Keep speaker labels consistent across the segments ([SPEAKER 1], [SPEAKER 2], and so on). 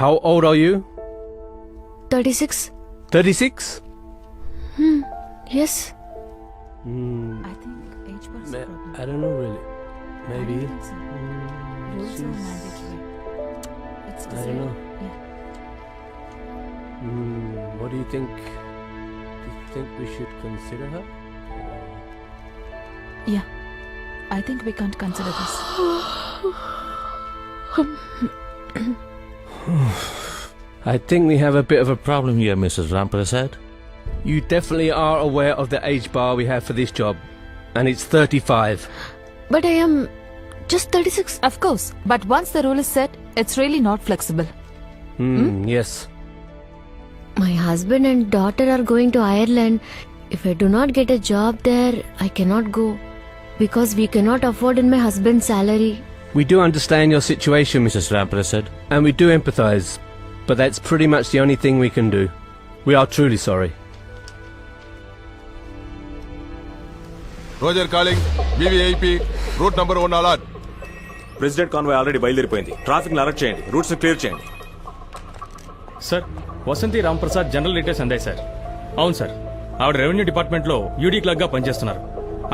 [SPEAKER 1] How old are you?
[SPEAKER 2] 36.
[SPEAKER 1] 36?
[SPEAKER 2] Yes.
[SPEAKER 3] I think age was a problem.
[SPEAKER 1] I don't know really. Maybe.
[SPEAKER 3] I don't think so. Rules are mandatory. It's
[SPEAKER 1] I don't
[SPEAKER 3] decided.
[SPEAKER 1] know.
[SPEAKER 3] Yeah.
[SPEAKER 1] What do you think? Do you think we should consider her?
[SPEAKER 3] Yeah. I think we can't consider this.
[SPEAKER 1] I think we have a bit of a
[SPEAKER 4] Problem here, Mrs. Ramprasad.
[SPEAKER 1] You definitely are aware of the age bar we have for this job, and it's 35.
[SPEAKER 2] But I am just 36.
[SPEAKER 3] Of course. But once the rule is set, it's really not flexible.
[SPEAKER 1] Yes.
[SPEAKER 2] My husband and daughter are going to Ireland. If I do not get a job there, I cannot go. Because we cannot afford in my husband's salary.
[SPEAKER 1] We do understand your situation, Mrs.
[SPEAKER 4] Ramprasad.
[SPEAKER 1] And we do empathize, but that's pretty much the only thing we can do. We are truly sorry.
[SPEAKER 5] Roger calling. VVIP. Route number 1 alert.
[SPEAKER 6] President convoy already బయలుదేరిపోయింది. Traffic alert చేయండి, routes clear చేయండి.
[SPEAKER 7] Sir Vasanthi Ramprasad general details అందాయి sir. అవును sir, ఆవిడ revenue department లో UD clerk గా పనిచేస్తున్నారు.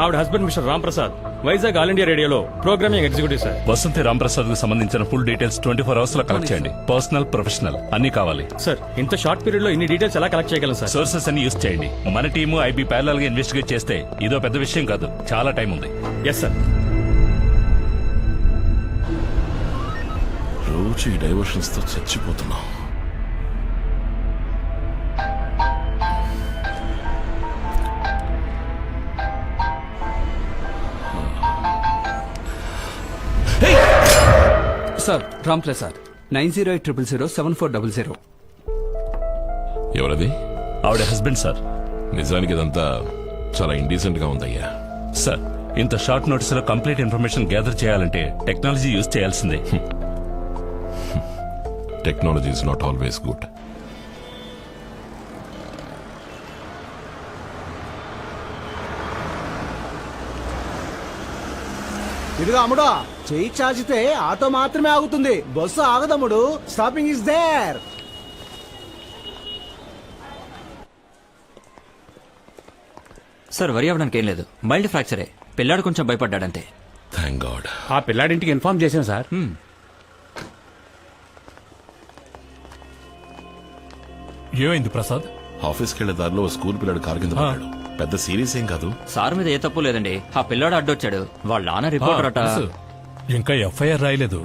[SPEAKER 7] ఆవిడ husband mister Ramprasad Vizag all India రేడియోలో programming executive sir.
[SPEAKER 8] Vasanthi Ramprasad కు సంబంధించిన ఫుల్ డీటెయిల్స్ 24 hours లో కలెక్ట్ చేయండి. పర్సనల్, ప్రొఫెషనల్ అన్ని కావాలి.
[SPEAKER 7] సార్ ఇంత షార్ట్ పీరియడ్ లో ఇన్ని డీటెయిల్స్ ఎలా కలెక్ట్ చేయగలం సార్?
[SPEAKER 8] సోర్సెస్ అన్ని యూస్ చేయండి. మన టీము ఐబీ ప్యారలల్ గా ఇన్వెస్టిగేట్ చేస్తే ఇదో పెద్ద విషయం కాదు, చాలా టైం ఉంది.
[SPEAKER 7] Yes sir.
[SPEAKER 5] రోజు ఈ డైవర్షన్స్ తో చచ్చిపోతున్నాం.
[SPEAKER 9] సార్ రామ్ ప్రసాద్ 9080007400.
[SPEAKER 5] ఎవరది?
[SPEAKER 8] ఆవిడ హస్బెండ్ సార్.
[SPEAKER 5] నిజానికి ఇదంతా చాలా ఇండీసెంట్ గా ఉందయ్యా.
[SPEAKER 8] సార్ ఇంత షార్ట్ నోటీస్ లో కంప్లీట్ ఇన్ఫర్మేషన్ గ్యాదర్ చేయాలంటే టెక్నాలజీ యూజ్ చేయాల్సిందే.
[SPEAKER 5] Technology is not always good.
[SPEAKER 10] ఇదిగో అమ్ముడు, చెయ్యి చాచితే ఆటో మాత్రమే ఆగుతుంది, బస్సు ఆగదమ్ముడు. Stopping is there.
[SPEAKER 11] Sir worry అవ్వడానికి ఏం లేదు, మైల్డ్ ఫ్రాక్చరే. పిల్లాడు కొంచెం భయపడ్డాడంతే.
[SPEAKER 5] Thank God.
[SPEAKER 9] ఆ పిల్లాడింటికి ఇన్ఫార్మ్ చేశాం సార్.
[SPEAKER 8] ఏమైంది ప్రసాద్?
[SPEAKER 5] ఆఫీస్కి వెళ్లే దారిలో స్కూల్ పిల్లడు కారు కింద పడ్డాడు. పెద్ద సీరియస్ ఏం కాదు.
[SPEAKER 11] సార్ మీద ఏ తప్పు లేదండి. ఆ పిల్లాడు అడ్డొచ్చాడు. వాళ్ళ నాన్న రిపోర్టర్ అట.
[SPEAKER 8] ఇంకా ఎఫ్ఐఆర్ రాయలేదు.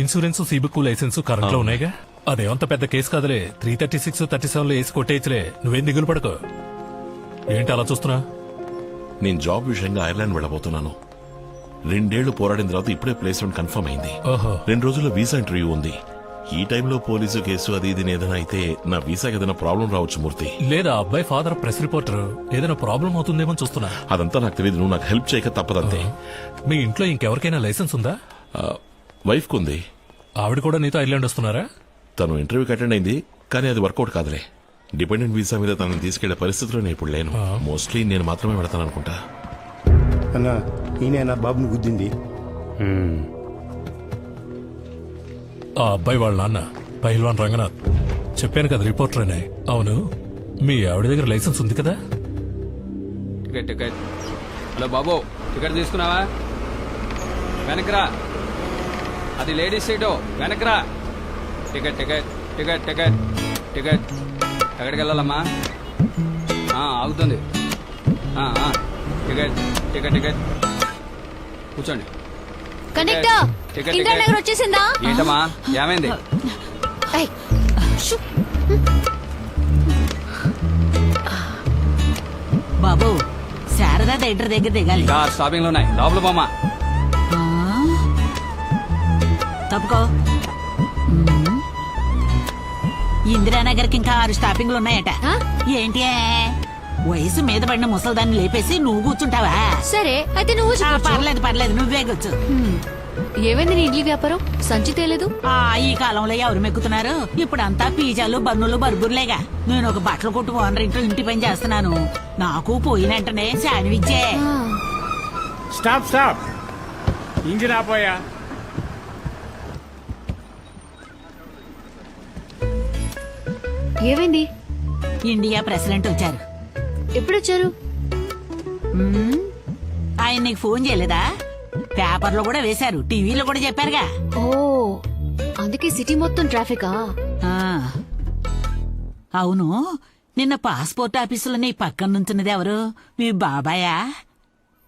[SPEAKER 8] ఇన్సూరెన్స్, సిబిక్ లైసెన్స్ కరెంట్ లో ఉన్నాయిగా. అదేమంత పెద్ద కేసు కాదులే. 336, 37 వేసి కొట్టేయచ్చులే. నువ్వేం దిగులు పడకో. ఏంటి అలా చూస్తున్నా?
[SPEAKER 5] నేను జాబ్ విషయంగా ఐర్లాండ్ వెళ్ళబోతున్నాను. 2 ఏళ్లు పోరాడిన తర్వాత ఇప్పుడే ప్లేస్మెంట్ కన్ఫర్మ్ అయింది. 2 రోజుల్లో వీసా ఇంటర్వ్యూ ఉంది. ఈ టైంలో పోలీసు కేసు అది ఇది ఏదైనా అయితే నా వీసాకి ఏదైనా ప్రాబ్లం రావచ్చు మూర్తి.
[SPEAKER 8] లేదా అబ్బాయి ఫాదర్ ప్రెస్ రిపోర్టర్, ఏదైనా ప్రాబ్లం అవుతుందేమో చూస్తున్నా.
[SPEAKER 5] అదంతా నాకు తెలియదు, నువ్వు నాకు హెల్ప్ చేయక తప్పదంతే.
[SPEAKER 8] మీ ఇంట్లో ఇంకెవరికైనా లైసెన్స్ ఉందా?
[SPEAKER 5] వైఫ్ కుంది.
[SPEAKER 8] ఆవిడ కూడా నీతో ఐర్లాండ్ వస్తున్నారా?
[SPEAKER 5] తను ఇంటర్వ్యూకి అటెండ్ అయింది, కానీ అది వర్కౌట్ కాదులే. డిపెండెంట్ వీసా మీద తనని తీసుకెళ్లే పరిస్థితిలో నేను ఇప్పుడు లేను. మోస్ట్లీ నేను మాత్రమే పెడతాను అనుకుంటా.
[SPEAKER 10] అన్నా, ఈయన నా బాబుని గుద్దింది.
[SPEAKER 8] ఆ అబ్బాయి వాళ్ళ నాన్న పహిల్వాన్ రంగనాథ్. చెప్పాను కదా రిపోర్టర్ అని. అవును, మీ ఆవిడ దగ్గర లైసెన్స్ ఉంది కదా?
[SPEAKER 9] టికెట్. హలో బాబు, టికెట్ తీసుకున్నావా? వెనకరా, అది లేడీస్ సీటు, వెనకరా. టికెట్. ఎక్కడికి వెళ్ళాలమ్మా? ఆగుతుంది. టికెట్. కూర్చోండి.
[SPEAKER 2] కండక్టర్, ఇంద్రా నగర్ వచ్చేసిందా?
[SPEAKER 9] ఏంటమ్మా, ఏమైంది?
[SPEAKER 3] బాబు, శారదా థియేటర్ దగ్గర దిగాలి.
[SPEAKER 9] కార్ స్టాపింగ్ లో ఉన్నాయి, లోపల పోమా.
[SPEAKER 3] తప్పుకో. ఇందిరానగర్ కి ఇంకా 6 స్టాపింగ్లు ఉన్నాయట. ఏంటి వయసు మీద పడిన ముసల్దాన్ని లేపేసి నువ్వు కూర్చుంటావా?
[SPEAKER 2] సరే అయితే నువ్వు
[SPEAKER 3] పర్లేదు నువ్వే కూర్చో.
[SPEAKER 2] ఏమైంది నీ ఇడ్లీ వ్యాపారం? సంచి తేలేదు.
[SPEAKER 3] ఈ కాలంలో ఎవరు మెక్కుతున్నారు? ఇప్పుడు అంతా పిజ్జాలు, బన్నులు, బర్గర్లేగా. నేను ఒక బట్టల కొట్టు ఓనర్ ఇంట్లో ఇంటి పని చేస్తున్నాను. నాకు పోయిన వెంటనే శాండ్విచ్చే.
[SPEAKER 7] స్టాప్. ఇంజిన్ ఆపోయా.
[SPEAKER 2] ఏమైంది?
[SPEAKER 3] ఇండియా ప్రెసిడెంట్ వచ్చారు.
[SPEAKER 2] ఎప్పుడొచ్చారు?
[SPEAKER 3] ఆయన నీకు ఫోన్ చేయలేదా? పేపర్లో కూడా వేశారు, టీవీలో కూడా చెప్పారుగా.
[SPEAKER 2] ఓ, అందుకే సిటీ మొత్తం ట్రాఫికా?
[SPEAKER 3] ఆ. అవును, నిన్న పాస్పోర్ట్ ఆఫీసులో నీ పక్కన నుంచున్నది ఎవరు? మీ బాబాయా?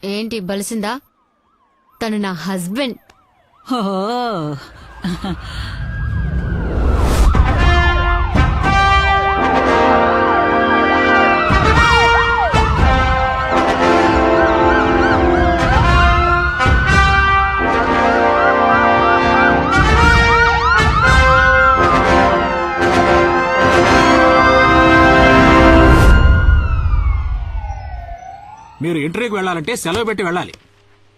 [SPEAKER 2] ఏంటి బలిసిందా? తను నా హస్బెండ్.
[SPEAKER 3] ఓహో.
[SPEAKER 10] మీరు ఇంటర్వ్యూకి వెళ్ళాలంటే సెలవు పెట్టి వెళ్ళాలి.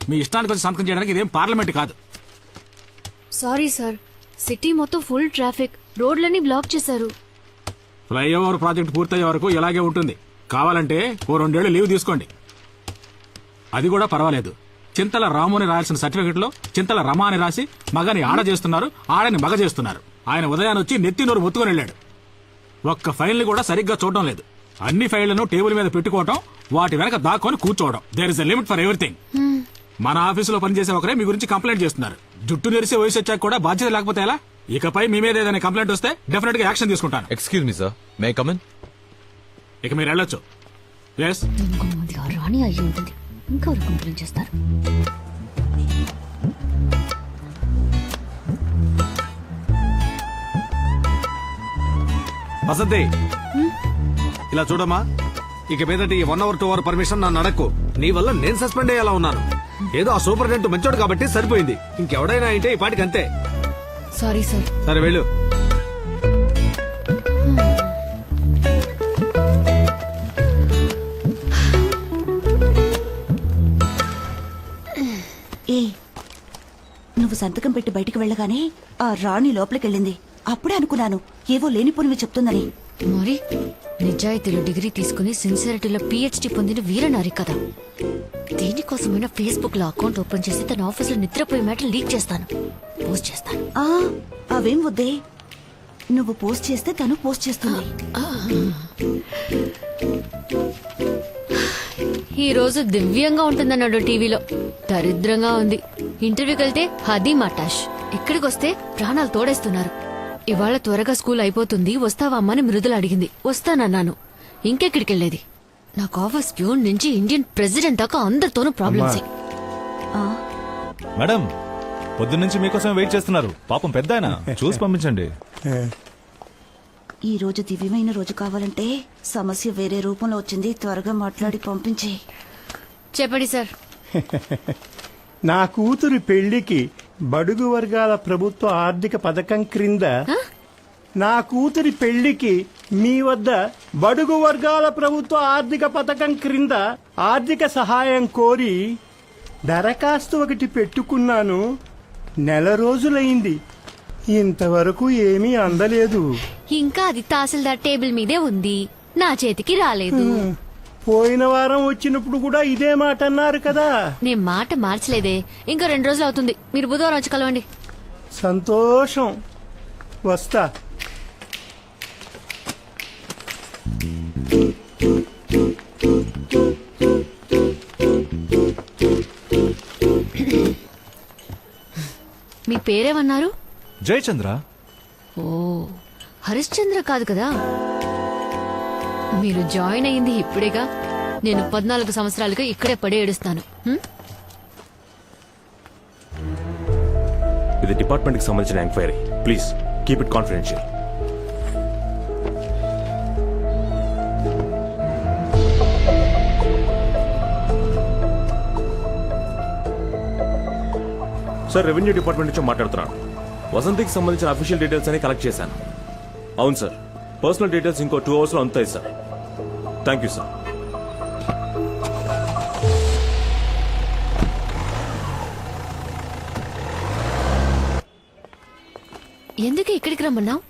[SPEAKER 10] మీ ఇష్టానికి వచ్చి సంతకం చేయడానికి ఇదేం పార్లమెంట్ కాదు.
[SPEAKER 2] సారీ సార్, సిటీ మొత్తం ఫుల్ ట్రాఫిక్, రోడ్లన్నీ బ్లాక్ చేశారు.
[SPEAKER 10] ఫ్లైఓవర్ ప్రాజెక్ట్ పూర్తయ్యే వరకు ఇలాగే ఉంటుంది. కావాలంటే ఓ 2 ఏళ్లు లీవ్ తీసుకోండి. అది కూడా పర్వాలేదు. చింతల రాము అని రాయాల్సిన సర్టిఫికెట్ లో చింతల రమ అని రాసి మగని ఆడ చేస్తున్నారు, ఆడని మగ చేస్తున్నారు. ఆయన ఉదయాన్ని వచ్చి నెత్తి నోరు మొత్తుకొని వెళ్ళాడు. ఒక్క ఫైల్ ని కూడా సరిగ్గా చూడడం లేదు. అన్ని ఫైళ్లను టేబుల్ మీద పెట్టుకోవడం, వాటి వెనక దాక్కొని కూర్చోవడం. There is a limit for everything. మన ఆఫీసులో పనిచేసే ఒకరే మీ గురించి కంప్లైంట్ చేస్తున్నారు. జుట్టు నెరిసే వయసు వచ్చాక కూడా బాధ్యత లేకపోతే ఎలా? ఇకపై మీ మీద ఏదైనా కంప్లైంట్ వస్తే డెఫినెట్ గా యాక్షన్ తీసుకుంటాను.
[SPEAKER 4] Excuse me sir, may come in?
[SPEAKER 10] ఇక మీరు వెళ్ళొచ్చు. ఎస్,
[SPEAKER 2] రాణి అయ్యి ఉంటుంది, ఇంకా కంప్లైంట్ చేస్తారు.
[SPEAKER 10] వసంతి, ఇలా చూడమ్మా. ఇక మీదట ఈ 1 hour 2 hour పర్మిషన్ నన్ను అడక్కు. నీ వల్ల నేను సస్పెండ్ అయ్యేలా ఉన్నాను. ఏదో ఆ సూపరింటెండెంట్ మంచోడు కాబట్టి సరిపోయింది. ఇంకెవడైనా అయితే ఈ పాటికి అంతే.
[SPEAKER 2] Sorry sir.
[SPEAKER 10] సరే వెళ్ళు.
[SPEAKER 12] ఏ, నువ్వు సంతకం పెట్టి బయటికి వెళ్ళగానే ఆ రాణి లోపలికెళ్ళింది. అప్పుడే అనుకున్నాను ఏవో లేనిపోనివి చెప్తుందని.
[SPEAKER 2] మరి నిజాయితీలో డిగ్రీ తీసుకుని సిన్సియారిటీలో పిహెచ్డి పొందిన వీరనారి కదా. దీనికోసమైనా ఫేస్బుక్ లో అకౌంట్ ఓపెన్ చేసి తన ఆఫీస్ లో నిద్రపోయే మ్యాటర్ లీక్ చేస్తాను, పోస్ట్ చేస్తాను.
[SPEAKER 12] అవేం వద్దే, నువ్వు పోస్ట్ చేస్తే తను పోస్ట్ చేస్తుంది.
[SPEAKER 2] ఈ రోజు దివ్యంగా ఉంటుందన్నాడు టీవీలో, దరిద్రంగా ఉంది. ఇంటర్వ్యూకి వెళ్తే హదీ మటాష్, ఇక్కడికి వస్తే ప్రాణాలు తోడేస్తున్నారు. ఇవాళ త్వరగా స్కూల్ అయిపోతుంది, వస్తావా అమ్మని మృదులు అడిగింది. వస్తానన్నాను. ఇంకెక్కడికి వెళ్ళేది? నాకు ఆఫీస్ ప్యూన్ నుంచి ఇండియన్ ప్రెసిడెంట్ దాకా అందరితోనూ ప్రాబ్లమ్స్.
[SPEAKER 6] మేడం, పొద్దున్నుంచి మీకోసం వెయిట్ చేస్తున్నారు. పాపం పెద్ద ఆయన, చూసి పంపించండి.
[SPEAKER 12] ఈ రోజు దివ్యమైన రోజు కావాలంటే సమస్య వేరే రూపంలో వచ్చింది. త్వరగా మాట్లాడి పంపించే.
[SPEAKER 2] చెప్పండి సార్.
[SPEAKER 13] నా కూతురి పెళ్లికి బడుగు వర్గాల ప్రభుత్వ ఆర్థిక పథకం క్రింద నా కూతురి పెళ్లికి మీ వద్ద బడుగు వర్గాల ప్రభుత్వ ఆర్థిక పథకం క్రింద ఆర్థిక సహాయం కోరి దరఖాస్తు ఒకటి పెట్టుకున్నాను. 1 నెల రోజులైంది, ఇంతవరకు ఏమీ అందలేదు.
[SPEAKER 2] ఇంకా అది తహసీల్దార్ టేబుల్ మీదే ఉంది, నా చేతికి రాలేదు.
[SPEAKER 13] పోయిన వారం వచ్చినప్పుడు కూడా ఇదే మాట అన్నారు కదా.
[SPEAKER 2] నేను మాట మార్చలేదే. ఇంకా 2 రోజులు అవుతుంది. మీరు బుధవారం వచ్చి కలవండి.
[SPEAKER 13] సంతోషం, వస్తా.
[SPEAKER 2] మీ పేరేమన్నారు?
[SPEAKER 6] జయచంద్ర.
[SPEAKER 2] ఓ, హరిశ్చంద్ర కాదు కదా. మీరు జాయిన్ అయ్యింది ఇప్పుడేగా. నేను 14 సంవత్సరాలుగా ఇక్కడే పడి ఏడుస్తాను.
[SPEAKER 6] ఇది డిపార్ట్మెంట్ కి సంబంధించిన enquiry. Please keep it confidential. Sir, revenue department నుంచి మాట్లాడుతున్నాను. వసంతికి సంబంధించిన అఫీషియల్ డీటెయిల్స్ అని కలెక్ట్ చేశాను. అవును సార్, పర్సనల్ డీటెయిల్స్ ఇంకో 2 hours లో అందుతాయి సార్. Thank you sir.
[SPEAKER 2] ఎందుకు ఇక్కడికి రమ్మన్నావు?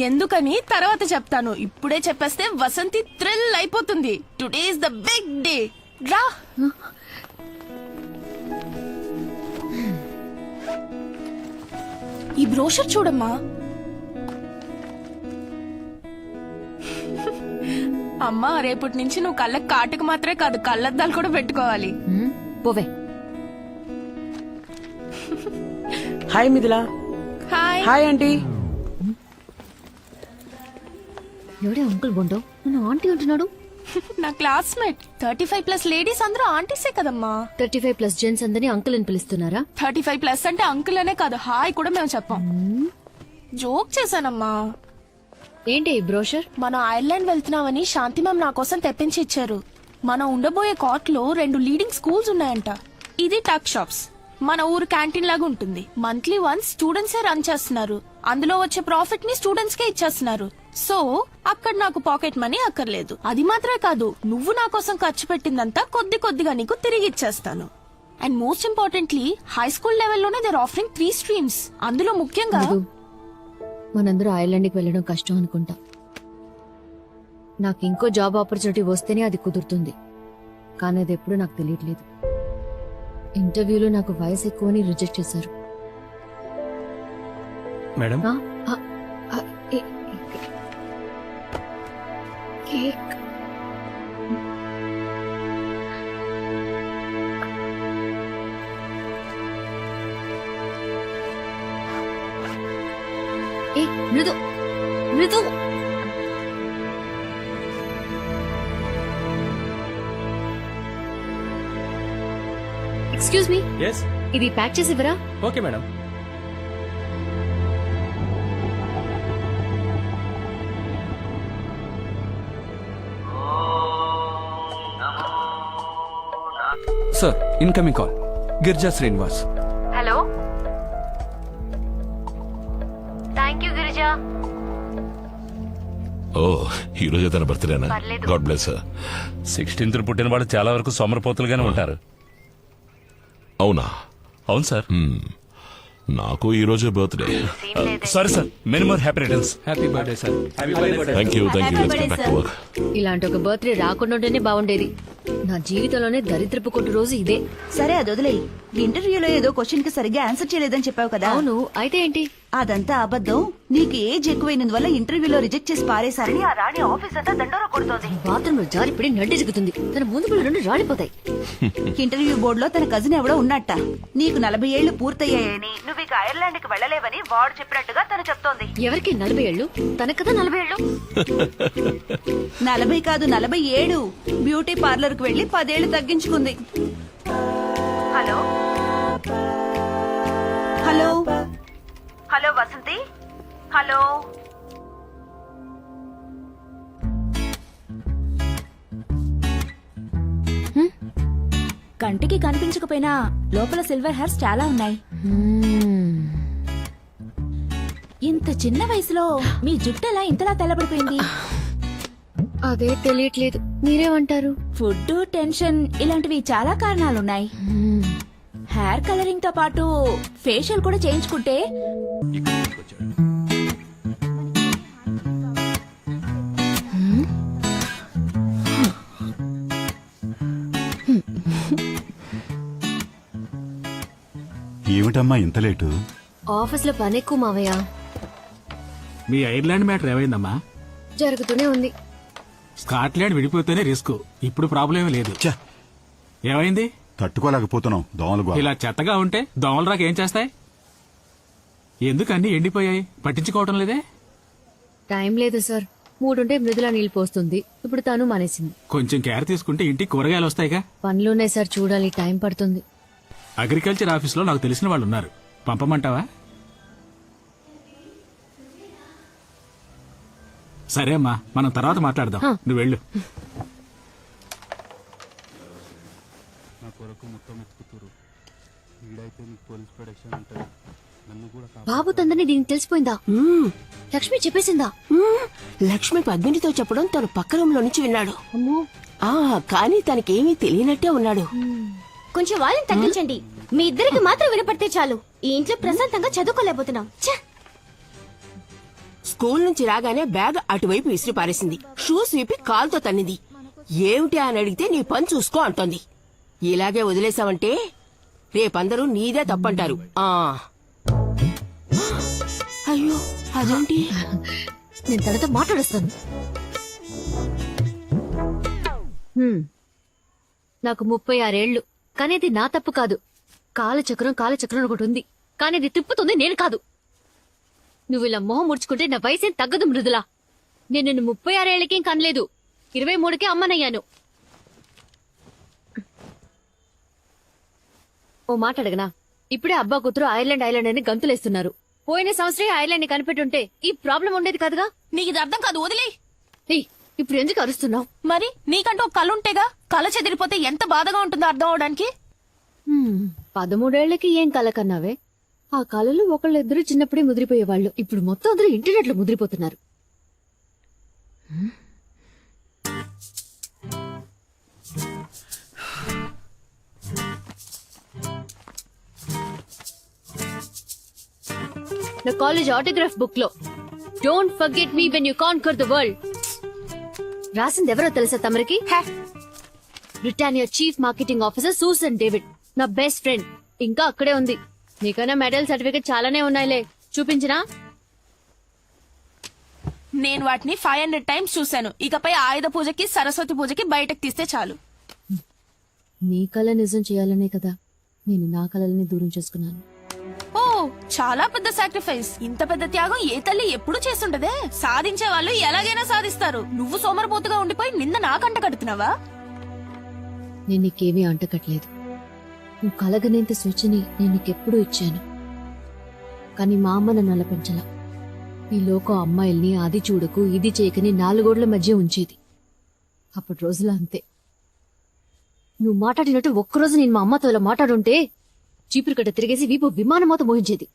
[SPEAKER 14] ఎందుకని తర్వాత చెప్తాను. ఇప్పుడే చెప్పేస్తే వసంతి థ్రిల్ అయిపోతుంది. Today is the big day. రా. ఈ బ్రోషర్ చూడమ్మా. అమ్మా రేపటి నుంచి నువ్వు కళ్ళకి కాటుకు మాత్రమే కాదు కళ్ళద్దాలు కూడా పెట్టుకోవాలి.
[SPEAKER 2] పోవే.
[SPEAKER 15] Hi Mithila.
[SPEAKER 14] Hi.
[SPEAKER 15] Hi aunty.
[SPEAKER 2] ఎవడే అంకుల్ బొండో నన్ను ఆంటీ అంటున్నాడు?
[SPEAKER 14] నా క్లాస్మేట్. 35+ లేడీస్ అందరూ ఆంటీసే కదమ్మా.
[SPEAKER 2] 35+ జెంట్స్ అందరినీ అంకుల్ అని పిలుస్తున్నారా?
[SPEAKER 14] 35+ అంటే అంకుల్ అనే కాదు హాయ్ కూడా మేము చెప్పాం. జోక్ చేశానమ్మా.
[SPEAKER 2] ఏంటి ఈ బ్రోషర్?
[SPEAKER 14] మనం ఐర్లాండ్ వెళ్తున్నామని శాంతి మ్యామ్ నా కోసం తెప్పించి ఇచ్చారు. మనం ఉండబోయే కాట్ లో 2 లీడింగ్ స్కూల్స్ ఉన్నాయంట. ఇది టక్ షాప్స్, మన ఊరు క్యాంటీన్ లాగా ఉంటుంది. మంత్లీ వన్స్ స్టూడెంట్సే రన్ చేస్తున్నారు. అందులో వచ్చే ప్రాఫిట్ ని స్టూడెంట్స్ కే ఇచ్చేస్తున్నారు. సో అక్కడ నాకు పాకెట్ మనీ అక్కర్లేదు. అది మాత్రమే కాదు, నువ్వు నా కోసం ఖర్చు పెట్టిందంతా కొద్ది కొద్దిగా నీకు తిరిగి ఇచ్చేస్తాను. And most importantly high school లెవెల్లోనే దేర్ ఆఫరింగ్ 3 స్ట్రీమ్స్. అందులో ముఖ్యంగా
[SPEAKER 2] మనందరూ ఐర్లాండ్కి వెళ్ళడం కష్టం అనుకుంటా. నాకు ఇంకో జాబ్ ఆపర్చునిటీ వస్తేనే అది కుదురుతుంది, కానీ అది ఎప్పుడూ నాకు తెలియట్లేదు. ఇంటర్వ్యూలో నాకు వయసు ఎక్కువని రిజెక్ట్ చేశారు.
[SPEAKER 7] మేడం
[SPEAKER 2] ఆ, ఆ, ఆ, కేక్. ఏ Mridu Mridu excuse me,
[SPEAKER 7] yes.
[SPEAKER 2] ఇది ప్యాక్ చేసి ఇవ్వరా?
[SPEAKER 7] Okay madam.
[SPEAKER 9] Sir incoming call. Girija Srinivas.
[SPEAKER 2] Hello, thank you Girija.
[SPEAKER 5] ఓ ఈ రోజు తన బర్త్డేనా? God bless.
[SPEAKER 4] 16th పుట్టిన వాళ్ళు చాలా వరకు సోమరపోతులుగానే ఉంటారు.
[SPEAKER 5] అవునా?
[SPEAKER 4] అవును సార్.
[SPEAKER 5] నాకు ఈ రోజే birthday.
[SPEAKER 4] Sorry sir, many more happy returns.
[SPEAKER 9] Happy birthday sir.
[SPEAKER 5] Thank you. Let's get back to work.
[SPEAKER 2] ఇలాంటి ఒక బర్త్డే రాకుండా ఉంటేనే బాగుండేది. నా జీవితంలోనే దరిద్రపు కొట్టు రోజు ఇదే.
[SPEAKER 12] సరే అది వదిలేయి. ఇంటర్వ్యూలో ఏదో క్వశ్చన్ కి సరిగ్గా ఆన్సర్ చేయలేదని చెప్పావు కదా.
[SPEAKER 2] అవును, అయితే ఏంటి?
[SPEAKER 12] అదంతా అబద్ధం. నీకు ఏజ్ ఎక్కువైనందువల్ల ఇంటర్వ్యూలో రిజెక్ట్ చేసి పారేశారని ఆ రాణి ఆఫీస్ అంతా దండోరా కొడుతోంది.
[SPEAKER 2] బాత్రూమ్ లో జారిపడి నడ్డెజుకుతుంది. తన ముందు పళ్ళు 2 రాలిపోతాయి.
[SPEAKER 12] ఇంటర్వ్యూ బోర్డులో తన కజిన్ ఎవడో ఉన్నట్ట. నీకు 40 ఏళ్లు పూర్తయ్యాయని, నువ్వు ఇక ఐర్లాండ్ కి వెళ్లలేవని వాడు చెప్పినట్టుగా తను చెప్తోంది.
[SPEAKER 2] ఎవరికి 40 ఏళ్ళు? తనకు కదా 40 ఏళ్ళు.
[SPEAKER 12] 40 కాదు 47. బ్యూటీ పార్లర్ కు వెళ్లి 10 ఏళ్లు తగ్గించుకుంది. Hello hello hello Vasanthi. Hello.
[SPEAKER 14] కంటికి కనిపించకపోయినా లోపల సిల్వర్ హెయిర్స్ చాలా ఉన్నాయి. ఇంత చిన్న వయసులో మీ జుట్టు ఎలా ఇంతలా తెల్లబడిపోయింది?
[SPEAKER 2] అదే తెలియట్లేదు. మీరేమంటారు?
[SPEAKER 14] ఫుడ్, టెన్షన్ ఇలాంటివి చాలా కారణాలున్నాయి. హెయిర్ కలరింగ్ తో పాటు ఫేషియల్ కూడా చేయించుకుంటే
[SPEAKER 13] ఏమిటమ్మా ఇంత లేటు?
[SPEAKER 2] ఆఫీస్ లో పని ఎక్కువ మావయ్య.
[SPEAKER 10] మీ ఐర్లాండ్ మ్యాటర్ ఏమైందమ్మా?
[SPEAKER 2] జరుగుతూనే ఉంది.
[SPEAKER 10] స్కాట్లాండ్ విడిపోతేనే రిస్క్. ఇప్పుడు ప్రాబ్లం లేదు. ఏమైంది?
[SPEAKER 13] తట్టుకోలేకపోతున్నాం దోమలు.
[SPEAKER 10] ఇలా చెత్తగా ఉంటే దోమలు రాక ఏం చేస్తాయి? ఎందుకు అన్ని ఎండిపోయాయి? పట్టించుకోవడం లేదే?
[SPEAKER 2] టైం లేదు సార్. మూడుంటే మృదులా నీళ్ళు పోస్తుంది. ఇప్పుడు తను మానేసింది.
[SPEAKER 10] కొంచెం కేర్ తీసుకుంటే ఇంటికి కూరగాయలు వస్తాయిగా.
[SPEAKER 2] పనులున్నాయి సార్, చూడాలి. టైం పడుతుంది.
[SPEAKER 10] అగ్రికల్చర్ ఆఫీస్ లో నాకు తెలిసిన వాళ్ళు ఉన్నారు. పంపమంటావా? సరే అమ్మా, మనం తర్వాత మాట్లాడదాం. నువ్వు వెళ్ళు.
[SPEAKER 2] బాబు తందని దీనికి తెలిసిపోయిందా? లక్ష్మి చెప్పేసిందా?
[SPEAKER 14] లక్ష్మి పద్మినితో చెప్పడం తను పక్క రూమ్ లో నుంచి విన్నాడు. కానీ తనకేమీ తెలియనట్టే ఉన్నాడు.
[SPEAKER 16] కొంచెం వాళ్ళని తగ్గించండి. మీ ఇద్దరికి మాత్రం వినపడితే చాలు. ఈ ఇంట్లో ప్రశాంతంగా చదువుకోలేకపోతున్నాం.
[SPEAKER 14] స్కూల్ నుంచి రాగానే బ్యాగ్ అటువైపు విసిరి పారేసింది. షూస్ విప్పి కాలుతో తన్నింది. ఏమిటి అని అడిగితే నీ పని చూసుకో అంటోంది. ఇలాగే వదిలేసావంటే రేపందరూ నీదే తప్పంటారు. అయ్యో అదేంటి?
[SPEAKER 2] నేను తనతో మాట్లాడేస్తాను. నాకు 36 ఏళ్లు, కానీ అది నా తప్పు కాదు. కాలచక్రం ఒకటి ఉంది, కానీ అది తిప్పుతుంది నేను కాదు. నువ్వు ఇలా మొహం ముడుచుకుంటే నా వయసేం తగ్గదు మృదులా. నేను నిన్ను 36 ఏళ్లకేం కనలేదు, 23కే అమ్మనయ్యాను. ఓ మాట అడగనా? ఇప్పుడే అబ్బా కూతురు ఐర్లాండ్ అని గంతులేస్తున్నారు. పోయిన సంవత్సరం ఐర్లాండ్ ని కనిపెట్టుంటే ఈ ప్రాబ్లం ఉండేది కాదుగా.
[SPEAKER 14] నీకు ఇది అర్థం కాదు, వదిలే.
[SPEAKER 2] ఇప్పుడు ఎందుకు అరుస్తున్నావు?
[SPEAKER 14] మరి నీకంటూ ఒక కళ ఉంటేగా, కళ చెదిరిపోతే ఎంత బాధగా ఉంటుందో అర్థం అవడానికి.
[SPEAKER 2] 13 ఏళ్లకి ఏం కళ కన్నావే? ఆ కళలు ఒకళ్ళిద్దరు చిన్నప్పుడే ముదిరిపోయేవాళ్ళు. ఇప్పుడు మొత్తం అందరూ ఇంటర్నెట్ లో ముదిరిపోతున్నారు. నా కాలేజ్ ఆటోగ్రాఫ్ బుక్ లో don't forget me when you conquer the world రాసింది ఎవరో తెలుసా తమరికి? Britannia chief marketing officer Susan David, నా బెస్ట్ ఫ్రెండ్. ఇంకా అక్కడే ఉంది. నీకైనా మెడల్ సర్టిఫికేట్ చాలానే ఉన్నాయిలే, చూపించినా?
[SPEAKER 14] నేను వాటిని 500 టైమ్స్ చూశాను. ఇకపై ఆయుధ పూజకి, సరస్వతి పూజకి బయటకు తీస్తే చాలు.
[SPEAKER 2] నీ కళ నిజం చేయాలనే కదా నేను నా కళలని దూరం చేసుకున్నాను.
[SPEAKER 14] ఓ, చాలా పెద్ద సాక్రిఫైస్. ఇంత పెద్ద త్యాగం ఏ తల్లి ఎప్పుడు చేస్తుంటదే. సాధించే వాళ్ళు ఎలాగైనా సాధిస్తారు. నువ్వు సోమరపోతుగా ఉండిపోయి నింద నాకంట కడుతున్నావా?
[SPEAKER 2] నేను నీకేమీ అంటకట్లేదు. నువ్వు కలగనేంత సూచని నేను నీకెప్పుడూ ఇచ్చాను. కానీ మా అమ్మ నన్ను అలా పెంచలా. ఈ లోకం అమ్మాయిల్ని అది చూడకు ఇది చేయకని 4 గోడల మధ్య ఉంచేది. అప్పుడు రోజులు అంతే. నువ్వు మాట్లాడినట్టు ఒక్కరోజు నేను మా అమ్మతో ఇలా మాట్లాడుంటే చీపురు కట్ట తిరిగేసి వీపు విమానమోత మోహించేది.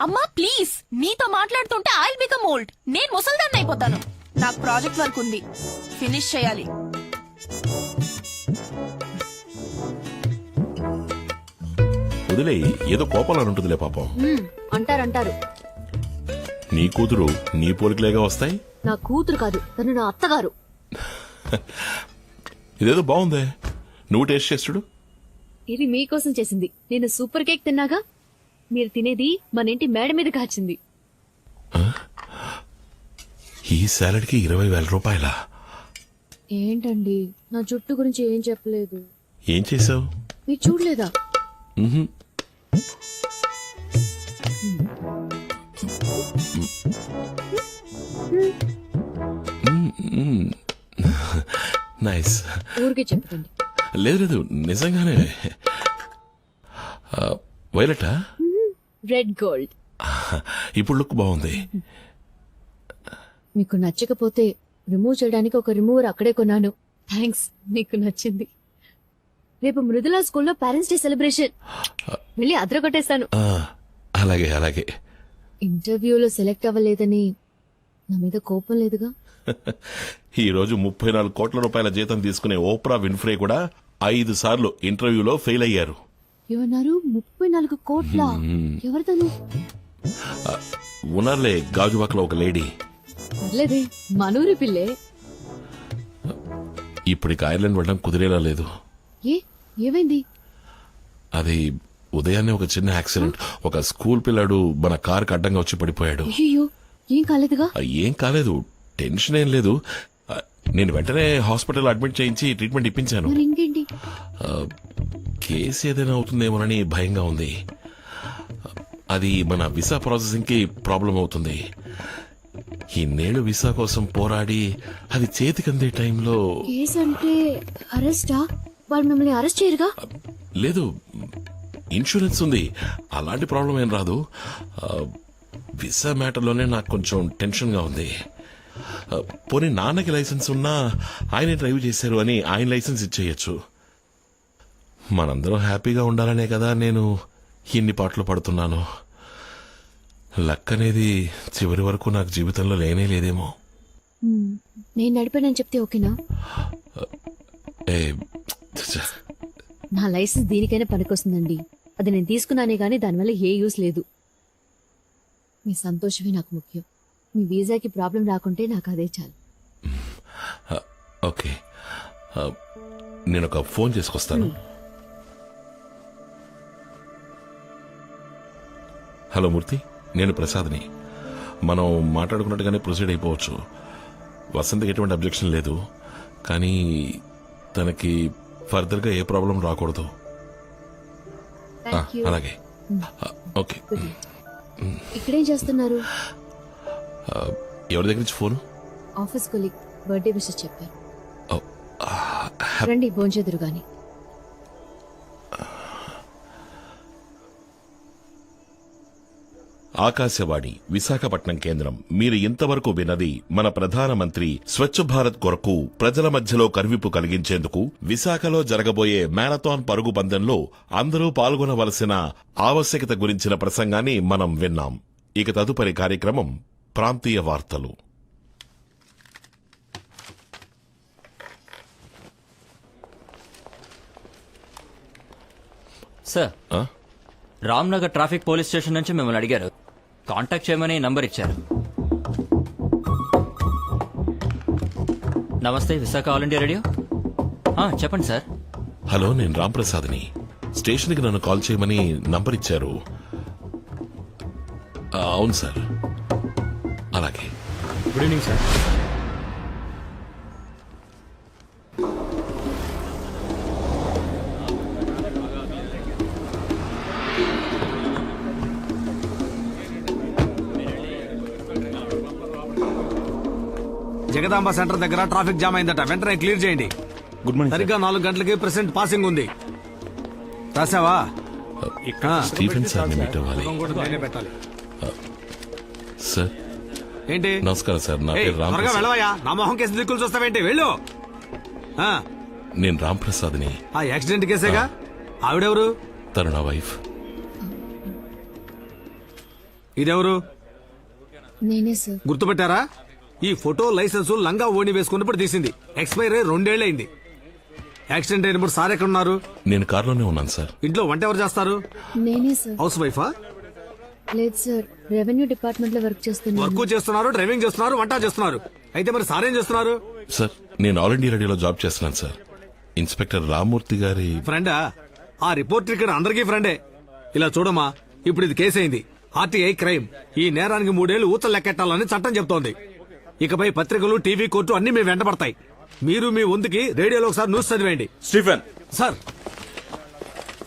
[SPEAKER 14] అమ్మా ప్లీజ్, నీతో మాట్లాడుతుంటే ఐల్ బికమ్ ఓల్డ్. నేను ముసల్దాన్ని అయిపోతాను. నాకు ప్రాజెక్ట్ వర్క్ ఉంది, ఫినిష్ చేయాలి.
[SPEAKER 5] వదిలే, ఏదో కోపంలో ఉంటుందిలే పాపం.
[SPEAKER 2] అంటారు.
[SPEAKER 5] నీ కూతురు నీ పోలికలేగా వస్తాయి.
[SPEAKER 2] నా కూతురు కాదు, తను నా అత్తగారు.
[SPEAKER 5] ఇదేదో బాగుందే, నువ్వు టేస్ట్ చేస్తుడు.
[SPEAKER 2] ఇది మీకోసం చేసింది. నేను సూపర్ కేక్ తిన్నాగా, మీరు తినేది మన ఇంటి మేడ మీద కాచింది.
[SPEAKER 5] ఈ సాలడ్ కి 20,000 రూపాయల?
[SPEAKER 2] ఏంటండి, నా జుట్టు గురించి ఏం చెప్పలేదు.
[SPEAKER 5] ఏం చేసావు?
[SPEAKER 2] మీరు చూడలేదా?
[SPEAKER 5] నైస్.
[SPEAKER 2] ఊరికే చెప్పండి.
[SPEAKER 5] లేదు నిజంగానే. వైలెటా?
[SPEAKER 2] Red gold.
[SPEAKER 5] ఇప్పుడు లుక్ బాగుంది.
[SPEAKER 2] మీకు నచ్చకపోతే రిమూవ్ చేయడానికి ఒక రిమూవర్ అక్కడే కొన్నాను. థ్యాంక్స్, మీకు నచ్చింది. రేపు మృదులా స్కూల్లో పేరెంట్స్ డే సెలబ్రేషన్, వెళ్ళి అదరగొట్టేస్తాను.
[SPEAKER 5] అలాగే అలాగే.
[SPEAKER 2] ఇంటర్వ్యూలో సెలెక్ట్ అవ్వలేదని నా మీద కోపం లేదుగా?
[SPEAKER 5] ఈ రోజు 34 కోట్ల రూపాయల జీతం తీసుకునే ఓప్రా విన్ఫ్రే కూడా 5 సార్లు ఇంటర్వ్యూలో ఫెయిల్ అయ్యారు.
[SPEAKER 2] ఏమన్నారు? 34 కోట్ల? ఎవరితను?
[SPEAKER 5] ఉన్నారులే, గాజువాకలో ఒక లేడీ.
[SPEAKER 2] పర్లేదే, మనూరి పిల్లే.
[SPEAKER 5] ఇప్పటికి ఐర్లాండ్ వెళ్ళడం కుదిరేలా లేదు.
[SPEAKER 2] ఏమైంది?
[SPEAKER 5] అది ఉదయాన్నే ఒక చిన్న యాక్సిడెంట్. ఒక స్కూల్ పిల్లాడు మన కారుకి అడ్డంగా వచ్చి పడిపోయాడు.
[SPEAKER 2] అయ్యో, ఏం కాలేదుగా?
[SPEAKER 5] ఏం కాలేదు, టెన్షన్ ఏం లేదు. నేను వెంటనే హాస్పిటల్ అడ్మిట్ చేయించి ట్రీట్మెంట్ ఇప్పించాను.
[SPEAKER 2] ఇంకేంటి?
[SPEAKER 5] కేసు ఏదైనా అవుతుందేమోనని భయంగా ఉంది. అది మన వీసా ప్రాసెసింగ్ కి ప్రాబ్లం అవుతుంది. ఇన్నేళ్లు వీసా కోసం పోరాడి అది చేతికందే టైంలో.
[SPEAKER 2] కేసు అంటే అరెస్టా? వాళ్ళు మిమ్మల్ని అరెస్ట్ చేయరుగా?
[SPEAKER 5] లేదు, ఇన్సూరెన్స్ ఉంది, అలాంటి ప్రాబ్లం ఏం రాదు. వీసా మ్యాటర్లోనే నాకు కొంచెం టెన్షన్గా ఉంది. పోనీ నాన్నకి లైసెన్స్ ఉన్నా ఆయనే డ్రైవ్ చేశారు అని ఆయన లైసెన్స్ ఇచ్చేయచ్చు. మనందరం హ్యాపీగా ఉండాలనే కదా నేను ఇన్ని పాటలు పడుతున్నాను. లక్ అనేది చివరి వరకు నాకు జీవితంలో లేనే లేదేమో.
[SPEAKER 2] నేను నడిపానని చెప్తే ఓకేనా? నా లైసెన్స్ దీనికైనా పనికొస్తుందండి. అది నేను తీసుకున్నానే గానీ దానివల్ల ఏ యూస్ లేదు. మీ సంతోషమే నాకు ముఖ్యం. మీ వీసాకి ప్రాబ్లం రాకుంటే నాకు అదే చాలు.
[SPEAKER 5] ఓకే, నేను ఒక ఫోన్ చేసుకొస్తాను. హలో మూర్తి, నేను ప్రసాద్ని. మనం మాట్లాడుకున్నట్టుగానే ప్రొసీడ్ అయిపోవచ్చు. వసంతకి ఎటువంటి అబ్జెక్షన్ లేదు. కానీ తనకి ఫర్దర్ గా ఏ ప్రాబ్లం రాకూడదు. అలాగే ఓకే.
[SPEAKER 2] ఇక్కడేం చేస్తున్నారు?
[SPEAKER 5] ఎవరి దగ్గర నుంచి phone?
[SPEAKER 2] Office colleague birthday wishes చెప్పారు. రండి భోంచేదురు గాని.
[SPEAKER 5] ఆకాశవాణి విశాఖపట్నం కేంద్రం. మీరు ఇంతవరకు విన్నది మన ప్రధానమంత్రి స్వచ్ఛ భారత్ కొరకు ప్రజల మధ్యలో కనువిప్పు కలిగించేందుకు విశాఖలో జరగబోయే మ్యారథాన్ పరుగు పందెంలో అందరూ పాల్గొనవలసిన ఆవశ్యకత గురించిన ప్రసంగాన్ని మనం విన్నాం. ఇక తదుపరి కార్యక్రమం ప్రాంతీయ వార్తలు.
[SPEAKER 11] Sir, Ramnagar traffic police station నుంచి మిమ్మల్ని అడిగారు. కాంటాక్ట్ చేయమని నంబర్ ఇచ్చారు. నమస్తే, విశాఖ ఆల్ ఇండియా రేడియో. చెప్పండి సార్.
[SPEAKER 5] హలో, నేను రాంప్రసాద్ని. స్టేషన్కి నన్ను కాల్ చేయమని నంబర్ ఇచ్చారు. అవును సార్. అలాగే.
[SPEAKER 7] Good evening sir.
[SPEAKER 10] Jagadamba centre దగ్గర ట్రాఫిక్ జామ్ అయిందట, వెంటనే క్లియర్ చేయండి.
[SPEAKER 6] Good morning.
[SPEAKER 10] సరిగ్గా 4 గంటలకి ప్రెసెంట్ పాసింగ్ ఉంది. రాసావా?
[SPEAKER 5] స్టీఫెన్ సార్ని మీట్ అవ్వాలి.
[SPEAKER 10] నేనే పెట్టాలి.
[SPEAKER 5] సార్
[SPEAKER 10] ఏంటి?
[SPEAKER 5] నమస్కారం సార్. నా
[SPEAKER 10] ఏయ్,
[SPEAKER 5] పేరు
[SPEAKER 10] త్వరగా
[SPEAKER 5] రాంప్రసాద్.
[SPEAKER 10] వెళ్ళవయ్యా. నా మొహం కేసు దిక్కులు చూస్తావేంటి? వెళ్ళు.
[SPEAKER 5] నేను రాంప్రసాద్ని.
[SPEAKER 10] ఆ యాక్సిడెంట్ కేసేగా. ఆవిడెవరు?
[SPEAKER 5] తను నా వైఫ్.
[SPEAKER 10] ఇదెవరు?
[SPEAKER 2] నేనే సార్.
[SPEAKER 10] గుర్తుపెట్టారా? ఈ ఫోటో లైసెన్స్ లంగా ఓణి వేసుకున్నప్పుడు తీసింది. ఎక్స్పైర్ అయ్యి 2 ఏళ్లైంది. యాక్సిడెంట్ అయినప్పుడు సార్ ఎక్కడున్నారు?
[SPEAKER 5] నేను కార్లోనే ఉన్నాను సార్.
[SPEAKER 10] ఇంట్లో వంట ఎవరు చేస్తారు?
[SPEAKER 2] నేనే సార్.
[SPEAKER 10] హౌస్ వైఫా?
[SPEAKER 2] లేదు సార్, రెవెన్యూ డిపార్ట్మెంట్ లో వర్క్ చేస్తున్నాను.
[SPEAKER 10] వర్క్ చేస్తున్నారు, డ్రైవింగ్ చేస్తున్నారు, వంట చేస్తున్నారు. అయితే మరి సార్ ఏం చేస్తున్నారు?
[SPEAKER 5] సార్, నేను ఆల్ ఇండియా రేడియోలో జాబ్ చేస్తున్నాను సార్. ఇన్స్పెక్టర్ రామ్మూర్తి గారి
[SPEAKER 10] ఫ్రెండా? ఆ రిపోర్టర్ ఇక్కడ అందరికీ ఫ్రెండే. ఇలా చూడమ్మా, ఇప్పుడు ఇది కేసు అయింది. RTI crime. ఈ నేరానికి 3 ఏళ్లు ఊచలు లెక్కెట్టాలని చట్టం చెప్తోంది. ఇకపై పత్రికలు, టీవీ, కోర్టు అన్ని మీ వెంట పడతాయి. మీరు మీ వంతుకి రేడియోలో ఒకసారి న్యూస్ చదివేయండి.
[SPEAKER 6] Stephen
[SPEAKER 10] sir.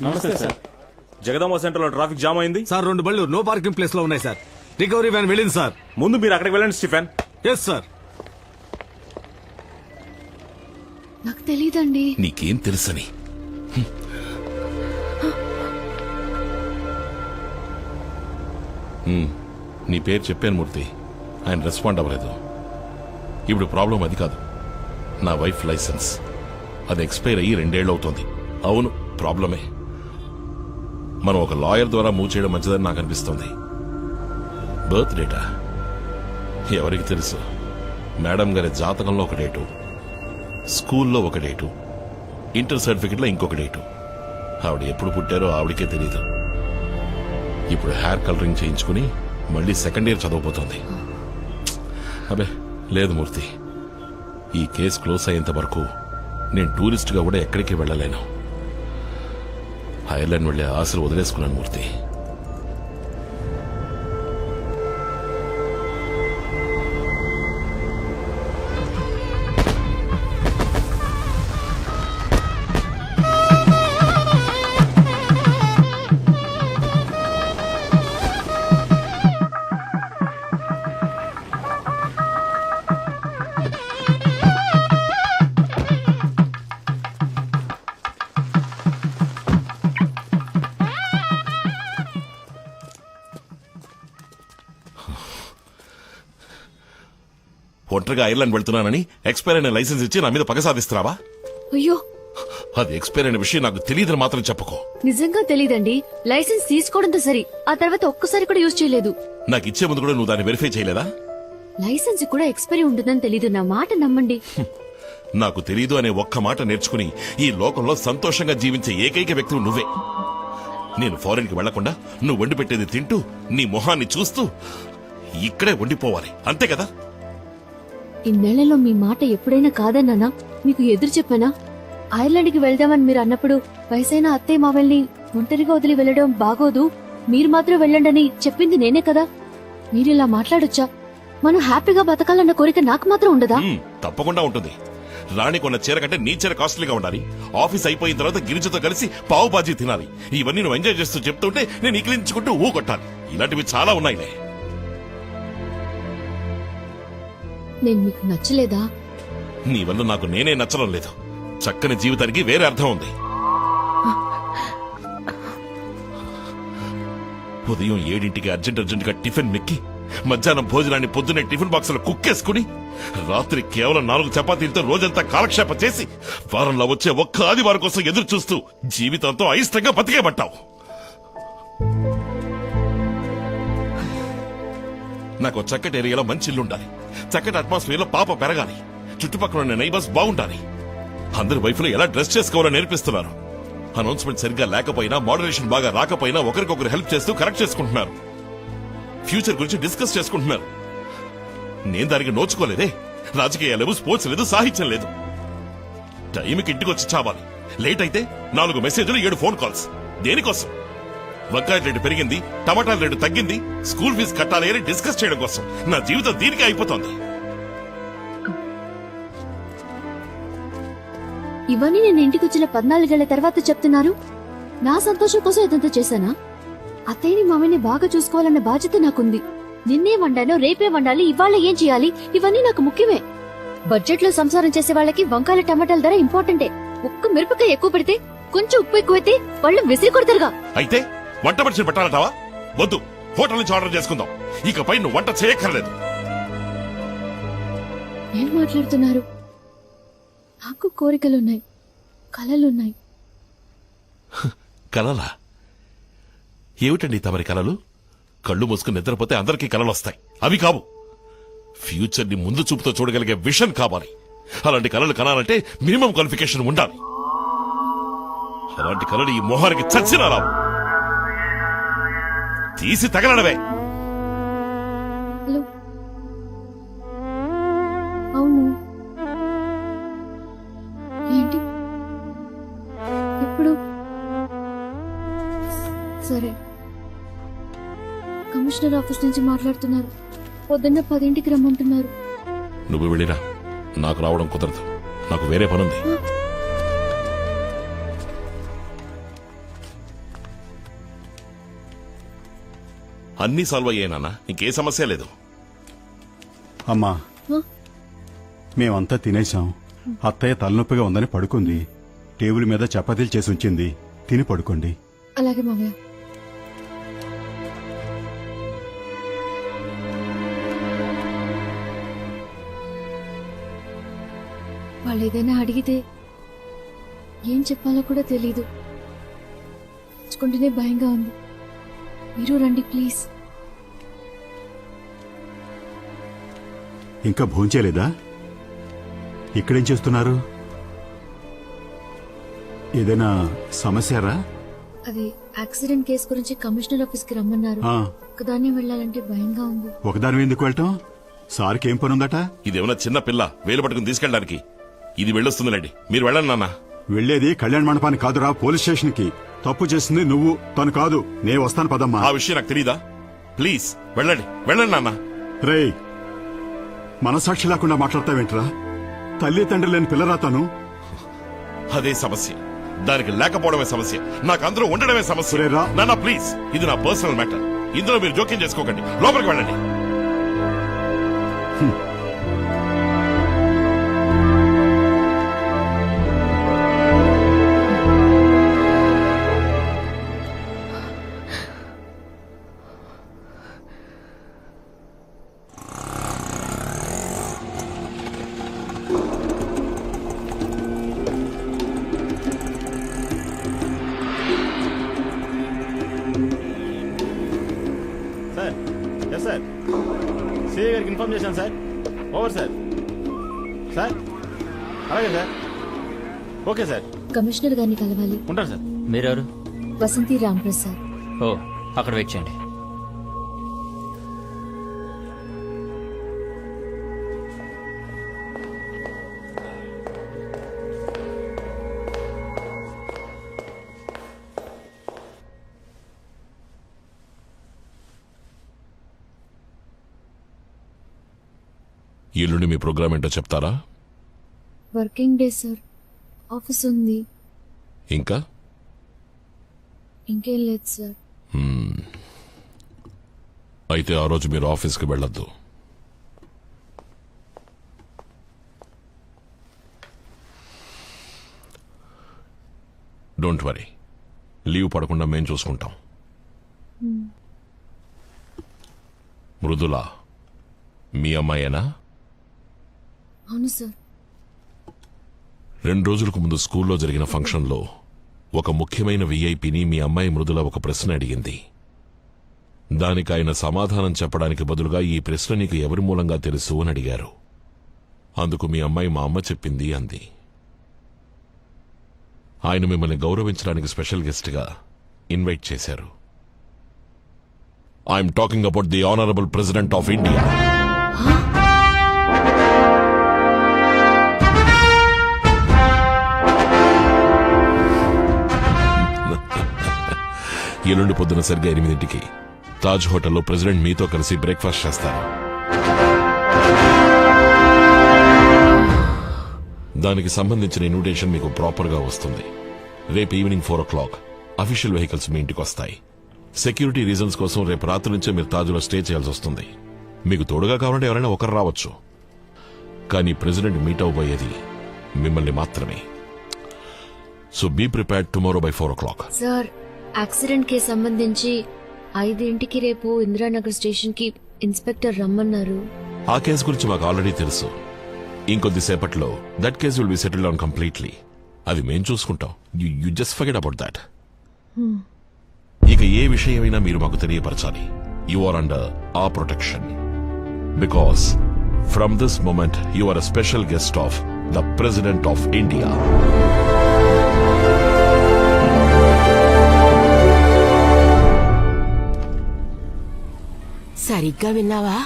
[SPEAKER 6] నమస్తే సార్. జగదాంబ సెంటర్ లో ట్రాఫిక్ జామ్ అయింది
[SPEAKER 10] సార్. 2 బళ్ళు నో పార్కింగ్ ప్లేస్ లో ఉన్నాయి సార్. రికవరీ వ్యాన్ వెళ్ళింది సార్.
[SPEAKER 6] ముందు మీరు అక్కడికి వెళ్ళండి స్టీఫెన్.
[SPEAKER 10] Yes sir.
[SPEAKER 2] నాకు తెలీదండి.
[SPEAKER 5] నీకేం తెలుసని? నీ పేరు చెప్పాను మూర్తి. ఆయన రెస్పాండ్ అవ్వలేదు. ఇప్పుడు ప్రాబ్లం అది కాదు. నా వైఫ్ లైసెన్స్ అది ఎక్స్పైర్ అయ్యి 2 ఏళ్ళు అవుతోంది. అవును, ప్రాబ్లమే. మనం ఒక లాయర్ ద్వారా మూవ్ చేయడం మంచిదని నాకు అనిపిస్తోంది. బర్త్ డేటా ఎవరికి తెలుసు? మేడం గారి జాతకంలో ఒక డేటు, స్కూల్లో ఒక డేటు, ఇంటర్ సర్టిఫికెట్లో ఇంకొక డేటు. ఆవిడ ఎప్పుడు పుట్టారో ఆవిడకే తెలీదు. ఇప్పుడు హెయిర్ కలరింగ్ చేయించుకుని మళ్ళీ 2nd ఇయర్ చదవబోతోంది. అబే లేదు మూర్తి, ఈ కేసు క్లోజ్ అయ్యేంత వరకు నేను టూరిస్ట్గా కూడా ఎక్కడికి వెళ్ళలేను. ఐర్లాండ్ వెళ్లే ఆశలు వదిలేసుకున్నాను మూర్తి. ఒంటరిగా ఐర్లాండ్ వెళ్తున్నానని ఎక్స్పైర్ అయిన లైసెన్స్ ఇచ్చి నా మీద పగ సాధిస్తున్నావా?
[SPEAKER 2] అయ్యో,
[SPEAKER 5] అది ఎక్స్పైర్ అయిన విషయం నాకు తెలియదని మాత్రం చెప్పుకో.
[SPEAKER 2] నిజంగా తెలీదండి. లైసెన్స్ తీసుకోవడంతో సరి, ఆ తర్వాత ఒక్కసారి కూడా యూజ్ చేయలేదు.
[SPEAKER 5] నాకు ఇచ్చే ముందు కూడా నువ్వు దాన్ని వెరిఫై చేయలేదా?
[SPEAKER 2] లైసెన్స్ కూడా ఎక్స్పైరీ ఉంటుందని తెలీదు. నా మాట నమ్మండి.
[SPEAKER 5] నాకు తెలీదు అనే ఒక్క మాట నేర్చుకుని ఈ లోకంలో సంతోషంగా జీవించే ఏకైక వ్యక్తివి నువ్వే. నేను ఫారెన్ కి వెళ్లకుండా నువ్వు వండి పెట్టేది తింటూ నీ మొహాన్ని చూస్తూ ఇక్కడే వండిపోవాలి, అంతే కదా?
[SPEAKER 2] ఇన్నేళ్లలో మీ మాట ఎప్పుడైనా కాదన్నానా? మీకు ఎదురు చెప్పానా? ఐర్లాండ్ కి వెళ్దామని మీరు అన్నప్పుడు వయసైన అత్తయ్య మావల్ని ఒంటరిగా వదిలి వెళ్లడం బాగోదు, మీరు మాత్రం వెళ్ళండని చెప్పింది నేనే కదా. మీరిలా మాట్లాడొచ్చా? మనం హ్యాపీగా బతకాలన్న కోరిక నాకు మాత్రం ఉండదా?
[SPEAKER 5] తప్పకుండా ఉంటుంది. రాణి కొన్న చీర కంటే నీ చీర కాస్ట్లీగా ఉండాలి, ఆఫీస్ అయిపోయిన తర్వాత గిరిజతో కలిసి పావు బాజీ తినాలి, ఇవన్నీ నువ్వు ఎంజాయ్ చేస్తూ చెప్తుంటే నేను ఇకిలించుకుంటూ ఊ కొట్టాలి. ఇలాంటివి చాలా ఉన్నాయిలే.
[SPEAKER 2] నేను మీకు నచ్చలేదా?
[SPEAKER 5] నీ వల్ల నాకు నేనే నచ్చడం లేదు. చక్కని జీవితానికి వేరే అర్థం ఉంది. ఉదయం 7 అర్జెంటుగా టిఫిన్ మెక్కి, మధ్యాహ్నం భోజనాన్ని పొద్దున్నే టిఫిన్ బాక్స్ లో కుక్కేసుకుని, రాత్రి కేవలం 4 చపాతీలతో రోజంతా కాలక్షేపం చేసి, వారంలో వచ్చే ఒక్క ఆదివారం కోసం ఎదురు చూస్తూ జీవితంతో అయిష్టంగా బతికేబట్టావు. నాకు చక్కటి ఏరియాలో మంచి ఇల్లు ఉండాలి, చక్కటి అట్మాస్ఫియర్ లో పాప పెరగాలి, చుట్టుపక్కల ఉన్న నైబర్స్ బాగుండాలి. అందరి వైఫ్లో ఎలా డ్రెస్ చేసుకోవాలో నేర్పిస్తున్నారు. అనౌన్స్మెంట్ సరిగ్గా లేకపోయినా, మోడరేషన్ బాగా రాకపోయినా ఒకరికొకరు హెల్ప్ చేస్తూ కరెక్ట్ చేసుకుంటున్నారు. ఫ్యూచర్ గురించి డిస్కస్ చేసుకుంటున్నారు. నేను దానికి నోచుకోలేదే. రాజకీయాలు లేవు, స్పోర్ట్స్ లేదు, సాహిత్యం లేదు. టైంకి ఇంటికి వచ్చి చావాలి. లేట్ అయితే 4 మెసేజ్లు, 7 ఫోన్ కాల్స్. దేనికోసం? వంకాయ రేటు పెరిగింది, టమాటాల రేటు తగ్గింది, స్కూల్ ఫీజు కట్టాలి అని డిస్కస్ చేయడం కోసం. నా జీవితం దీనికి అయిపోతుంది.
[SPEAKER 2] ఇవన్నీ నేను ఇంటికి వచ్చిన 14 ఏళ్ల తర్వాత చెప్తున్నారు. నా సంతోషం కోసం ఇదంతా చేశానా? అత్తయ్యని మామయ్యని బాగా చూసుకోవాలన్న బాధ్యత నాకుంది. నిన్నే వండానో, రేపే వండాలి, ఇవాళ ఏం చేయాలి, ఇవన్నీ నాకు ముఖ్యమే. బడ్జెట్ లో సంసారం చేసే వాళ్ళకి వంకాయల టమాటాల ధర ఇంపార్టెంటే. ఒక్క మిరపకాయ ఎక్కువ పెడితే, కొంచెం ఉప్పు ఎక్కువైతే వాళ్ళు విసిరి కొడతారుగా.
[SPEAKER 5] అయితే వంట మనిషిని పెట్టాలంటావా? వద్దు, హోటల్ నుంచి ఆర్డర్ చేసుకుందాం. ఇకపై నువ్వు వంట చేయక్కర్లేదు.
[SPEAKER 2] ఏం మాట్లాడుతున్నారు? నాకు కోరికలున్నాయి, కలలున్నాయి.
[SPEAKER 5] కలలా? ఏమిటండి తమరి కలలు? కళ్ళు మూసుకుని నిద్రపోతే అందరికీ కలలు వస్తాయి. అవి కావు. ఫ్యూచర్ ని ముందు చూపుతో చూడగలిగే విషన్ కావాలి. అలాంటి కలలు కనాలంటే మినిమం క్వాలిఫికేషన్ ఉండాలి. అలాంటి కలలు ఈ మొహానికి చచ్చినా రావు. తీసి తగలడవే.
[SPEAKER 2] హలో, అవును, ఏంటి ఇప్పుడు? సరే, కమిషనర్ ఆఫీస్ నుంచి మాట్లాడుతున్నారు. పొద్దున్న 10ంటికి రమ్మంటున్నారు.
[SPEAKER 5] నువ్వు వెళ్ళినా నాకు రావడం కుదరదు. నాకు వేరే పనుంది. అన్నీ సాల్వ్ అయ్యానా? ఇంకే సమస్య లేదు.
[SPEAKER 17] అమ్మా, మేమంతా తినేశాం. అత్తయ్య తలనొప్పిగా ఉందని పడుకుంది. టేబుల్ మీద చపాతీలు చేసి ఉంచింది. తిని పడుకోండి.
[SPEAKER 2] అలాగే మామయ్య. వాళ్ళు ఏదైనా అడిగితే ఏం చెప్పాలో కూడా తెలీదు. తెచ్చుకుంటేనే భయంగా ఉంది. మీరు రండి ప్లీజ్.
[SPEAKER 17] ఇంకా భోంచేయలేదా? ఇక్కడేం చేస్తున్నారు? ఏదైనా సమస్యరా?
[SPEAKER 2] అది యాక్సిడెంట్ కేసు గురించి కమిషనర్ ఆఫీస్ కి రమ్మన్నారు.
[SPEAKER 17] ఆ.
[SPEAKER 2] ఒకదాన్ని వెళ్ళాలంటే భయంగా ఉంది.
[SPEAKER 17] ఒకదాని ఎందుకు వెళ్ళటం? సార్కి ఏం పనుందట?
[SPEAKER 5] ఇదేమన్నా చిన్న పిల్ల వేలు పట్టుకుని తీసుకెళ్ళడానికి? ఇది వెళ్ళొస్తుందిలేండి, మీరు వెళ్ళండి నాన్న.
[SPEAKER 17] వెళ్లేది కళ్యాణ మండపానికి కాదురా, పోలీస్ స్టేషన్ కి. తప్పు చేసింది నువ్వు, తను కాదు. నే వస్తాను పదమ్మా.
[SPEAKER 5] ఆ విషయం నాకు తెలీదా? ప్లీజ్ వెళ్ళండి, వెళ్ళండి నాన్న.
[SPEAKER 17] రేయ్, మనసాక్షి లేకుండా మాట్లాడతావేంట్రా? తల్లి తండ్రి లేని పిల్లరా తను.
[SPEAKER 5] అదే సమస్య. దానికి లేకపోవడమే సమస్య. నాకు అందరూ ఉండడమే సమస్య. నాన్న ప్లీజ్, ఇది నా పర్సనల్ మ్యాటర్. ఇందులో మీరు జోక్యం చేసుకోకండి. లోపలికి వెళ్ళండి.
[SPEAKER 6] సార్, సిఐ గారికి ఇన్ఫార్మ్ చేశాను సార్. Over sir. సార్, అలాగే సార్. Okay sir.
[SPEAKER 2] కమిషనర్ గారిని కలవాలి.
[SPEAKER 6] ఉంటాను సార్.
[SPEAKER 11] మీరెవరు?
[SPEAKER 2] వసంతి రాంప్రసాద్.
[SPEAKER 11] ఓ, అక్కడ వెయిట్ చేయండి.
[SPEAKER 5] ఎల్లుండి మీ ప్రోగ్రామ్ ఏంటో చెప్తారా?
[SPEAKER 2] వర్కింగ్ డే సార్, ఆఫీస్ ఉంది.
[SPEAKER 5] ఇంకా
[SPEAKER 2] ఇంకేం లేదు సార్.
[SPEAKER 5] అయితే ఆ రోజు మీరు ఆఫీస్కి వెళ్ళొద్దు. డోంట్ వరీ, లీవ్ పడకుండా మేం చూసుకుంటాం. మృదుల మీ అమ్మాయేనా?
[SPEAKER 2] అవును సార్.
[SPEAKER 5] 2 రోజులకు ముందు స్కూల్లో జరిగిన ఫంక్షన్లో ఒక ముఖ్యమైన విఐపిని మీ అమ్మాయి మృదుల ఒక ప్రశ్న అడిగింది. దానికి ఆయన సమాధానం చెప్పడానికి బదులుగా ఈ ప్రశ్న నీకు ఎవరి మూలంగా తెలుసు అని అడిగారు. అందుకు మీ అమ్మాయి మా అమ్మ చెప్పింది అంది. ఆయన మిమ్మల్ని గౌరవించడానికి స్పెషల్ గెస్ట్గా ఇన్వైట్ చేశారు. I'm talking about the honourable president of India. ఎల్లుండి పొద్దున సరిగ్గా 8ంటికి తాజ్ హోటల్లో ప్రెసిడెంట్ మీతో కలిసి బ్రేక్ఫాస్ట్ చేస్తారు. దానికి సంబంధించిన ఇన్విటేషన్ మీకు ప్రాపర్గా వస్తుంది. రేపు ఈవినింగ్ 4 o'clock అఫీషియల్ వెహికల్స్ మీ ఇంటికి వస్తాయి. సెక్యూరిటీ రీజన్స్ కోసం రేపు రాత్రి నుంచే మీరు తాజ్లో స్టే చేయాల్సి వస్తుంది. మీకు తోడుగా కావాలంటే ఎవరైనా ఒకరు రావచ్చు, కానీ ప్రెసిడెంట్ మీట్ అవబోయేది మిమ్మల్ని మాత్రమే. So be prepared tomorrow by 4 o'clock.
[SPEAKER 2] Sir, accident కి సంబంధించి 5ంటికి రేపు ఇందిరానగర్ స్టేషన్ కి ఇన్స్పెక్టర్ రమ్మన్నారు.
[SPEAKER 5] ఆ కేసు గురించి మాకు ఆల్రెడీ తెలుసు. ఇంకొద్దిసేపట్లో that case will be settled on completely. అది మేం చూసుకుంటాం. You just forget about that. ఇక ఏ విషయమైనా మీరు మాకు తెలియపరచాలి. You are under our protection, because from this moment you are a special guest of the President of India.
[SPEAKER 15] సరిగ్గా విన్నావా?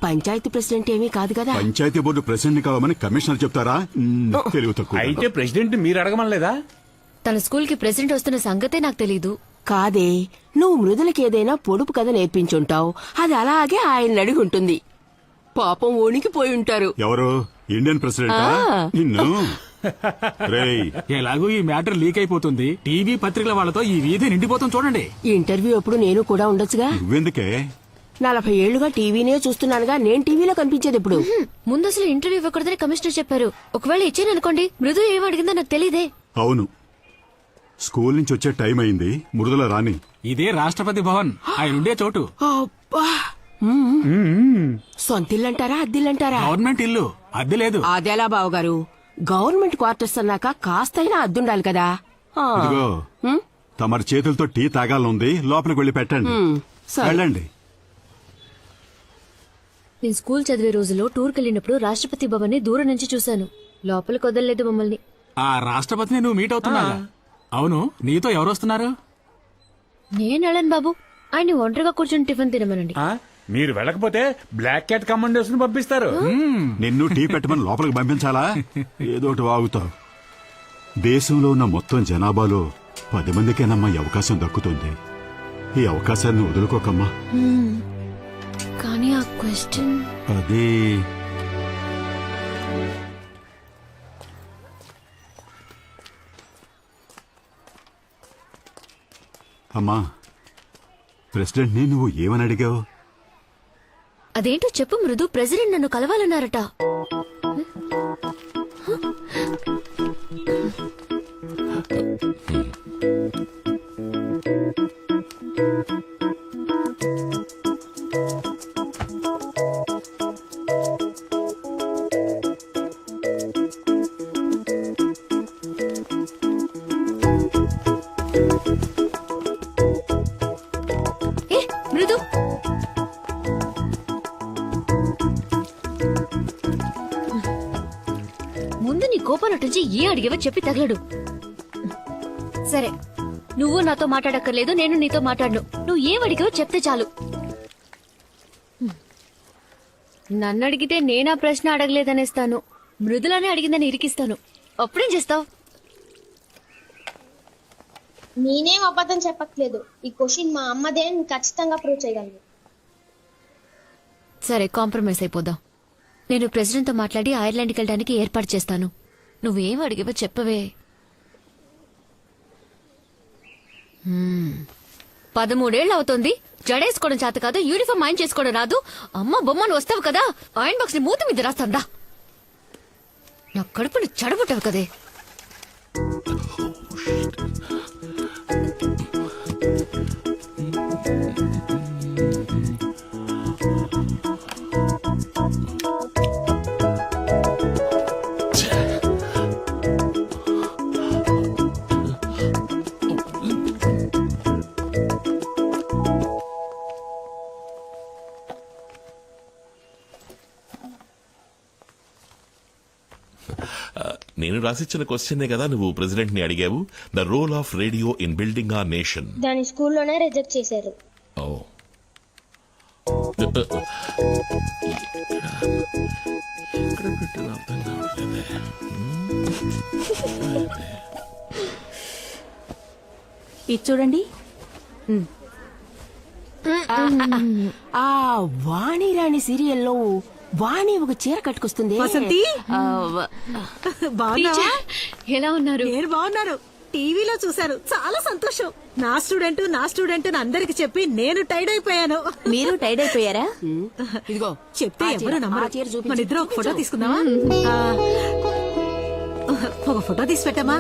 [SPEAKER 15] పంచాయతీ ప్రెసిడెంట్ ఏమీ కాదు కదా.
[SPEAKER 17] పంచాయతీ బోర్డు ప్రెసిడెంట్ కావాలని కమిషనర్ చెప్తారా? తెలివి తక్కువ.
[SPEAKER 10] అయితే ప్రెసిడెంట్ మీరు అడగమనలేదా?
[SPEAKER 2] తన స్కూల్ కి ప్రెసిడెంట్ వస్తున్న సంగతే నాకు తెలీదు.
[SPEAKER 15] కాదే, నువ్వు మృదులకి ఏదైనా పొడుపు కథ నేర్పించుంటావు. అది అలాగే ఆయన అడిగి ఉంటుంది. పాపం వణికిపోయి ఉంటారు.
[SPEAKER 17] ఎవరు? Indian president? నిన్ను రేయ్,
[SPEAKER 10] ఎలాగూ ఈ మ్యాటర్ లీక్ అయిపోతుంది. టీవీ పత్రికల వాళ్ళతో ఈ వీధి నిండిపోతుంది చూడండి.
[SPEAKER 15] ఇంటర్వ్యూ అప్పుడు నేను కూడా ఉండొచ్చుగా.
[SPEAKER 17] నువ్వెందుకే?
[SPEAKER 15] 40 ఏళ్లుగా టీవీనే చూస్తున్నానుగా, నేను టీవీలో కనిపించేది ఇప్పుడు.
[SPEAKER 2] ముందు అసలు ఇంటర్వ్యూ ఇవ్వకూడదని కమిషనర్ చెప్పారు. ఒకవేళ ఇచ్చాను అనుకోండి, మృదు ఏం అడిగిందో నాకు తెలీదే.
[SPEAKER 17] అవును, స్కూల్ నుంచి వచ్చే టైం అయింది. మృదుల రాని.
[SPEAKER 10] ఇదే రాష్ట్రపతి భవన్, ఆయన ఉండే చోటు.
[SPEAKER 15] అబ్బా, సొంతిల్లంటారా అద్దిల్లంటారా?
[SPEAKER 10] గవర్నమెంట్ ఇల్లు, అద్దె లేదు.
[SPEAKER 15] అదేలా బావగారు, గవర్నమెంట్ క్వార్టర్స్ అన్నాక కాస్తైనా అద్దుండాలి కదా.
[SPEAKER 17] ఇదిగో, తమరి చేతులతో టీ తాగాలనుంది. లోపలికి వెళ్ళి పెట్టండి. వెళ్ళండి.
[SPEAKER 2] నేను స్కూల్ చదివే రోజుల్లో టూర్కి వెళ్ళినప్పుడు రాష్ట్రపతి భవన్ ని దూరం నుంచి చూశాను. లోపలికి వదలలేదు మమ్మల్ని.
[SPEAKER 10] ఆ రాష్ట్రపతిని నువ్వు మీట్ అవుతున్నా? అవును, నీతో ఎవరు వస్తున్నారు?
[SPEAKER 2] నేను వెళ్ళను బాబు, ఆయన్ని ఒంటరిగా కూర్చొని టిఫిన్ తినమనండి.
[SPEAKER 10] మీరు వెళ్ళకపోతే బ్లాక్ క్యాట్ కమాండర్స్ ని పంపిస్తారు.
[SPEAKER 17] నిన్ను టీ పెట్టమని లోపలికి పంపించాలా? ఏదోటి వాగుతావు. దేశంలో ఉన్న మొత్తం జనాభాలో 10 మందికేనమ్మా ఈ అవకాశం దక్కుతుంది. ఈ అవకాశాన్ని వదులుకోకమ్మా.
[SPEAKER 2] కానీ ఆ క్వశ్చన్
[SPEAKER 17] అది అమ్మా, ప్రెసిడెంట్ని నువ్వు ఏమని అడిగావు?
[SPEAKER 2] అదేంటో చెప్పు మృదు. ప్రెసిడెంట్ నన్ను కలవాలన్నారట. మృదు, ముందు నీ కోపం నటించి ఏ అడిగేవో చెప్పి తగలడు. సరే, నువ్వు నాతో మాట్లాడక్కర్లేదు, నేను నీతో మాట్లాడను. నువ్వు ఏం అడిగావో చెప్తే చాలు. నన్ను అడిగితే నేనా ప్రశ్న అడగలేదనేస్తాను. మృదులానే అడిగిందని ఇరికిస్తాను. అప్పుడేం చేస్తావు?
[SPEAKER 16] నేనేం అబద్ధం చెప్పట్లేదు. ఈ క్వశ్చన్ మా అమ్మదే అని ఖచ్చితంగా ప్రూవ్ చేయగలను.
[SPEAKER 2] సరే, కాంప్రమైజ్ అయిపోదాం. నేను ప్రెసిడెంట్ తో మాట్లాడి ఐర్లాండ్కి వెళ్ళడానికి ఏర్పాటు చేస్తాను. నువ్వేం అడిగావో చెప్పవే. 13 అవుతోంది, జడేసుకోవడం చేత కాదు, యూనిఫామ్ ఆయన చేసుకోవడం రాదు. అమ్మ బొమ్మను వస్తావు కదా, ఆయన బాక్స్ ని మూత మీద రాస్తాందా. నా కడుపుని చెడబుట్టావు కదే.
[SPEAKER 5] నేను రాసిచ్చిన క్వశ్చనే కదా నువ్వు ప్రెసిడెంట్ ని అడిగావు. The role of radio in building a nation.
[SPEAKER 16] దాని స్కూల్లోనే రిజెక్ట్ చేశారు.
[SPEAKER 5] ఓ ఎక్కడ పెట్టిన అర్థం కావట్లేదే.
[SPEAKER 12] ఇది చూడండి.
[SPEAKER 15] ఆ వాణిరాణి సీరియల్లో వాణి ఒక చీర కట్టుకొస్తుంది.
[SPEAKER 3] వసంతి? బాగున్నావా?
[SPEAKER 2] ఎలా ఉన్నారు?
[SPEAKER 3] నేను బాగున్నాను. టీవీలో చూశాను, చాలా సంతోషం. నా స్టూడెంట్ అని అందరికి చెప్పి నేను టైడ్ అయిపోయాను.
[SPEAKER 12] మీరు టైడ్ అయిపోయారా?
[SPEAKER 15] ఇదిగో
[SPEAKER 3] చెప్తే
[SPEAKER 15] ఆ చీర,
[SPEAKER 3] ఎవరు నమ్మరు.
[SPEAKER 15] ఆ చీర చూపించు.
[SPEAKER 3] మన ఇద్దరు ఒక ఫోటో తీసుకుందామా? ఒక ఫోటో తీసి పెట్టామా?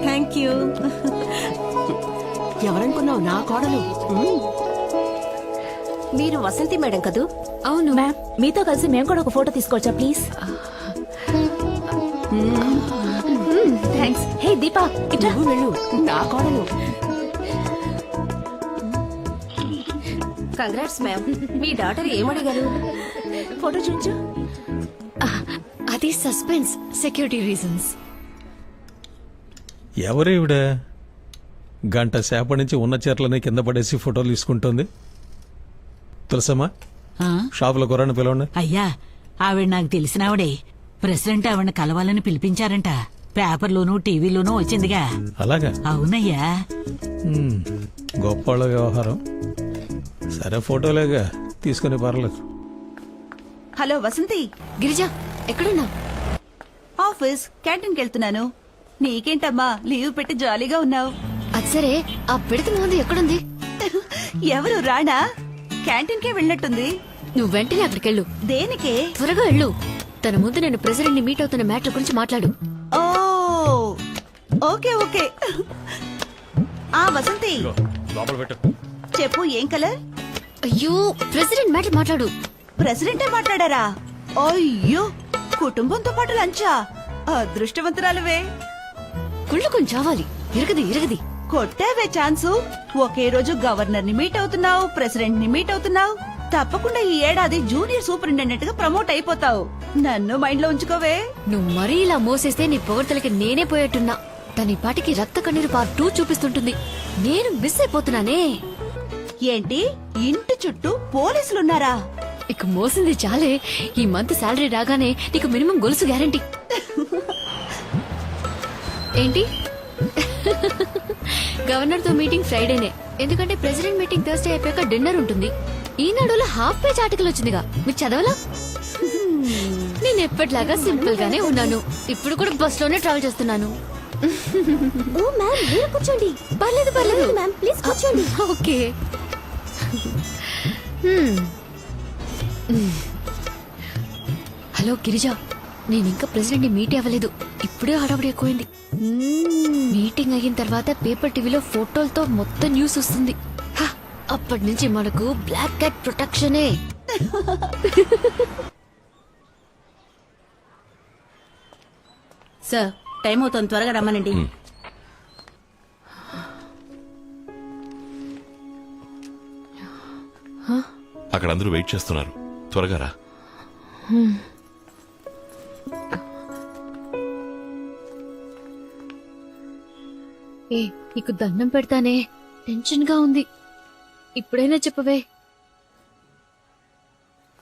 [SPEAKER 3] Thank you.
[SPEAKER 15] ఎవరనుకున్నావు? నా కోడలు.
[SPEAKER 12] మీరు వసంతి మేడం కదూ?
[SPEAKER 2] అవును
[SPEAKER 12] మ్యామ్, మీతో కలిసి మేము కూడా ఒక ఫోటో తీసుకోవచ్చా ప్లీజ్? థ్యాంక్స్. హే దీపా, ఇట్లా
[SPEAKER 15] నువ్వు వెళ్ళు, నా కోడలు.
[SPEAKER 12] Congrats ma'am. మీ డాటర్ ఏమడిగారు? ఫోటో చూపించు.
[SPEAKER 2] అది సస్పెన్స్, సెక్యూరిటీ రీజన్స్.
[SPEAKER 13] ఎవరేవిడ గంట సేపటి నుంచి ఉన్న చీరలని కింద పడేసి ఫోటోలు తీసుకుంటోంది? తెలుసమ్మా, షాపులో కుర్రాన్ని పిలవండి.
[SPEAKER 3] అయ్యా, ఆవిడ నాకు తెలిసినావిడే. ప్రెసిడెంట్ ఆవిడని కలవాలని పిలిపించారంట. పేపర్లోనూ టీవీలోనూ వచ్చిందిగా.
[SPEAKER 13] అలాగా?
[SPEAKER 3] అవునయ్యా.
[SPEAKER 13] గొప్ప వ్యవహారం. సరే, ఫోటోలేగా తీసుకుని పర్లేదు.
[SPEAKER 12] హలో వసంతి.
[SPEAKER 2] గిరిజా, ఎక్కడున్నా?
[SPEAKER 12] ఆఫీస్ క్యాంటీన్కి వెళ్తున్నాను. నీకేంటమ్మా లీవ్ పెట్టి జాలీగా ఉన్నావు?
[SPEAKER 2] అది సరే, ఆ పిడత ముందు ఎక్కడుంది?
[SPEAKER 12] ఎవరు రాణా? క్యాంటీన్కే వెళ్ళినట్టుంది.
[SPEAKER 2] నువ్వు వెంటనే అక్కడికెళ్ళు.
[SPEAKER 12] దేనికే?
[SPEAKER 2] త్వరగా వెళ్ళు. తన ముందు నేను ప్రెసిడెంట్ ని మీట్ అవుతున్న మ్యాటర్ గురించి మాట్లాడు.
[SPEAKER 12] ఓ ఓకే ఓకే. ఆ వసంతి,
[SPEAKER 7] లోపల పెట్టు.
[SPEAKER 12] చెప్పు, ఏం కలర్?
[SPEAKER 2] అయ్యో, ప్రెసిడెంట్ మ్యాటర్ మాట్లాడు.
[SPEAKER 12] ప్రెసిడెంటే మాట్లాడారా? అయ్యో, కుటుంబంతో పాటు లంచా? అదృష్టవంతురాలువే.
[SPEAKER 2] కుళ్ళుకొని చావాలి. ఇరగది.
[SPEAKER 12] కొట్టావే ఛాన్సు. ఒకే రోజు గవర్నర్ ని మీట్ అవుతున్నావు, ప్రెసిడెంట్ ని మీట్ అవుతున్నావు. తప్పకుండా ఈ ఏడాది జూనియర్ సూపరింటెండెంట్ గా ప్రమోట్ అయిపోతావు. నన్ను మైండ్ లో ఉంచుకోవే.
[SPEAKER 2] నువ్వు మరీ ఇలా మోసేస్తే నీ పొగడ్తలకి నేనే పోయేట్టున్నా. తన పాటికి రక్త కన్నీరు పార్ట్ 2 చూపిస్తుంటుంది. నేను మిస్ అయిపోతున్నానే.
[SPEAKER 12] ఏంటి, ఇంటి చుట్టూ పోలీసులున్నారా?
[SPEAKER 2] ఇక మోసింది చాలే. ఈ మంత్ శాలరీ రాగానే నీకు మినిమం గొలుసు గ్యారంటీ. ఏంటి? గవర్నర్ తో మీటింగ్ ఫ్రైడేనే, ఎందుకంటే ప్రెసిడెంట్ మీటింగ్ థర్స్డే అయిపోయాక డిన్నర్ ఉంటుంది. ఈనాడులో హాఫ్ పేజ్ ఆర్టికల్ వచ్చిందిగా, మీరు చదవలా? నేను ఎప్పటిలాగా సింపుల్ గానే ఉన్నాను. ఇప్పుడు కూడా బస్ లోనే ట్రావెల్ చేస్తున్నాను.
[SPEAKER 16] ఓ మ్యామ్, మీరు కూర్చోండి.
[SPEAKER 2] పర్లేదు
[SPEAKER 16] మ్యామ్, ప్లీజ్ కూర్చోండి.
[SPEAKER 2] ఓకే. హలో గిరిజా, నేను ఇంకా ప్రెసిడెంట్ ని మీట్ అవ్వలేదు. ఇప్పుడే హడావుడి ఎక్కువైంది. మీటింగ్ అయిన తర్వాత పేపర్ టీవీలో ఫోటోలతో మొత్తం న్యూస్ వస్తుంది. అప్పటి నుంచి మనకు బ్లాక్ క్యాట్ ప్రొటెక్షనే.
[SPEAKER 3] సార్, టైం అవుతుంది, త్వరగా రమ్మనండి.
[SPEAKER 5] అక్కడ అందరూ వెయిట్ చేస్తున్నారు, త్వరగా రా.
[SPEAKER 2] నీకు దండం పెడతానే, టెన్షన్ గా ఉంది. ఇప్పుడైనా చెప్పవే.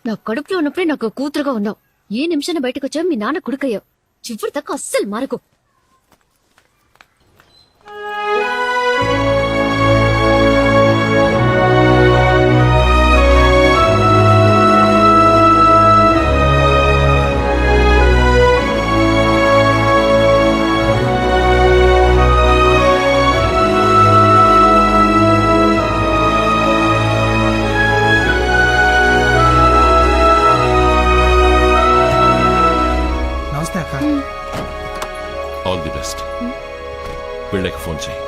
[SPEAKER 2] నా కడుపులో ఉన్నప్పుడే నాకు కూతురుగా ఉన్నావు. ఏ నిమిషాన్ని బయటకు వచ్చావు, మీ నాన్న కొడుకయ్యావు. చివరి దాకా అస్సలు మారకు.
[SPEAKER 5] వీళ్ళకి ఫోన్ చేయి.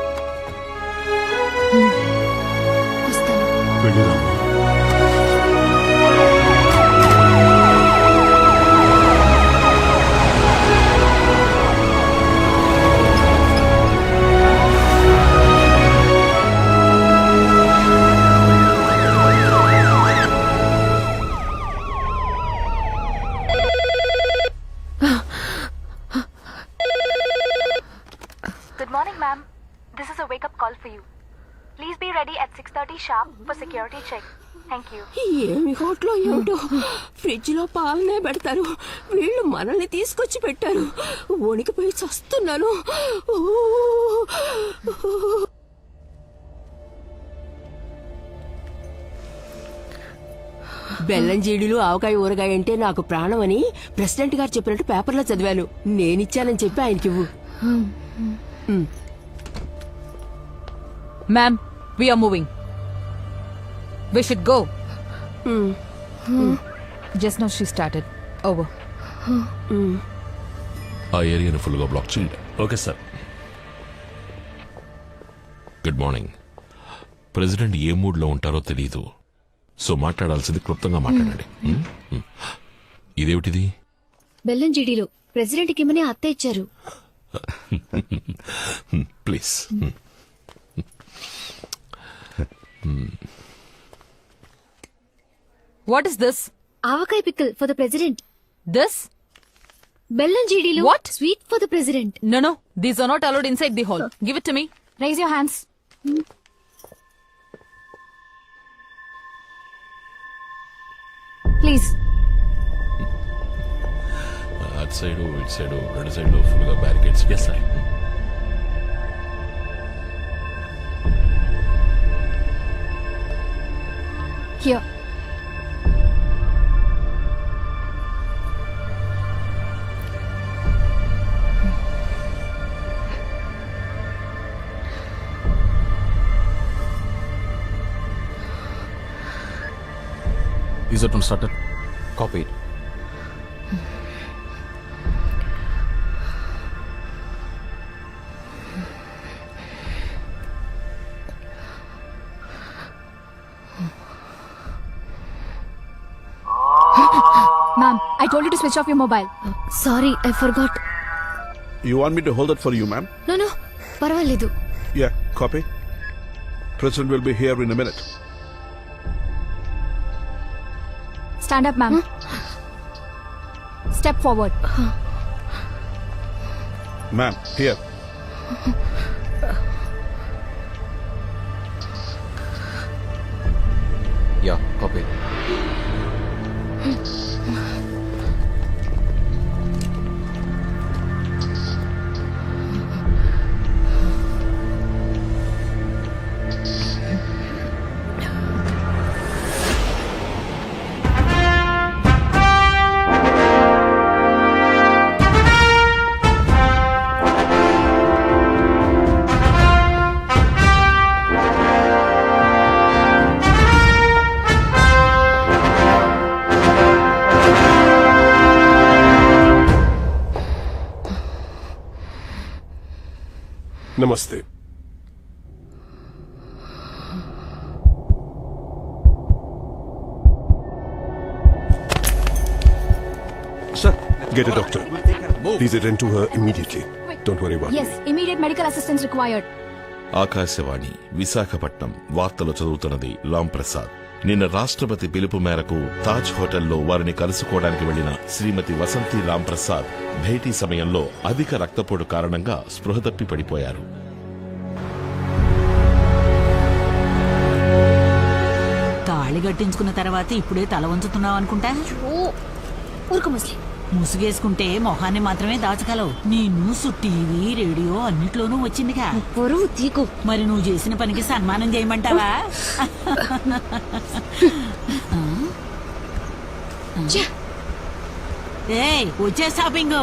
[SPEAKER 17] వెళ్ళిరామ్మా.
[SPEAKER 18] Good morning, ma'am. This is a wake-up call for you. Please be ready at 6:30 sharp for security check. Thank you.
[SPEAKER 15] ఏమి హోటలో ఏమిటో ఫ్రిడ్జ్ లో పాలనే పెడతారు, వీళ్ళు మనల్ని తీసుకొచ్చి పెట్టారు. వణికిపోయి చస్తున్నాను. బెల్లం జీడీలు ఆవకాయ ఊరగాయ అంటే నాకు ప్రాణం అని ప్రెసిడెంట్ గారు చెప్పినట్టు పేపర్లో చదివాను. నేనిచ్చానని చెప్పి ఆయనకివ్వు.
[SPEAKER 19] Ma'am, we are moving. We should go. Just now she started. Over.
[SPEAKER 5] ఆ ఏరియాను ఫుల్గా బ్లాక్ చేయండి.
[SPEAKER 4] Okay sir.
[SPEAKER 5] Good morning. President ఏ మూడ్లో ఉంటారో తెలియదు, సో మాట్లాడాల్సింది క్లుప్తంగా మాట్లాడండి. ఇదేమిటిది?
[SPEAKER 2] బెల్లం జీడీలో ప్రెసిడెంట్కి ఇమ్మని అత్త ఇచ్చారు.
[SPEAKER 5] Please.
[SPEAKER 19] What is this?
[SPEAKER 2] Avakaya pickle for the president.
[SPEAKER 19] This?
[SPEAKER 2] బెల్లం జీడీలో
[SPEAKER 19] What?
[SPEAKER 2] Sweet for the president.
[SPEAKER 19] No. These are not allowed inside the hall. Give it to me. Raise your hands. Please.
[SPEAKER 5] అటు side ఇటు side రెండు సైడ్లో ఫుల్గా barricades.
[SPEAKER 4] Yes sir.
[SPEAKER 19] Here.
[SPEAKER 10] Is it started?
[SPEAKER 9] Copied.
[SPEAKER 19] Ma'am, I told you to switch off your mobile.
[SPEAKER 2] Sorry, I forgot.
[SPEAKER 17] You want me to hold that for you, ma'am?
[SPEAKER 2] No పర్వాలేదు.
[SPEAKER 17] Yeah, copy. President will be here in a minute.
[SPEAKER 19] Stand up, ma'am. Step forward.
[SPEAKER 17] Ma'am, here.
[SPEAKER 9] Yeah, copied.
[SPEAKER 17] Namaste. Sir, get a doctor. Please attend to her immediately. Don't worry about
[SPEAKER 19] Yes, immediate medical assistance required.
[SPEAKER 5] Akashvani Visakhapatnam వార్తలు చదువుతున్నది రామ్ ప్రసాద్. నిన్న రాష్ట్రపతి పిలుపు మేరకు తాజ్ హోటల్లో వారిని కలుసుకోవడానికి వెళ్లిన శ్రీమతి వసంతి రామ్ ప్రసాద్ భేటీ సమయంలో అధిక రక్తపోటు కారణంగా స్పృహ తప్పి పడిపోయారు.
[SPEAKER 3] తాళి కట్టించుకున్న తర్వాత ఇప్పుడే తల వంచుతున్నావు అనుకుంటా.
[SPEAKER 2] ఊరుకు ముస్లిం.
[SPEAKER 3] ముసుగేసుకుంటే మొహాన్ని మాత్రమే దాచగలవు. నీ న్యూస్, టీవీ, రేడియో అన్నిట్లోనూ వచ్చిందిగా.
[SPEAKER 2] పొరుగు తీకు.
[SPEAKER 3] మరి నువ్వు చేసిన పనికి సన్మానం చేయమంటావా? ఏయ్, వచ్చే షాపింగ్.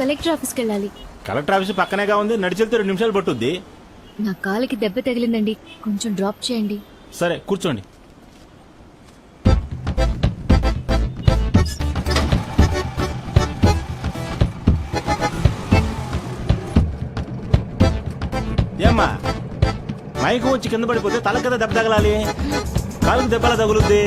[SPEAKER 2] కలెక్టర్ ఆఫీస్కి వెళ్ళాలి.
[SPEAKER 6] కలెక్టర్ ఆఫీస్ పక్కనేగా ఉంది, నడిచెళ్తే 2 నిమిషాలు పట్టుద్ది.
[SPEAKER 2] నా కాలికి దెబ్బ తగిలిందండి, కొంచెం డ్రాప్ చేయండి.
[SPEAKER 6] సరే కూర్చోండి.
[SPEAKER 20] ఏమ్మా మైకు వచ్చి కింద పడిపోతే తల కదా దెబ్బ తగలాలి, కాలుకు దెబ్బలా తగులుద్ది.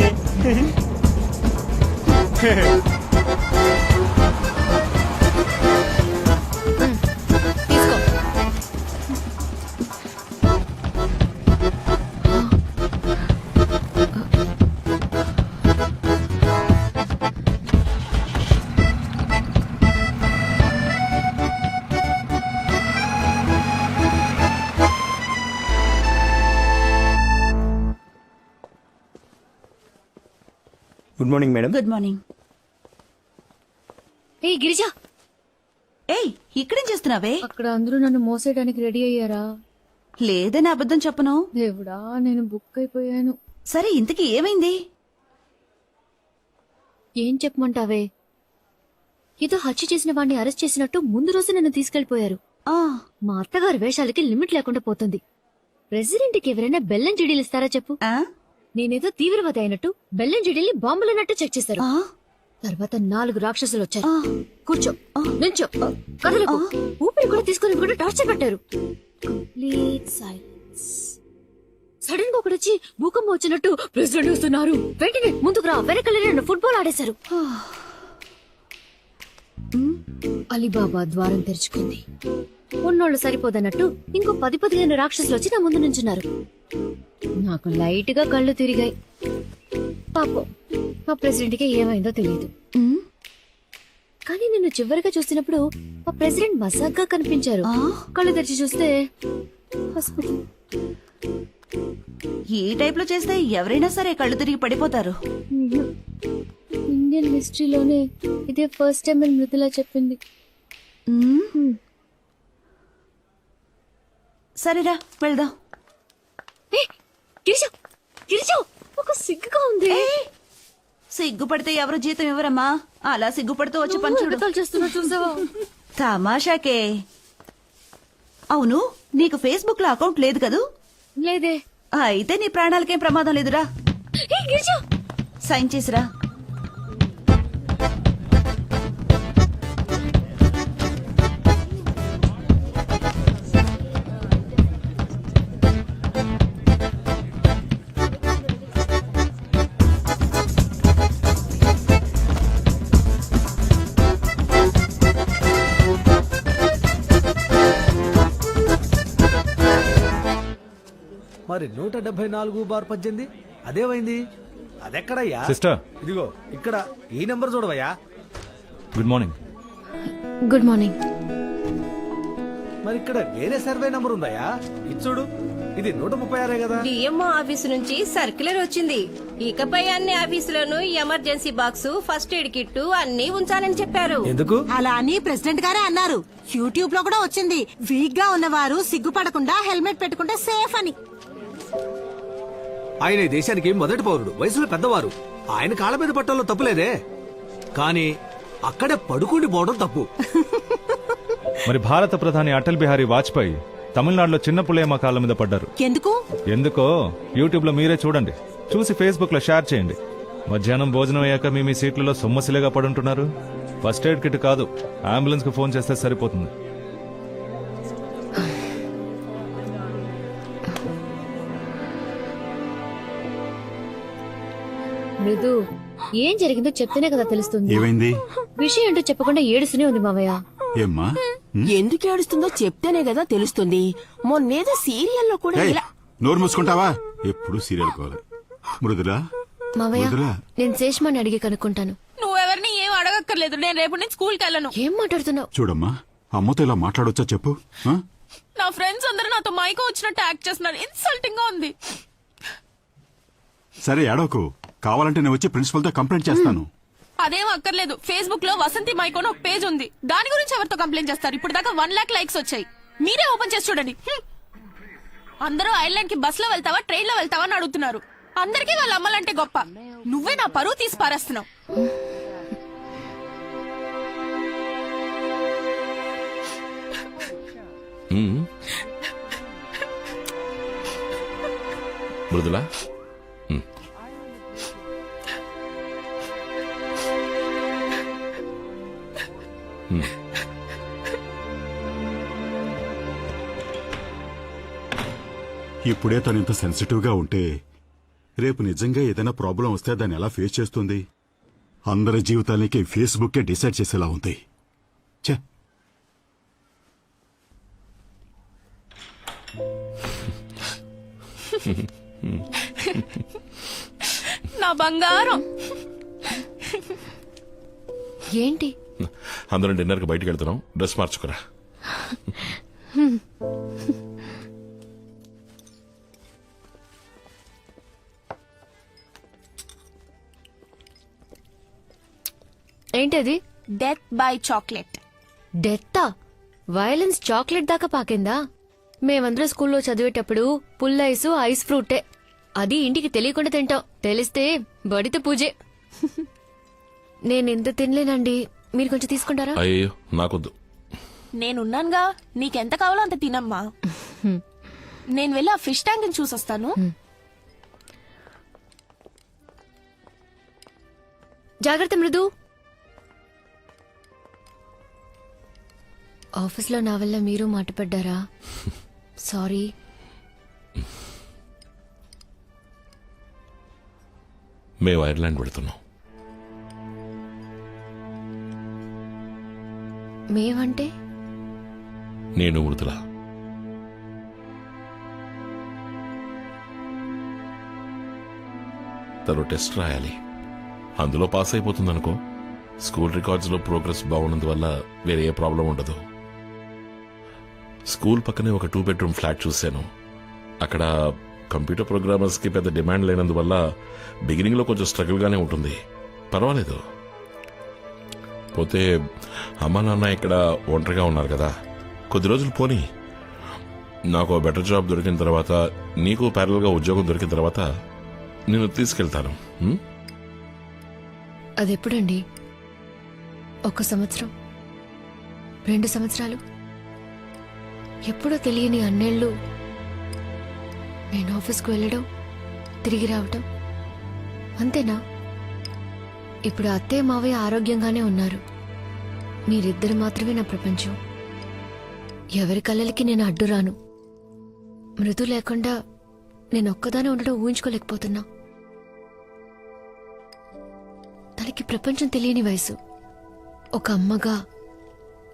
[SPEAKER 20] Good morning madam.
[SPEAKER 12] Good morning.
[SPEAKER 2] ఏ గిరిజా,
[SPEAKER 12] ఏయ్ ఇక్కడేం చేస్తున్నావే?
[SPEAKER 2] అక్కడ అందరూ నన్ను మోసేయడానికి రెడీ అయ్యారా?
[SPEAKER 12] లేదని అబద్ధం చెప్పను.
[SPEAKER 2] దేవుడా, నేను బుక్ అయిపోయాను.
[SPEAKER 12] సరే ఇంతకీ ఏమైంది?
[SPEAKER 2] ఏం చెప్పమంటావే? ఏదో హత్య చేసిన వాడిని అరెస్ట్ చేసినట్టు ముందు రోజు నన్ను తీసుకెళ్లిపోయారు. మా అత్తగారి వేషాలకి లిమిట్ లేకుండా పోతుంది. ప్రెసిడెంట్కి ఎవరైనా బెల్లం చెడీలు ఇస్తారా చెప్పు? నేనేదో తీవ్రవాది అయినట్టు బెల్లం చెడీల్ని బాంబులున్నట్టు చెక్ చేశారు. తర్వాత 4 రాక్షసులు వచ్చారు. కూర్చో, నుంచో, కదలకు, ఊపిరి కూడా తీసుకుని కూడా టార్చర్ పెట్టారు. Complete silence. సడన్ గా ఒకడొచ్చి భూకంపం వచ్చినట్టు ప్రెసిడెంట్ వస్తున్నారు, వెంటనే ముందుకు రా, వెనకలే నన్ను ఫుట్బాల్ ఆడేశారు. అలీబాబా ద్వారం తెరుచుకుంది. ఉన్నోళ్ళు సరిపోదన్నట్టు ఇంకో 10-15 రాక్షసులు వచ్చి నా ముందు నుంచున్నారు. నాకు లైట్ గా కళ్ళు తిరిగాయి. పాపం మా ప్రెసిడెంట్ కి ఏమైందో తెలియదు. కానీ నిన్ను చివరిగా చూసినప్పుడు మా ప్రెసిడెంట్ మసాగ్గా కనిపించారు. కళ్ళు తెరిచి చూస్తే హాస్పిటల్.
[SPEAKER 12] ఈ టైప్ లో చేస్తే ఎవరైనా సరే కళ్ళు తిరిగి పడిపోతారు.
[SPEAKER 2] ఇండియన్ హిస్టరీలోనే ఇదే ఫస్ట్ టైం అని మృదులా చెప్పింది.
[SPEAKER 12] సరేరా వెళ్దాం.
[SPEAKER 2] ఒక సిగ్గుగా ఉంది.
[SPEAKER 12] సిగ్గుపడితే ఎవరు జీతం ఇవ్వరమ్మా. అలా సిగ్గుపడుతూ వచ్చి పని
[SPEAKER 2] చేస్తున్నా చూసావా?
[SPEAKER 12] తమాషాకే. అవును, నీకు ఫేస్బుక్ లో అకౌంట్ లేదు కదూ?
[SPEAKER 2] లేదే.
[SPEAKER 12] అయితే నీ ప్రాణాలకేం ప్రమాదం లేదురా. సైన్ చేసిరా.
[SPEAKER 21] మరి 174/18 అదేమైంది? అదెక్కడయ్యా?
[SPEAKER 22] సిస్టర్,
[SPEAKER 21] ఇదిగో ఇక్కడ ఈ నెంబర్ చూడవయ్యా.
[SPEAKER 22] Good morning.
[SPEAKER 2] Good morning.
[SPEAKER 21] మరి ఇక్కడ వేరే సర్వే నంబర్ ఉందయ్యా. ఇది చూడు, ఇది 136 కదా.
[SPEAKER 15] డిఎంఓ ఆఫీసు నుంచి సర్క్యులర్ వచ్చింది. ఇకపై అన్ని ఆఫీసులను emergency box, first aid kit అన్ని ఉంచాలని చెప్పారు.
[SPEAKER 21] ఎందుకు
[SPEAKER 3] అలా అని ప్రెసిడెంట్ గారే అన్నారు. యూట్యూబ్ లో కూడా వచ్చింది. వీక్ గా ఉన్నవారు సిగ్గుపడకుండా హెల్మెట్ పెట్టుకుంటే సేఫ్ అని.
[SPEAKER 21] ఆయన ఈ దేశానికి మొదటి పౌరుడు, వయసులో పెద్దవారు. ఆయన కాళ్ళ మీద పట్టడంలో తప్పులేదే, కానీ అక్కడే పడుకుండి పోవడం తప్పు.
[SPEAKER 22] మరి భారత ప్రధాని అటల్ బిహారీ వాజ్పేయి తమిళనాడులో చిన్న పులేమ కాళ్ళ మీద పడ్డారు. ఎందుకో యూట్యూబ్ లో మీరే చూడండి. చూసి ఫేస్బుక్ లో షేర్ చేయండి. మధ్యాహ్నం భోజనం అయ్యాక మీ సీట్లలో సొమ్మసిలేగా పడుంటున్నారు. ఫస్ట్ ఎయిడ్ కిట్ కాదు, అంబులెన్స్ కు ఫోన్ చేస్తే సరిపోతుంది.
[SPEAKER 2] మృదు, ఏం జరిగిందో చెప్తేనే కదా తెలుస్తుంది.
[SPEAKER 17] ఏమైంది?
[SPEAKER 2] విషయం ఏంటో చెప్పకుండా ఏడుస్తూనే ఉంది మావయ్య.
[SPEAKER 17] ఏమ్మా?
[SPEAKER 15] ఎందుకు ఏడుస్తుందో చెప్తేనే కదా తెలుస్తుంది. మొన్నేదో సీరియల్లో కూడా
[SPEAKER 17] ఏయ్,
[SPEAKER 15] ఇలా.
[SPEAKER 17] నోరు మూసుకుంటావా? ఎప్పుడు సీరియల్ కావాలి. మృదులా,
[SPEAKER 2] మావయ్య,
[SPEAKER 17] మృదులా.
[SPEAKER 2] నేను శేష్మాని అడిగి కనుక్కుంటాను.
[SPEAKER 14] నువ్వెవరిని ఏం అడగక్కర్లేదు. నేను రేపు నుంచి స్కూల్కి వెళ్ళను.
[SPEAKER 2] ఏం మాట్లాడుతున్నావు?
[SPEAKER 17] చూడమ్మా, అమ్మతో ఇలా మాట్లాడొచ్చా చెప్పు. ఆ?
[SPEAKER 14] నా ఫ్రెండ్స్ అందరూ నాతో మైకో వచ్చినట్టు యాక్ట్ చేస్తున్నారు. ఇన్సల్టింగ్ గా ఉంది.
[SPEAKER 17] సరే ఏడోకు, కావాలంటే నేను వచ్చి ప్రిన్సిపల్ తో కంప్లైంట్ చేస్తాను.
[SPEAKER 14] అదేం అక్కర్లేదు. ఫేస్బుక్ లో వసంతి మైకోన్ ఒక పేజ్ ఉంది. దాని గురించి ఎవరితో కంప్లైంట్ చేస్తారు? ఇప్పుడు దాకా 1 lakh లైక్స్ వచ్చాయి. మీరే ఓపెన్ చేసి చూడండి. అందరూ ఐర్లాండ్ కి బస్ లో వెళ్తావా, ట్రైన్ లో వెళ్తావా అని అడుగుతున్నారు. అందరికీ వాళ్ళ అమ్మలంటే గొప్ప. నువ్వే నా పరువు తీసి పారేస్తున్నావు.
[SPEAKER 5] మృదులా,
[SPEAKER 17] ఇప్పుడే తను ఇంత సెన్సిటివ్గా ఉంటే రేపు నిజంగా ఏదైనా ప్రాబ్లం వస్తే దాన్ని ఎలా ఫేస్ చేస్తుంది? అందరి జీవితాలకి ఫేస్బుక్కే డిసైడ్ చేసేలా ఉంది. ఛే,
[SPEAKER 14] నా బంగారం.
[SPEAKER 2] ఏంటి?
[SPEAKER 5] అందరం డిన్నర్కి బయటికి వెళ్తున్నాం, డ్రెస్ మార్చుకురా.
[SPEAKER 2] ఏంటది?
[SPEAKER 14] Death by chocolate.
[SPEAKER 2] డెత్తా? వైలెన్స్ చాక్లెట్ దాకా పాకిందా? మేమందరం స్కూల్లో చదివేటప్పుడు పుల్ల ఐస్ ఫ్రూటే. అది ఇంటికి తెలియకుండా తింటాం, తెలిస్తే బడితే పూజే. నేనెంత తినలేనండి, మీరు కొంచెం తీసుకుంటారా?
[SPEAKER 5] అయ్యో నాకొద్దు.
[SPEAKER 14] నేనున్నానుగా, నీకెంత కావాలో అంత తినమ్మా. నేను వెళ్ళి ఆ ఫిష్ ట్యాంక్ చూసొస్తాను.
[SPEAKER 2] జాగ్రత్త మృదు. ఆఫీస్లో నా వల్ల మీరు మాటపడ్డారా? సారీ.
[SPEAKER 5] మేము ఐర్లాండ్ వెళుతున్నాం.
[SPEAKER 2] మేమంటే?
[SPEAKER 5] నేను మృదుల. తను టెస్ట్ రాయాలి, అందులో పాస్ అయిపోతుందనుకో. స్కూల్ రికార్డ్స్ లో ప్రోగ్రెస్ బాగున్నందువల్ల వేరే ఏ ప్రాబ్లం ఉండదు. స్కూల్ పక్కనే ఒక 2 bedroom ఫ్లాట్ చూశాను. అక్కడ కంప్యూటర్ ప్రోగ్రామర్స్ కి పెద్ద డిమాండ్ లేనందువల్ల బిగినింగ్ లో కొంచెం స్ట్రగుల్ గానే ఉంటుంది. పర్వాలేదు. పోతే అమ్మా నాన్న ఇక్కడ ఒంటరిగా ఉన్నారు కదా, కొద్ది రోజులు పోనీ. నాకు బెటర్ జాబ్ దొరికిన తర్వాత, నీకు ప్యారల్ గా ఉద్యోగం దొరికిన తర్వాత నేను తీసుకెళ్తాను.
[SPEAKER 2] అదెప్పుడండి? 1 సంవత్సరం, 2 సంవత్సరాలు, ఎప్పుడో తెలియని అన్నేళ్ళు నేను ఆఫీస్కు వెళ్ళడం, తిరిగి రావటం, అంతేనా? ఇప్పుడు అత్తయ్య మావయ్య ఆరోగ్యంగానే ఉన్నారు. మీరిద్దరు మాత్రమే నా ప్రపంచం. ఎవరి కళ్ళకి నేను అడ్డురాను. మృదు లేకుండా నేను ఒక్కదానే ఉండడం ఊహించుకోలేకపోతున్నా. తనకి ప్రపంచం తెలియని వయసు. ఒక అమ్మగా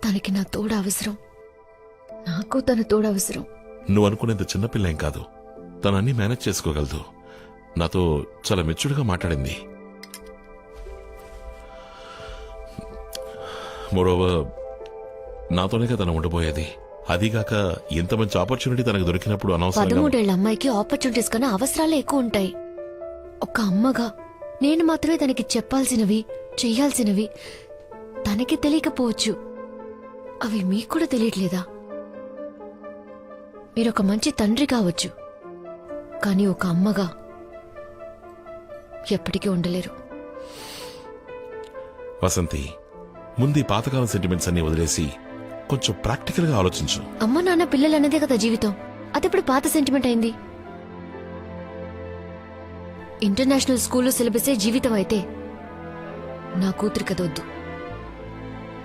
[SPEAKER 2] తనకి నా తోడు అవసరం, నాకు తన తోడు అవసరం.
[SPEAKER 5] నువ్వు అనుకునేంత చిన్నపిల్ల ఏం కాదు. తను అన్ని మేనేజ్ చేసుకోగలదు. నాతో చాలా మెచ్యూర్డ్గా మాట్లాడింది. మోరోవర్, నాతోనే తను ఉండబోయేది. అదిగాక ఇంత మంచి ఆపర్చునిటీ తనకు దొరికినప్పుడు అనవసరంగా
[SPEAKER 2] 13 ఏళ్ల అమ్మాయికి ఆపర్చునిటీస్ కన్నా అవసరాలే ఎక్కువ ఉంటాయి. ఒక అమ్మగా నేను మాత్రమే తనకి చెప్పాల్సినవి, చెయ్యాల్సినవి తనకి తెలియకపోవచ్చు. అవి మీకు కూడా తెలియట్లేదా? మీరొక మంచి తండ్రి కావచ్చు, కానీ ఒక అమ్మగా ఎప్పటికీ ఉండలేరు.
[SPEAKER 5] వసంతి, ముందు ఈ పాతకాలం సెంటిమెంట్స్ అన్ని వదిలేసి కొంచెం ప్రాక్టికల్ గా ఆలోచించు.
[SPEAKER 2] అమ్మ నాన్న పిల్లలు అన్నదే కదా జీవితం. అదెప్పుడు పాత సెంటిమెంట్ అయింది? ఇంటర్నేషనల్ స్కూల్లో సిలబసే జీవితం అయితే నా కూతురు కదొద్దు.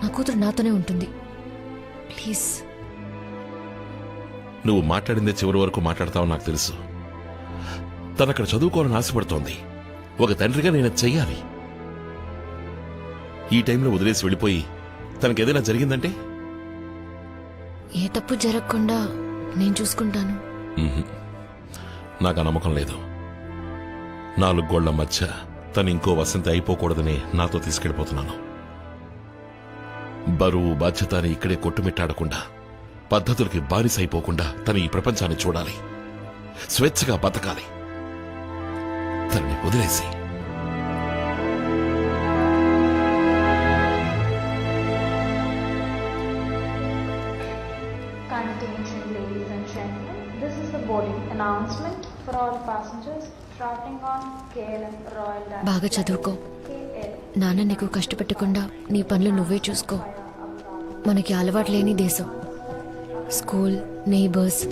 [SPEAKER 2] నా కూతురు నాతోనే ఉంటుంది. ప్లీజ్.
[SPEAKER 5] నువ్వు మాట్లాడిందే చివరి వరకు మాట్లాడతావు నాకు తెలుసు. తనక్కడ చదువుకోవాలని ఆశపడుతోంది. ఒక తండ్రిగా నేను చెయ్యాలి. ఈ టైంలో వదిలేసి వెళ్ళిపోయి తనకేదైనా జరిగిందంటే?
[SPEAKER 2] ఏ తప్పు జరగకుండా నేను చూసుకుంటాను.
[SPEAKER 5] నాకు ఆ నమ్మకం లేదు. 4 గోళ్ల మధ్య తను ఇంకో వసంతి అయిపోకూడదని నాతో తీసుకెళ్లిపోతున్నాను. బరువు బాధ్యత అని ఇక్కడే కొట్టుమిట్టాడకుండా, పద్ధతులకి బానిస అయిపోకుండా తను ఈ ప్రపంచాన్ని చూడాలి, స్వేచ్ఛగా బతకాలి. తనని వదిలేసి
[SPEAKER 18] Attention ladies and gentlemen, this is the boarding announcement for all passengers traveling on KLM Royal Dutch
[SPEAKER 2] బాగా చదువుకో. నాన్న నీకు కష్టపెట్టకుండా నీ పనులు నువ్వే చూసుకో. మనకి అలవాటు లేని దేశం. స్కూల్, నైబర్స్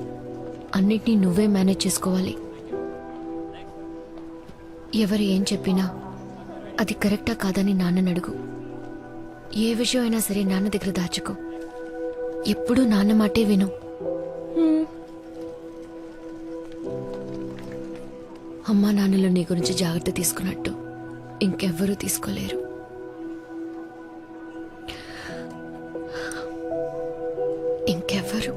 [SPEAKER 2] అన్నిటినీ నువ్వే మేనేజ్ చేసుకోవాలి. ఎవరు ఏం చెప్పినా అది కరెక్టా కాదని నాన్నని అడుగు. ఏ విషయం అయినా సరే నాన్న దగ్గర దాచుకో. ఎప్పుడూ నాన్న మాటే విను. అమ్మా నాన్నలు నీ గురించి జాగ్రత్త తీసుకున్నట్టు ఇంకెవ్వరూ తీసుకోలేరు. ఇంకెవ్వరు.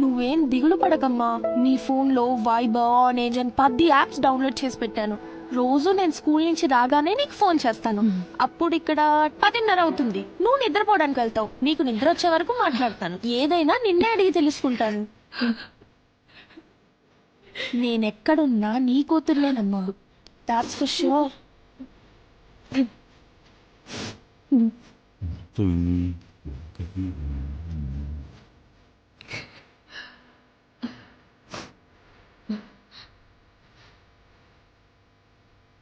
[SPEAKER 14] నువ్వేం దిగులు పడకమ్మా. నీ ఫోన్లో వైబర్, ఆనేజ్ అని 10 యాప్స్ డౌన్లోడ్ చేసి పెట్టాను. రోజు నేను స్కూల్ నుంచి రాగానే నీకు ఫోన్ చేస్తాను. అప్పుడు ఇక్కడ 10:30 అవుతుంది. నువ్వు నిద్రపోవడానికి వెళ్తావు. నీకు నిద్ర వచ్చే వరకు మాట్లాడతాను. ఏదైనా నిన్నే అడిగి తెలుసుకుంటాను. నేనెక్కడున్నా నీ కూతుర్లేనమ్మా. That's for sure.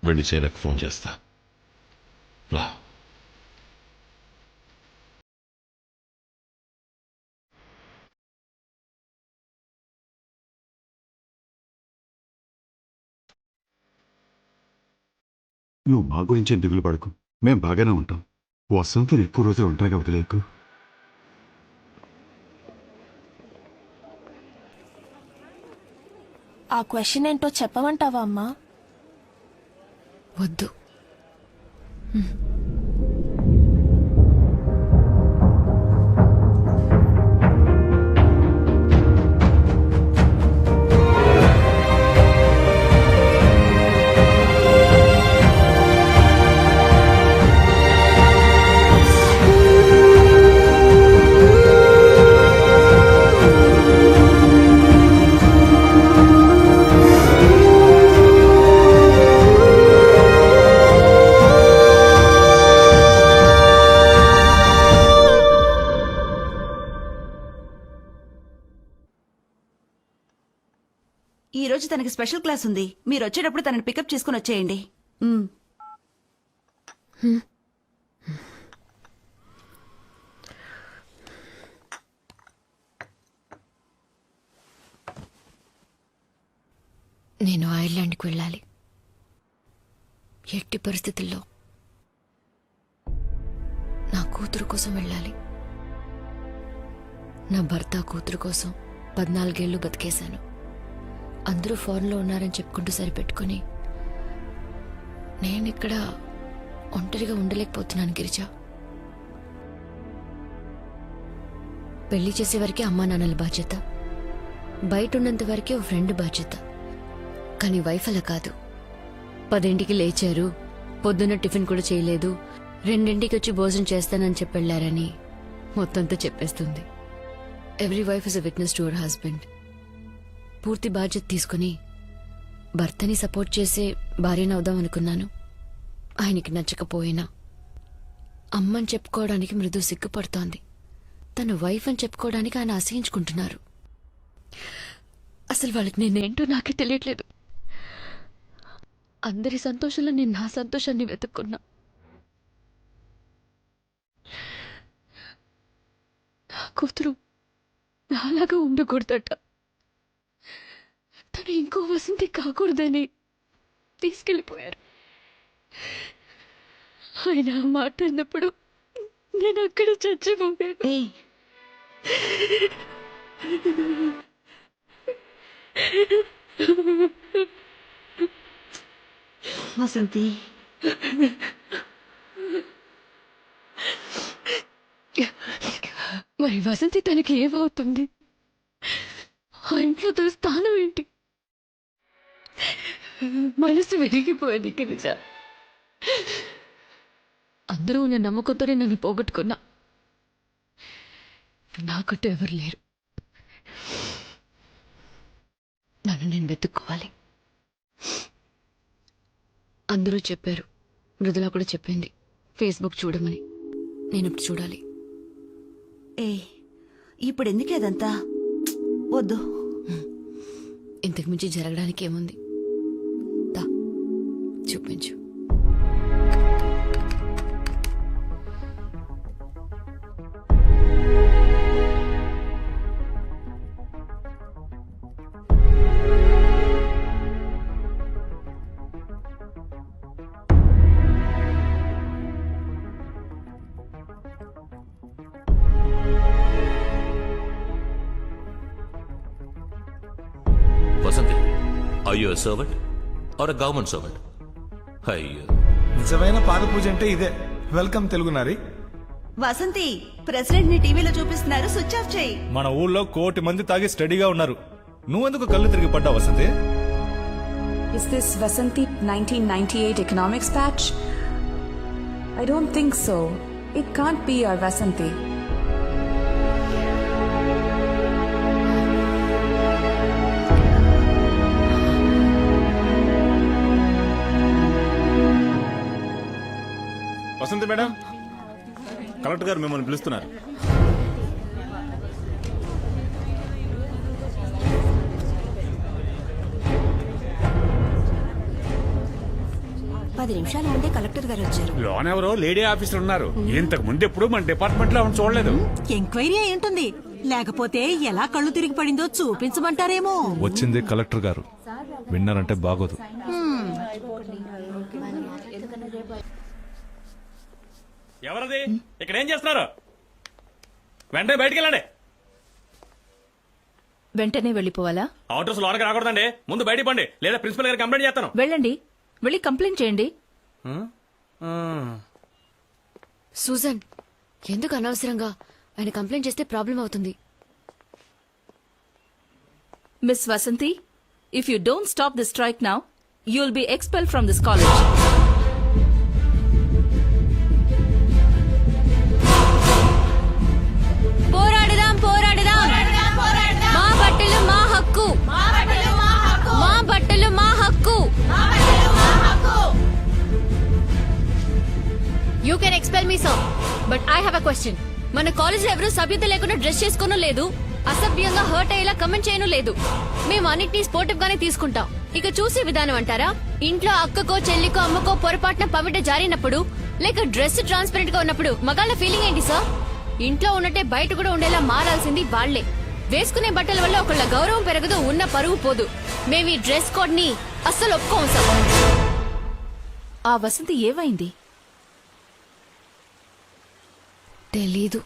[SPEAKER 5] వెళ్ళి చేయలకు ఫోన్ చేస్తా. రా.
[SPEAKER 17] నువ్వు మా గురించి దిగులు పడకు, మేం బాగానే ఉంటాం. వసంతని ఎక్కువ రోజులు ఒంటరిగా వదిలేకు.
[SPEAKER 14] ఆ క్వశ్చన్ ఏంటో చెప్పమంటావా అమ్మా?
[SPEAKER 2] వద్దు.
[SPEAKER 12] ఈ రోజు తనకి స్పెషల్ క్లాస్ ఉంది. మీరు వచ్చేటప్పుడు తనని పికప్ చేసుకుని వచ్చేయండి.
[SPEAKER 2] నేను ఐర్లాండ్కి వెళ్ళాలి. ఎట్టి పరిస్థితుల్లో నా కూతురు కోసం వెళ్ళాలి. నా భర్త కూతురు కోసం 14 ఏళ్ళు బతికేశాను. అందరూ ఫారెన్లో ఉన్నారని చెప్పుకుంటూ సరిపెట్టుకుని నేనిక్కడ ఒంటరిగా ఉండలేకపోతున్నాను గిరిజా. పెళ్లి చేసేవరకే అమ్మా నాన్నల బాధ్యత, బయట ఉన్నంత వరకే ఓ ఫ్రెండ్ బాధ్యత. కానీ వైఫ్ అలా కాదు. 10ంటికి లేచారు, పొద్దున్న టిఫిన్ కూడా చేయలేదు, 2ంటికి వచ్చి భోజనం చేస్తానని చెప్పెళ్లారని మొత్తంతో చెప్పేస్తుంది. Every wife is a witness to our husband. పూర్తి బాధ్యత తీసుకుని భర్తని సపోర్ట్ చేసే భార్యనవుదాం అనుకున్నాను. ఆయనకి నచ్చకపోయినా అమ్మని చెప్పుకోవడానికి మృదు సిగ్గుపడుతోంది. తన వైఫ్ అని చెప్పుకోవడానికి ఆయన అసహించుకుంటున్నారు. అసలు వాళ్ళకి నేనేంటో నాకే తెలియట్లేదు. అందరి సంతోషంలో నేను నా సంతోషాన్ని వెతుక్కున్నా. నా కూతురు నాలాగా ఉండకూడదట. తను ఇంకో వసంతి కాకూడదని తీసుకెళ్ళిపోయారు. ఆయన ఆ మాట అన్నప్పుడు నేను అక్కడ చచ్చిపోయాను.
[SPEAKER 12] వసంతి,
[SPEAKER 2] మరి వసంతి తనకి ఏమవుతుంది? ఆ ఇంట్లో తన స్థానం ఏంటి? మనసు విరిగిపోయింది గిరిజ. అందరూ నేను నమ్మకంతోనే నన్ను పోగొట్టుకున్నా. నాకంటూ ఎవరు లేరు. నన్ను నేను వెతుక్కోవాలి. అందరూ చెప్పారు, మృదుల కూడా చెప్పింది ఫేస్బుక్ చూడమని. నేను ఇప్పుడు చూడాలి.
[SPEAKER 12] ఇప్పుడు ఎందుకు అదంతా? వద్దు.
[SPEAKER 2] ఇంతకు మించి జరగడానికి ఏముంది? దా చూపించు.
[SPEAKER 1] Are you servant or government servant? అయ్యో,
[SPEAKER 8] నిజమైన పాద పూజ అంటే ఇదే. వెల్కమ్ తెలుగు నారి.
[SPEAKER 12] వసంతి, ప్రెసిడెంట్ ని టీవీలో చూపిస్తున్నారు, స్విచ్ ఆఫ్ చేయి.
[SPEAKER 22] మన ఊళ్ళో 1 కోటి మంది తాగి స్టడీగా ఉన్నారు. నువ్వెందుకు కళ్ళు తిరిగి పడ్డావు Vasanthi?
[SPEAKER 23] Is this Vasanti 1998 economics patch? I don't think so. It can't be our Vasanti.
[SPEAKER 20] Vasanthi madam, collector గారు మిమ్మల్ని పిలుస్తున్నారు.
[SPEAKER 12] పది నిమిషాల ముందే కలెక్టర్ గారు వచ్చారు.
[SPEAKER 10] లోన్ ఎవరో లేడీ ఆఫీసర్ ఉన్నారు. ఇంతకు ముందు ఎప్పుడు మన డిపార్ట్మెంట్ లో ఆవిడ చూడలేదు.
[SPEAKER 3] ఎంక్వైరీ అయి ఉంటుంది, లేకపోతే ఎలా కళ్ళు తిరిగి పడిందో చూపించమంటారేమో.
[SPEAKER 22] వచ్చింది కలెక్టర్ గారు, విన్నారంటే బాగోదు.
[SPEAKER 7] ఎవరది? ఇక్కడ ఏం చేస్తున్నారు? వెంటనే బయటికి వెళ్ళండి.
[SPEAKER 19] వెంటనే వెళ్ళిపోవాలా?
[SPEAKER 7] అవుటర్స్ లోనకి రాకూడదండి. ముందు బయటికి పండి, లేదా ప్రిన్సిపల్ గారికి కంప్లైంట్ చేస్తాను.
[SPEAKER 19] వెళ్ళండి, వెళ్ళి కంప్లైంట్ చేయండి.
[SPEAKER 2] సూజన్, ఎందుకు అనవసరంగా ఆయన కంప్లైంట్ చేస్తే ప్రాబ్లం అవుతుంది.
[SPEAKER 19] Miss Vasanthi, if you don't stop the strike now, you will be expel from this college.
[SPEAKER 2] పోరాడదాం, పోరాడదాం. మా బట్టలు మా హక్కు, మా బట్టలు మా హక్కు. You can expel me sir, but I have a question. మన కాలేజ్ లో ఎవరు సభ్యత లేకుండా డ్రెస్ చేసుకోను లేదు, అసభ్యంగా హర్ట్ అయ్యేలా కమెంట్ చేయను లేదు. మేము అన్నిటినీ స్పోర్టివ్ గానే తీసుకుంటాం. ఇక చూసే విధానం అంటారా? ఇంట్లో అక్కకో చెల్లికో అమ్మకో పొరపాటున పమిట జారినప్పుడు, లేక డ్రెస్ ట్రాన్స్పరెంట్ గా ఉన్నప్పుడు మగాళ్ళ ఫీలింగ్ ఏంటి సార్? ఇంట్లో ఉన్నట్టే బయట కూడా ఉండేలా మారాల్సింది వాళ్లే. వేసుకునే బట్టల వల్ల ఒకళ్ళ గౌరవం పెరగదు, ఉన్న పరువు పోదు. మేము ఈ డ్రెస్ కోడ్ ని అస్సలు ఒప్పుకోం సార్.
[SPEAKER 19] ఆ వసంతి ఏమైంది?
[SPEAKER 2] తెలీదు,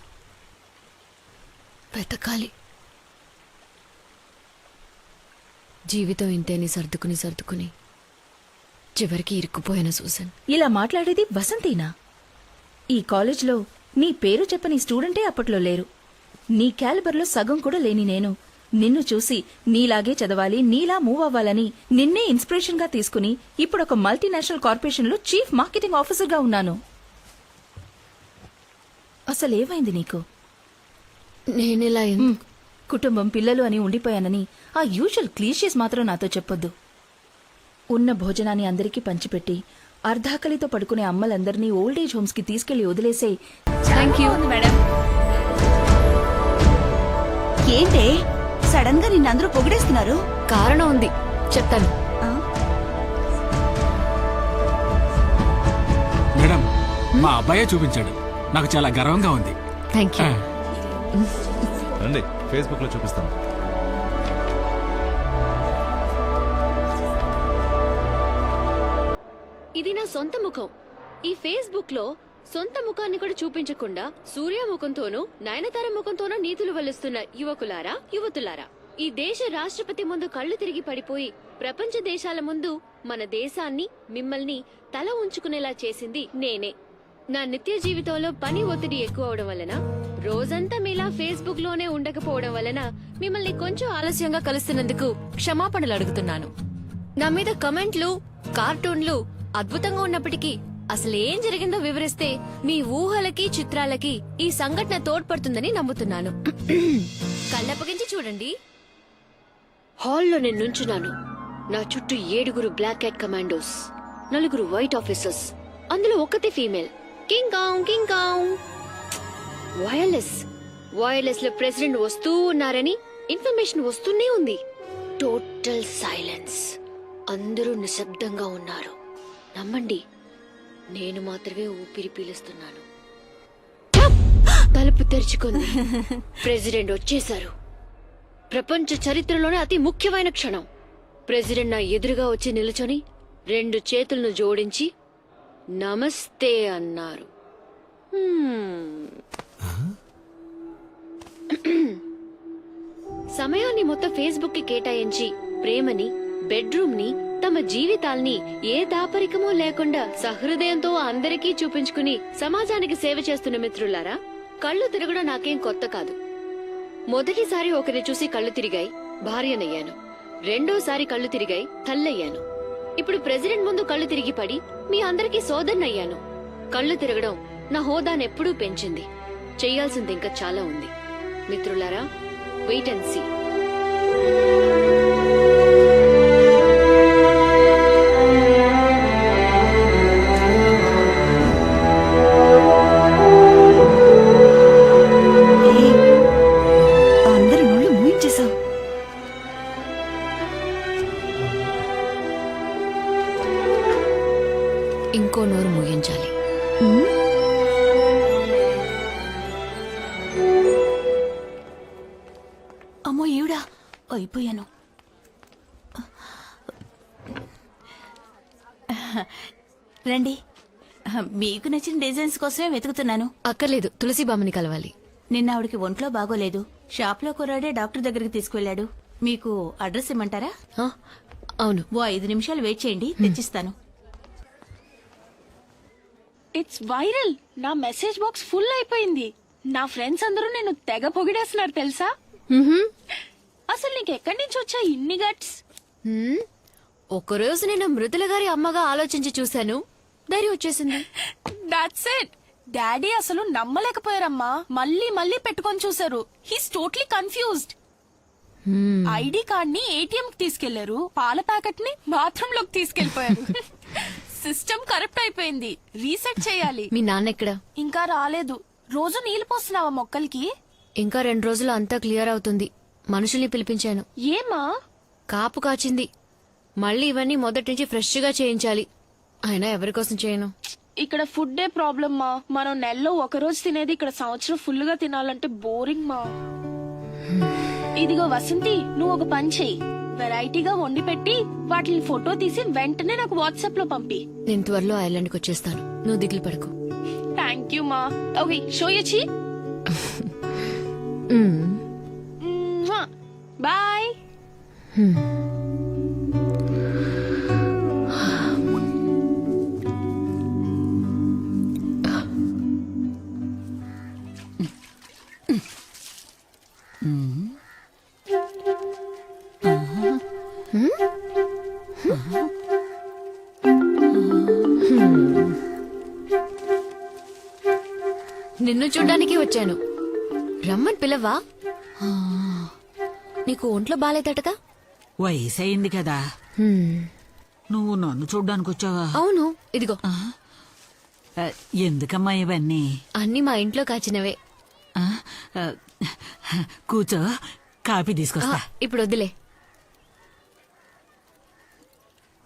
[SPEAKER 2] వెతకాలి. జీవితం ఇంతేని సర్దుకుని సర్దుకుని చివరికి ఇరుక్కుపోయాను సూసన్.
[SPEAKER 19] ఇలా మాట్లాడేది వసంతినా? ఈ కాలేజ్లో నీ పేరు చెప్పని స్టూడెంటే అప్పట్లో లేరు. నీ క్యాలిబర్లో సగం కూడా లేని నేను నిన్ను చూసి నీలాగే చదవాలి, నీలా మూవ్ అవ్వాలని నిన్నే ఇన్స్పిరేషన్ గా తీసుకుని ఇప్పుడు ఒక మల్టీనేషనల్ కార్పొరేషన్ లో చీఫ్ మార్కెటింగ్ ఆఫీసర్ గా ఉన్నాను. అసలేమైంది నీకు?
[SPEAKER 2] నేనెలా
[SPEAKER 19] కుటుంబం పిల్లలు అని ఉండిపోయానని ఆ యూజువల్ క్లీషేస్ మాత్రం నాతో చెప్పొద్దు. ఉన్న భోజనాన్ని అందరికీ పంచిపెట్టి అర్ధాకలితో పడుకునే అమ్మలందరినీ ఓల్డ్ ఏజ్ హోమ్స్ కి తీసుకెళ్లి వదిలేసే.
[SPEAKER 2] Thank you madam.
[SPEAKER 12] ఏంటే సడన్ గా నిన్నందరూ పొగిడేస్తున్నారు?
[SPEAKER 2] కారణం ఉంది, చెప్తాను.
[SPEAKER 10] మేడం, మా అబ్బాయే చూపించాడు, నాకు చాలా గర్వంగా ఉంది.
[SPEAKER 2] Thank you.
[SPEAKER 22] రండి, ఫేస్బుక్ లో చూపిస్తాను.
[SPEAKER 2] ఇది నా సొంత ముఖం. ఈ ఫేస్బుక్ లో సొంత ముఖాన్ని కూడా చూపించకుండా సూర్య ముఖంతోనూ నయనతార ముఖంతోనూ నీతులు వల్లిస్తున్న యువకులారా, యువతులారా, ఈ దేశ రాష్ట్రపతి ముందు కళ్ళు తిరిగి పడిపోయి ప్రపంచ దేశాల ముందు మన దేశాన్ని, మిమ్మల్ని తల ఉంచుకునేలా చేసింది నేనే. నా నిత్య జీవితంలో పని ఒత్తిడి ఎక్కువ అవడం వలన, రోజంతా మీలా ఫేస్బుక్ లోనే ఉండకపోవడం వలన మిమ్మల్ని కొంచెం ఆలస్యంగా కలుస్తున్నందుకు క్షమాపణలు అడుగుతున్నాను. నా మీద కమెంట్లు, కార్టూన్లు అద్భుతంగా ఉన్నప్పటికీ అసలేం జరిగిందో వివరిస్తే మీ ఊహలకి, చిత్రాలకి ఈ సంఘటన తోడ్పడుతుందని నమ్ముతున్నాను. కళ్ళప్పగించి చూడండి. హాల్లో నేను నుంచున్నాను. నా చుట్టూ 7 black cat commandos, 4 white officers, అందులో ఒకతే female. King kong king kong. Wireless లో ప్రెసిడెంట్ వస్తూ ఉన్నారని ఇన్ఫర్మేషన్ వస్తూనే ఉంది. Total silence. అందరూ నిశ్శబ్దంగా ఉన్నారు. నమ్మండి, నేను మాత్రమే ఊపిరి పీలుస్తున్నాను. తలుపు తెరుచుకుంది. ప్రెసిడెంట్ వచ్చేశారు. ప్రపంచ చరిత్రలోనే అతి ముఖ్యమైన క్షణం. ప్రెసిడెంట్ నా ఎదురుగా వచ్చి నిల్చొని 2 చేతులను జోడించి నమస్తే అన్నారు. సమయాన్ని మొత్తం ఫేస్బుక్ కి కేటాయించి ప్రేమని, బెడ్రూమ్ ని, తమ జీవితాల్ని ఏ దాపరికమూ లేకుండా సహృదయంతో అందరికీ చూపించుకుని సమాజానికి సేవ చేస్తున్న మిత్రులారా, కళ్ళు తిరగడం నాకేం కొత్త కాదు. మొదటిసారి ఒకరిని చూసి కళ్ళు తిరిగాయి, భార్యనయ్యాను. రెండోసారి కళ్ళు తిరిగాయి, తల్లయ్యాను. ఇప్పుడు ప్రెసిడెంట్ ముందు కళ్ళు తిరిగి పడి మీ అందరికీ సోదరునయ్యాను. కళ్ళు తిరగడం నా హోదానెప్పుడూ పెంచింది. చెయ్యాల్సింది ఇంకా చాలా ఉంది. మిత్రులారా, వెయిట్ అండ్ సీ.
[SPEAKER 12] అందరి నోళ్ళు మూయించేశావు.
[SPEAKER 2] ఇంకో నోరు ముగించాలి.
[SPEAKER 14] అమ్మో ఈవిడా, అయిపోయాను.
[SPEAKER 3] రండి, మీకు నచ్చిన డిజైన్స్ కోసమే వెతుకుతున్నాను.
[SPEAKER 2] అక్కర్లేదు, తులసి బామ్మని కలవాలి.
[SPEAKER 3] నిన్న ఆవిడకి ఒంట్లో బాగోలేదు. షాప్ లో కుర్రాడే డాక్టర్ దగ్గరికి తీసుకువెళ్ళాడు. మీకు అడ్రస్ ఇమ్మంటారా?
[SPEAKER 2] అవును.
[SPEAKER 3] ఓ 5 నిమిషాలు వెయిట్ చేయండి, తెచ్చిస్తాను.
[SPEAKER 14] It's viral. నా మెసేజ్ బాక్స్ ఫుల్ అయిపోయింది. నా ఫ్రెండ్స్ అందరూ నేను తెగ పొగిడేస్తున్నారు తెలుసా. అసలు నీకు ఎక్కడి నుంచి వచ్చా ఇన్ని గట్స్?
[SPEAKER 2] ఒకరోజు నేను మృదుల గారి అమ్మగా ఆలోచించి చూశాను, ధైర్యం వచ్చేసింది.
[SPEAKER 14] That's it. డాడీ అసలు నమ్మలేకపోయారమ్మా. మళ్ళీ మళ్ళీ పెట్టుకొని చూసారు. He's totally confused. ID card ని ఏటీఎం కి తీసుకెళ్లారు, పాల ప్యాకెట్ ని బాత్రూమ్ లోకి తీసుకెళ్లిపోయారు. సిస్టమ్ కరప్ట్ అయిపోయింది, రీసెట్ చేయాలి.
[SPEAKER 2] మీ నాన్న ఎక్కడ?
[SPEAKER 14] ఇంకా రాలేదు. రోజు నీళ్లు పోస్తున్నావా మొక్కలకి?
[SPEAKER 2] ఇంకా 2 రోజులు అంతా క్లియర్ అవుతుంది. మనుషుల్ని పిలిపించాను.
[SPEAKER 14] ఏమా?
[SPEAKER 2] కాపు కాచింది. మళ్ళీ ఇవన్నీ మొదటి నుంచి ఫ్రెష్ గా చేయించాలి. అయినా ఎవరి కోసం చేయను.
[SPEAKER 14] ఇక్కడ ఫుడ్ ఏ ప్రాబ్లమ్ మా. మనం నెలలో ఒక రోజు తినేది ఇక్కడ సంవత్సరం ఫుల్ గా తినాలంటే బోరింగ్ మా. ఇదిగో వసంతి, నువ్వు ఒక పని చెయ్యి. వెరైటీగా వండి పెట్టి వాటిని ఫోటో తీసి వెంటనే నాకు వాట్సాప్ లో పంపి.
[SPEAKER 2] నేను త్వరలో ఐలాండ్ కి వచ్చేస్తాను, నువ్వు దిగులు పడకు.
[SPEAKER 14] థ్యాంక్ యూ మా. ఓకే, షో యచ్చి. బాయ్.
[SPEAKER 2] నిన్ను చూడ్డానికి వచ్చాను. రమ్మని పిలవా? నీకు ఒంట్లో బాలేదటగా?
[SPEAKER 3] వయసు అయింది కదా. నువ్వు నన్ను చూడ్డానికి వచ్చావా?
[SPEAKER 2] అవును. ఇదిగో.
[SPEAKER 3] ఎందుకమ్మా ఇవన్నీ?
[SPEAKER 2] అన్ని మా ఇంట్లో కాచినవే.
[SPEAKER 3] కూర్చో, కాఫీ తీసుకొస్తా.
[SPEAKER 2] ఇప్పుడు వద్దులే.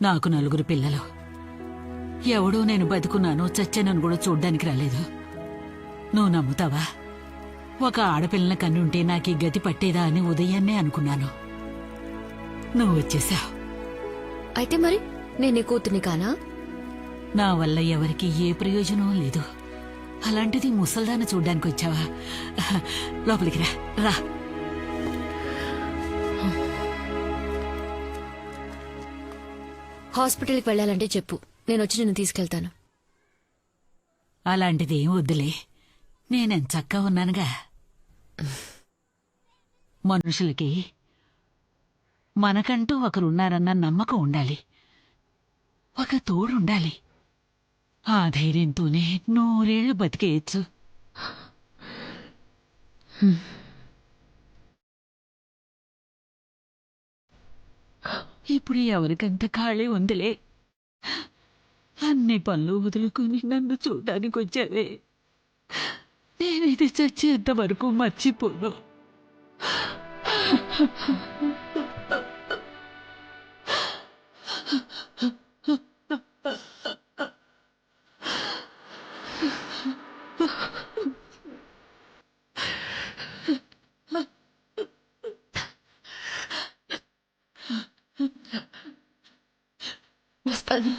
[SPEAKER 3] నాకు 4 పిల్లలు. ఎవడో నేను బతుకున్నాను చచ్చానని కూడా చూడ్డానికి రాలేదు. నువ్వు నమ్ముతావా? ఒక ఆడపిల్లల కన్నుంటే నాకు ఈ గతి పట్టేదా అని ఉదయాన్నే అనుకున్నాను. నువ్వు వచ్చేసావు.
[SPEAKER 2] అయితే మరి నేను కూతుని కానా?
[SPEAKER 3] నా వల్ల ఎవరికి ఏ ప్రయోజనం లేదు. అలాంటిది ముసల్దాన్ని చూడ్డానికి వచ్చావా? లోపలికి రా. రా.
[SPEAKER 2] హాస్పిటల్కి వెళ్ళాలంటే చెప్పు, నేను వచ్చి నిన్ను తీసుకెళ్తాను.
[SPEAKER 3] అలాంటిది ఏం వద్దులే, నేనెంచక్కా ఉన్నానుగా. మనుషులకి మనకంటూ ఒకరున్నారన్న నమ్మకం ఉండాలి, ఒక తోడుండాలి. ఆ ధైర్యంతోనే 100 ఏళ్లు బతికేయచ్చు. ఇప్పుడు ఎవరికంత ఖాళీ ఉందిలే. అన్ని పనులు వదులుకుని నన్ను చూడడానికి వచ్చావే. నేనిది చచ్చేంత వరకు మర్చిపోను.
[SPEAKER 14] వస్తాను.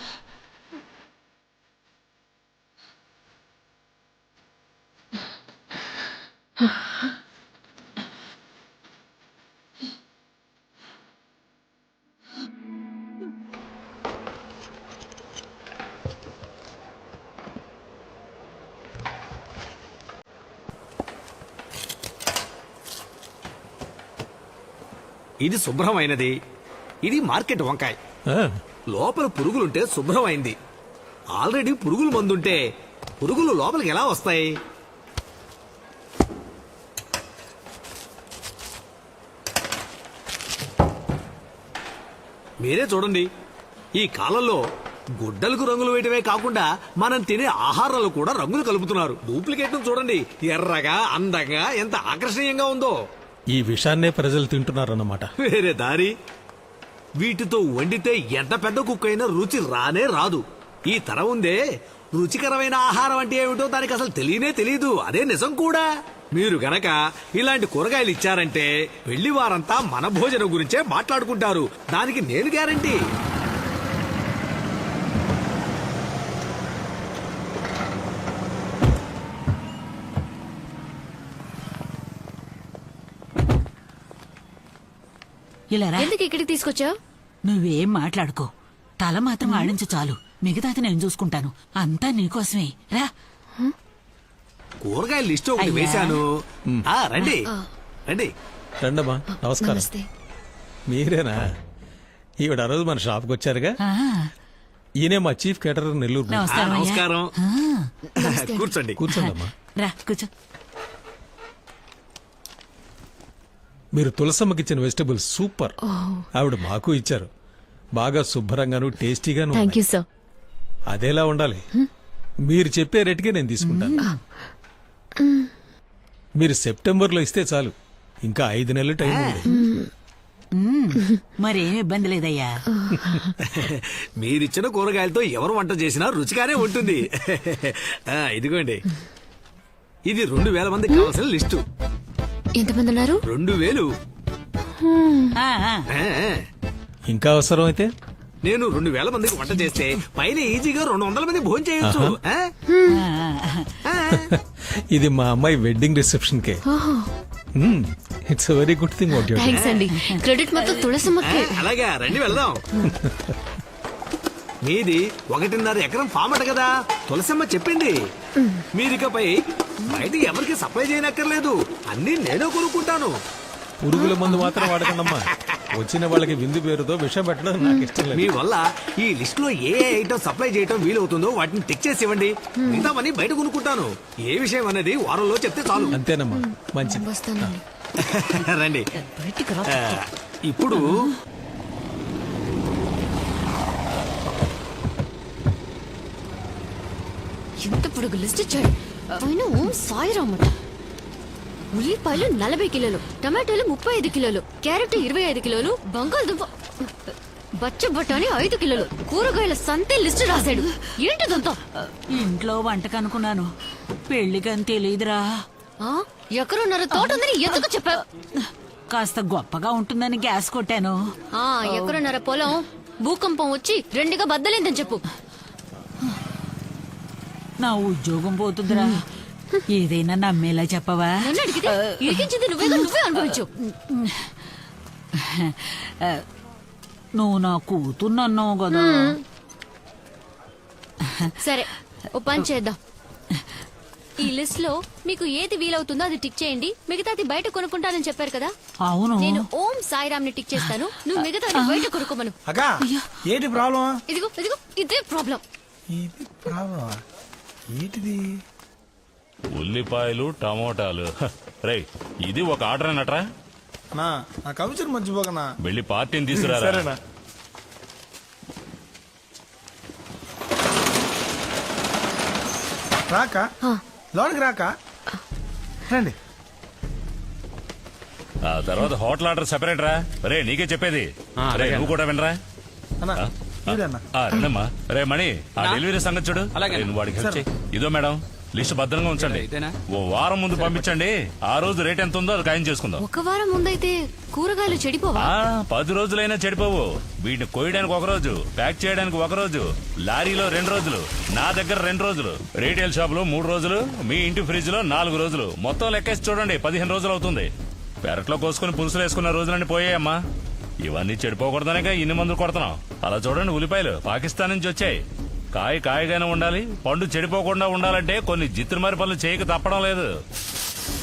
[SPEAKER 21] ఇది శుభ్రమైనది, ఇది మార్కెట్ వంకాయ. లోపల పురుగులుంటే శుభ్రమైంది. ఆల్రెడీ పురుగుల మందుంటే పురుగులు లోపలికి ఎలా వస్తాయి? మీరే చూడండి, ఈ కాలంలో గుడ్డలకు రంగులు వేయటమే కాకుండా మనం తినే ఆహారాలు కూడా రంగులు కలుపుతున్నారు. డూప్లికేట్ చూడండి, ఎర్రగా అందంగా ఎంత ఆకర్షణీయంగా ఉందో.
[SPEAKER 11] ఈ విషాన్నే ప్రజలు తింటున్నారన్నమాట.
[SPEAKER 21] వేరే దారి. వీటితో వండితే ఎంత పెద్ద కుక్క అయినా రుచి రానే రాదు. ఈ తరం ఉందే, రుచికరమైన ఆహారం అంటే ఏమిటో దానికి అసలు తెలియదు. అదే నిజం కూడా. మీరు గనక ఇలాంటి కూరగాయలు ఇచ్చారంటే పెళ్లి వారంతా మన భోజనం గురించే మాట్లాడుకుంటారు. దానికి నేను గ్యారంటీ.
[SPEAKER 3] ఇలా రా.
[SPEAKER 2] ఎందుకు ఇక్కడికి తీసుకొచ్చావు?
[SPEAKER 3] నువ్వేం మాట్లాడుకో, తల మాత్రం ఆడించు చాలు. మిగతాది నేను చూసుకుంటాను. అంతా నీకోసమే. రా.
[SPEAKER 21] కూరగాయల లిస్ట్ ఒకటి
[SPEAKER 3] అయ్యా.
[SPEAKER 21] వేశాను. రండి రండి.
[SPEAKER 11] రండమ్మా, నమస్కారం. మీరేనా? ఈవిడ ఆ రోజు మన షాప్కి వచ్చారుగా.
[SPEAKER 3] ఆ,
[SPEAKER 11] ఈయనే మా చీఫ్ కేటరర్ నెల్లూరు.
[SPEAKER 3] నమస్కారం అయ్యా.
[SPEAKER 21] నమస్కారం.
[SPEAKER 3] ఆ,
[SPEAKER 21] కూర్చోండి.
[SPEAKER 11] కూర్చోండమ్మా.
[SPEAKER 3] రా కూర్చో.
[SPEAKER 11] మీరు తులసమ్మకి ఇచ్చిన వెజిటబుల్స్ సూపర్. ఆవిడ మాకు ఇచ్చారు. బాగా శుభ్రంగాను టేస్టీగాను
[SPEAKER 2] థ్యాంక్ యూ
[SPEAKER 11] ఉన్నాయి.
[SPEAKER 2] సార్.
[SPEAKER 11] అదేలా ఉండాలి. మీరు చెప్పే రేటుకే నేను తీసుకుంటాను. మీరు సెప్టెంబర్లో ఇస్తే చాలు. ఇంకా 5 నెలలు టైం ఉంది.
[SPEAKER 3] మరేం ఇబ్బంది లేదయ్యా.
[SPEAKER 21] మీరిచ్చిన కూరగాయలతో ఎవరు వంట చేసినా రుచిగానే ఉంటుంది. ఇదిగోండి, ఇది 2000 మందికి కావాల్సిన లిస్టు.
[SPEAKER 2] ఎంతమంది ఉన్నారు?
[SPEAKER 21] 2000.
[SPEAKER 3] ఆ, ఆ.
[SPEAKER 11] ఇంకా అవసరం అయితే
[SPEAKER 21] నేను 2000 మందికి వంట చేస్తే పైన ఈజీగా 200 మంది భోజనం చేయొచ్చు.
[SPEAKER 11] ఇది మా అమ్మాయి wedding reception K. It's very good thing what you
[SPEAKER 2] thanks అండి. క్రెడిట్ మొత్తం తులసమ్మకే.
[SPEAKER 21] అలాగా, రండి వెళ్దాం. మీది 1.5 ఎకరం ఫామ్ అట కదా, తులసమ్మ చెప్పింది. మీరికపై బయట ఎవరికి సప్లై చేయనక్కర్లేదు. అన్ని నేనే కొనుక్కుంటాను.
[SPEAKER 11] పురుగుల మందు మాత్రం వాడకండమ్మా. వచ్చిన వాళ్ళకి విందు పేరుతో విషం పెట్టడం నాకు ఇష్టం
[SPEAKER 21] మీ
[SPEAKER 11] లేదు.
[SPEAKER 21] వల్ల ఈ లిస్ట్ లో ఏ ఐటమ్ సప్లై చేయటం వీలవుతుందో వాటిని టిక్ చేసి ఇవ్వండి. మిగతావన్నీ బయట కొనుక్కుంటాను. ఏ విషయం అనేది వారంలో చెప్తే చాలు.
[SPEAKER 11] అంతేనమ్మా, మంచిది.
[SPEAKER 2] వస్తానండి.
[SPEAKER 21] రండి.
[SPEAKER 2] బయటికి రా.
[SPEAKER 21] ఇప్పుడు
[SPEAKER 2] ఎంత పొడుగు లిస్ట్ ఇచ్చాడు. పైన ఓం సాయిరామట. ఉల్లిపాయలు 40 కిలోలు, టమాటాలు 35 కిలోలు, క్యారెట్ 25 కిలోలు, బంగాళదుంప బచ్చ బఠానీ 5 కిలోలు, కూరగాయల సంతే లిస్ట్ రాశాడు. ఏంటిదంతా?
[SPEAKER 3] ఇంట్లో వంటకనుకున్నాను, పెళ్లికని తెలీదురా.
[SPEAKER 2] ఎకరున్నర తోట ఉందని ఎందుకు చెప్పావు?
[SPEAKER 3] కాస్త గొప్పగా ఉంటుందని గ్యాస్ కొట్టాను.
[SPEAKER 2] ఎకరున్నర పొలం భూకంపం వచ్చి 2గా బద్దలేందని చెప్పు.
[SPEAKER 3] నా ఉద్యోగం పోతుందిరా. ఏదైనా నమ్మేలా చెప్పవా?
[SPEAKER 2] నన్ను అడిగితే ఇరికించింది నువ్వే అనుభవించు.
[SPEAKER 3] నువ్వు నా కూతున్నన్నావు కదా.
[SPEAKER 2] సరే, ఓ పని చేద్దాం. ఈ లిస్ట్ లో మీకు ఏది వీలవుతుందో అది టిక్ చేయండి. మిగతాది బయట కొనుక్కుంటానని చెప్పారు కదా.
[SPEAKER 3] అవును.
[SPEAKER 2] నేను ఓం సాయిరామ్ ని టిక్ చేస్తాను. నువ్వు మిగతాది బయట కొనుక్కోమను.
[SPEAKER 8] ఏంటి ప్రాబ్లం?
[SPEAKER 2] ఇదిగో ఇదే ప్రాబ్లం.
[SPEAKER 8] ఇది ప్రాబ్లం ఏంటిది?
[SPEAKER 4] ఉల్లిపాయలు, టమోటాలు. రై, ఇది ఒక ఆర్డర్ అన్నట్రా.
[SPEAKER 8] నా కమిషన్ మర్చిపోకనా.
[SPEAKER 4] వెళ్ళి పార్టీని తీసుకురా.
[SPEAKER 8] సరేనా? రాక లోనికి రాక రండి.
[SPEAKER 4] ఆ తర్వాత హోటల్ ఆర్డర్ సెపరేట్ రా. రే, నీకే చెప్పేది. రే, నువ్వు కూడా వినరా. రండమ్మా. రే మణి, ఆ డెలివరీ సంగతి చూడు. నువ్వు వాడికి హెల్ప్ చేయి. ఇదో మేడం, లిస్ట్ భద్రంగా ఉంచండి. ఓ వారం ముందు పంపించండి. ఆ రోజు రేట్ ఎంత ఉందో అది ఖాయం చేసుకుందాం.
[SPEAKER 2] ఒక వారం ముందైతే కూరగాయలు చెడిపోవా?
[SPEAKER 4] 10 రోజులైనా చెడిపోవు. వీటిని కోయడానికి 1 రోజు, ప్యాక్ చేయడానికి 1 రోజు, లారీలో 2 రోజులు, నా దగ్గర 2 రోజులు, రీటైల్ షాప్ లో 3 రోజులు, మీ ఇంటి ఫ్రిడ్జ్ లో 4 రోజులు. మొత్తం లెక్కేసి చూడండి, 15 రోజులు అవుతుంది. పెరట్లో కోసుకుని పులుసులు వేసుకున్న రోజులన్నీ పోయాయమ్మా. ఇవన్నీ చెడిపోకూడదనే ఇన్ని మందులు కొడుతున్నాం. అలా చూడండి, ఉల్లిపాయలు పాకిస్తాన్ నుంచి వచ్చాయి. కాయగానే ఉండాలి, పండు చెడిపోకుండా ఉండాలంటే కొన్ని జిత్తుమారి పనులు చేయక తప్పడం లేదు.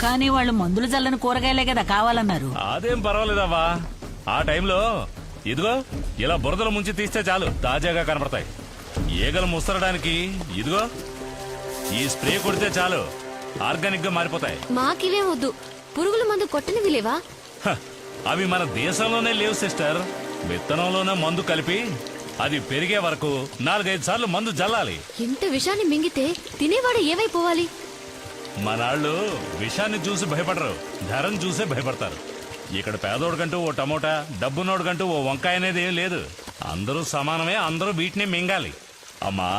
[SPEAKER 3] కానీ వాళ్ళు మందులు చల్లని కూరగాయలే కదా కావాలన్నారు.
[SPEAKER 4] అదేం పర్వాలేదవ్వా. ఆ టైంలో ఇదిగో ఇలా బురదలు ముంచి తీస్తే చాలు తాజాగా కనపడతాయి. ఈగలు ముసరడానికి ఇదిగో ఈ స్ప్రే కొడితే చాలు ఆర్గానిక్ గా మారిపోతాయి.
[SPEAKER 2] మాకివే వద్దు, పురుగుల మందు కొట్టనివి లేవా?
[SPEAKER 4] హ, అవి మన దేశంలోనే లేవు సిస్టర్. విత్తనంలోనే మందు కలిపి అది పెరిగే వరకు 4-5 సార్లు మందు జల్లాలి.
[SPEAKER 2] ఇంత విషాన్ని మింగితే తినేవాడు ఏమైపోవాలి?
[SPEAKER 4] మనాళ్ళు విషాన్ని చూసి భయపడరు, ధరను చూసే భయపడతారు. ఇక్కడ పేదోడికంటూ ఓ టమోటా, డబ్బునోడికంటూ ఓ వంకాయ అనేది ఏం లేదు. అందరూ సమానమే, అందరూ వీటిని మింగాలి. అమ్మా,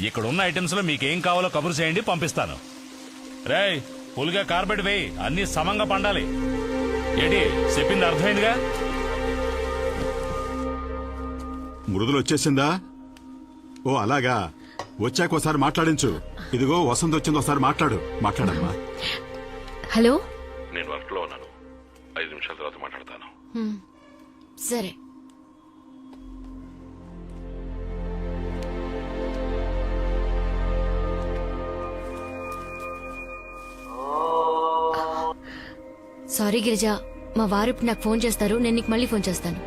[SPEAKER 4] ఇక్కడున్న ఐటమ్స్ లో మీకేం కావాలో కబురు చేయండి, పంపిస్తాను. రేయ్, పులిగా కార్బెట్ వేయి, అన్ని సమంగా పండాలి. ఏంటి చెప్పింది అర్థమైందిగా?
[SPEAKER 17] మృదులు వచ్చేసిందా? ఓ అలాగా, వచ్చాక ఒకసారి మాట్లాడించు. ఇదిగో వసంత్ వచ్చింది, ఒకసారి మాట్లాడమ్మా.
[SPEAKER 2] హలో,
[SPEAKER 5] నేను వర్క్ లో ఉన్నాను, 5 నిమిషాల తర్వాత మాట్లాడతాను.
[SPEAKER 2] సరే. సారీ గిరిజా, మా వారు ఇప్పుడు నాకు ఫోన్ చేస్తారు, నేను నీకు మళ్ళీ ఫోన్ చేస్తాను.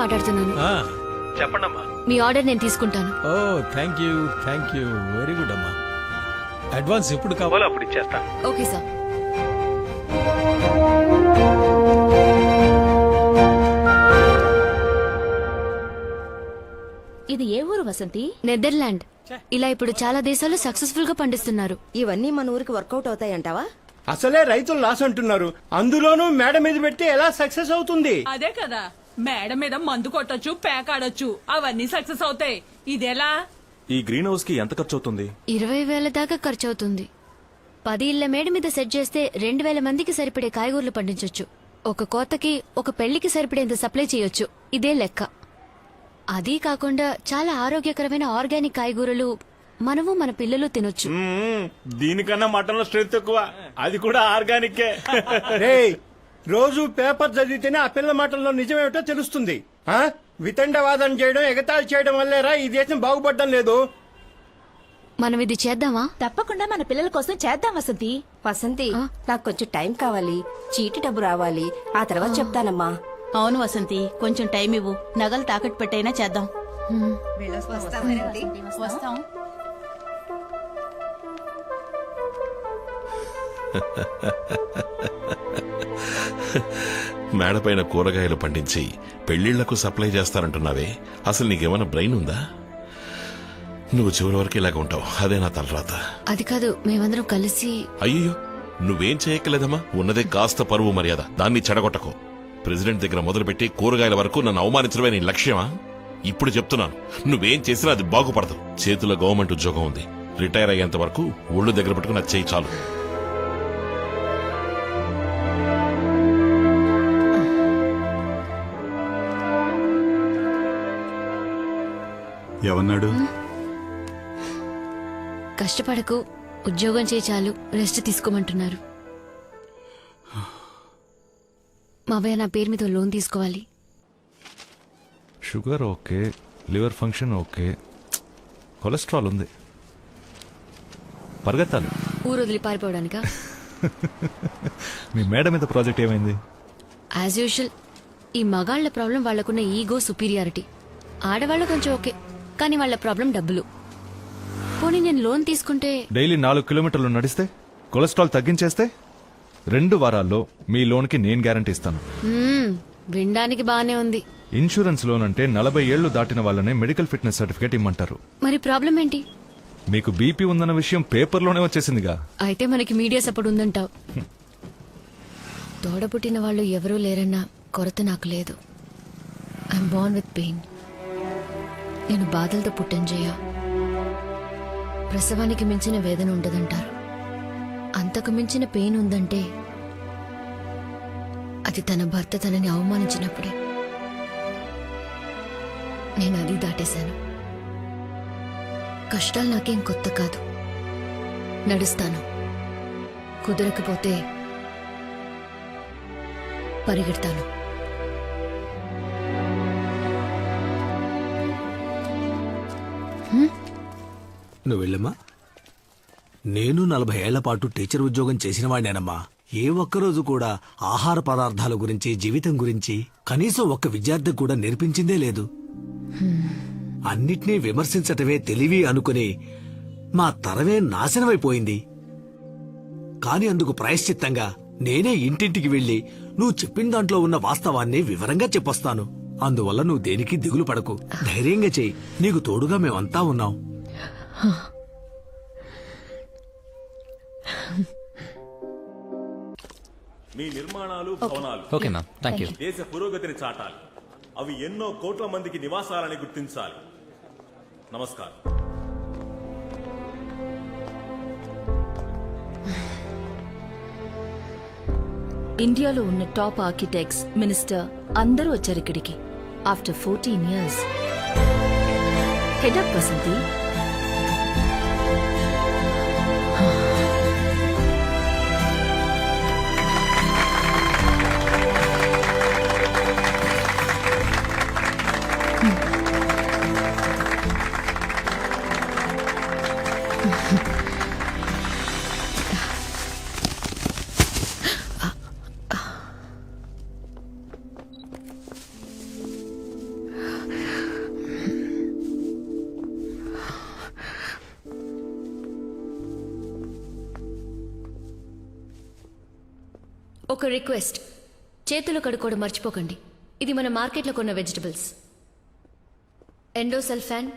[SPEAKER 2] మాట్లాడుతున్నాను.
[SPEAKER 11] చెప్పండమ్మా.
[SPEAKER 2] మీ ఆర్డర్ నేను తీసుకుంటాను.
[SPEAKER 11] ఓ థ్యాంక్ యూ వెరీ గుడ్ అమ్మా. అడ్వాన్స్ ఎప్పుడు కావాలో అప్పుడు ఇచ్చేస్తాను.
[SPEAKER 2] Okay sir.
[SPEAKER 19] ఇది ఏ ఊరు వసంతి?
[SPEAKER 2] నెదర్లాండ్. ఇలా ఇప్పుడు చాలా దేశాలు సక్సెస్ఫుల్ గా పండిస్తున్నారు.
[SPEAKER 15] ఇవన్నీ మన ఊరికి వర్కౌట్ అవుతాయంటావా?
[SPEAKER 20] అసలే రైతులు లాస్ అంటున్నారు, అందులోనూ మేడ మీద పెట్టి ఎలా సక్సెస్ అవుతుంది?
[SPEAKER 3] అదే కదా, మేడ మీద మందు కొట్టొచ్చు, పేకాడొచ్చు, అవన్నీ సక్సెస్ అవుతాయి. ఇదెలా?
[SPEAKER 6] ఈ గ్రీన్ హౌస్ కి ఎంత ఖర్చు అవుతుంది?
[SPEAKER 2] 20,000 దాకా ఖర్చు అవుతుంది. 10 ఇళ్ల మేడ మీద సెట్ చేస్తే 2,000 మందికి సరిపడే కాయగూరలు పండించొచ్చు. ఒక కోతకి, ఒక పెళ్లికి సరిపడేంత సప్లై చేయొచ్చు. ఇదే లెక్క. అదీ కాకుండా చాలా ఆరోగ్యకరమైన ఆర్గానిక్ కాయగూరలు మనము మన పిల్లలు తినొచ్చు.
[SPEAKER 20] దీనికన్నా మటన్ లో స్ట్రెంత్ ఎక్కువ, అది కూడా ఆర్గానిక్. రోజు పేపర్ చదివితేనే ఆ పిల్ల మాటల్లో నిజమేమిటో తెలుస్తుంది. వితండవాదం చేయడం, ఎగతాళి చేయడం వల్లేరా ఈ దేశం బాగుపడడం లేదు.
[SPEAKER 2] మనం ఇది చేద్దామా?
[SPEAKER 19] తప్పకుండా మన పిల్లల కోసం చేద్దాం వసంతి.
[SPEAKER 15] వసంతి, నాకు కొంచెం టైం కావాలి, చీటి డబ్బు రావాలి, ఆ తర్వాత చెప్తానమ్మా.
[SPEAKER 19] అవును వసంతి, కొంచెం టైం ఇవ్వు, నగలు తాకట్టు పెట్టైనా చేద్దాం. వస్తాం.
[SPEAKER 5] మేడపైన కూరగాయలు పండించి పెళ్లిళ్లకు సప్లై చేస్తారంటున్నావే, అసలు నీకేమైనా బ్రెయిన్ ఉందా? నువ్వు చివరి వరకు ఇలాగ ఉంటావు, అదే నా తలరాత.
[SPEAKER 2] అది కాదు, మేమందరం కలిసి.
[SPEAKER 5] అయ్యో, నువ్వేం చేయక్కలేదమ్మా, ఉన్నదే కాస్త పరువు మర్యాద, దాన్ని చెడగొట్టకు. ప్రెసిడెంట్ దగ్గర మొదలుపెట్టి కూరగాయల వరకు నన్ను అవమానించడమే నీ లక్ష్యమా? ఇప్పుడు చెప్తున్నాను, నువ్వేం చేసినా అది బాగుపడదు. చేతిలో గవర్నమెంట్ ఉద్యోగం ఉంది, రిటైర్ అయ్యేంత వరకు ఒళ్ళు దగ్గర పెట్టుకుని అది చేయి చాలు.
[SPEAKER 17] ఏమన్నాడు?
[SPEAKER 2] కష్టపడకు, ఉద్యోగం చేయి చాలు, రెస్ట్ తీసుకోమంటున్నారు. మావయ్య నా పేరు మీద లోన్ తీసుకోవాలి.
[SPEAKER 22] Sugar okay, liver function okay, cholesterol ఉంది. పరిగెత్తాలి.
[SPEAKER 2] ఊరు వదిలి పారిపోవడానికా?
[SPEAKER 22] మీ మేడ మీద ప్రాజెక్ట్ ఏమైంది?
[SPEAKER 2] యాజ్ యూజువల్, ఈ మగాళ్ల ప్రాబ్లం వాళ్లకున్న ఈగో, సుపీరియారిటీ. ఆడవాళ్ళు కొంచెం ఓకే, కానీ వాళ్ళ ప్రాబ్లం డబ్బులు. పోనీ నేను లోన్ తీసుకుంటే
[SPEAKER 22] డైలీ 4 కిలోమీటర్లు నడిస్తే, కొలెస్ట్రాల్ తగ్గించేస్తే 2 వారాల్లో మీ లోన్ కి నేను గ్యారంటీ ఇస్తాను.
[SPEAKER 2] వినడానికి బానే ఉంది.
[SPEAKER 22] ఇన్సూరెన్స్ లోన్ అంటే 40 ఏళ్లు దాటిన వాళ్ళనే మెడికల్ ఫిట్నెస్ సర్టిఫికేట్ ఇమ్మంటారు.
[SPEAKER 2] మరి ప్రాబ్లం ఏంటి?
[SPEAKER 22] మీకు బీపీ ఉందన్న విషయం పేపర్లోనే వచ్చేసిందిగా.
[SPEAKER 2] అయితే మనకి మీడియా సపోర్ట్ ఉందంటావు. తోడబుట్టిన వాళ్ళు ఎవరూ లేరన్న కొరత నాకు లేదు. I'm Born with pain. నేను బాధలతో పుట్టాను జయ. ప్రసవానికి మించిన వేదన ఉండదంటారు. అంతకు మించిన పెయిన్ ఉందంటే అది తన భర్త తనని అవమానించినప్పుడే. నేను అది దాటేశాను. కష్టాలు నాకేం కొత్త కాదు. నడుస్తాను, కుదరకపోతే పరిగెడతాను.
[SPEAKER 21] నువ్వు వెళ్ళమ్మా. నేను 40 ఏళ్ల పాటు టీచర్ ఉద్యోగం చేసిన వాడినేనమ్మా. ఏ ఒక్కరోజు కూడా ఆహార పదార్థాల గురించి, జీవితం గురించి కనీసం ఒక్క విద్యార్థికి కూడా నేర్పించిందే లేదు. అన్నిటినీ విమర్శించటమే తెలివి అనుకుని మా తరమే నాశనమైపోయింది. కాని అందుకు ప్రాయశ్చిత్తంగా నేనే ఇంటింటికి వెళ్లి నువ్వు చెప్పిన దాంట్లో ఉన్న వాస్తవాన్ని వివరంగా చెప్పొస్తాను. అందువల్ల నువ్వు దేనికి దిగులు పడకు, ధైర్యంగా చెయ్యి. నీకు తోడుగా మేమంతా ఉన్నాం.
[SPEAKER 6] మీ నిర్మాణాలు, భవనాలు
[SPEAKER 1] ఓకే మ్యామ్, థ్యాంక్ యూ.
[SPEAKER 6] దేశ పురోగతిని చాటాలి. అవి ఎన్నో కోట్ల మందికి నివాసాలని గుర్తించాలి. నమస్కారం.
[SPEAKER 19] ఇండియాలో ఉన్న టాప్ ఆర్కిటెక్ట్స్, మినిస్టర్ అందరూ వచ్చారు ఇక్కడికి. After 14 years. Head up Vasanthi.
[SPEAKER 2] ఒక రిక్వెస్ట్, చేతులు కడుక్కోవడం మర్చిపోకండి. ఇది మన మార్కెట్లో కొన్న vegetables. Endosulfan,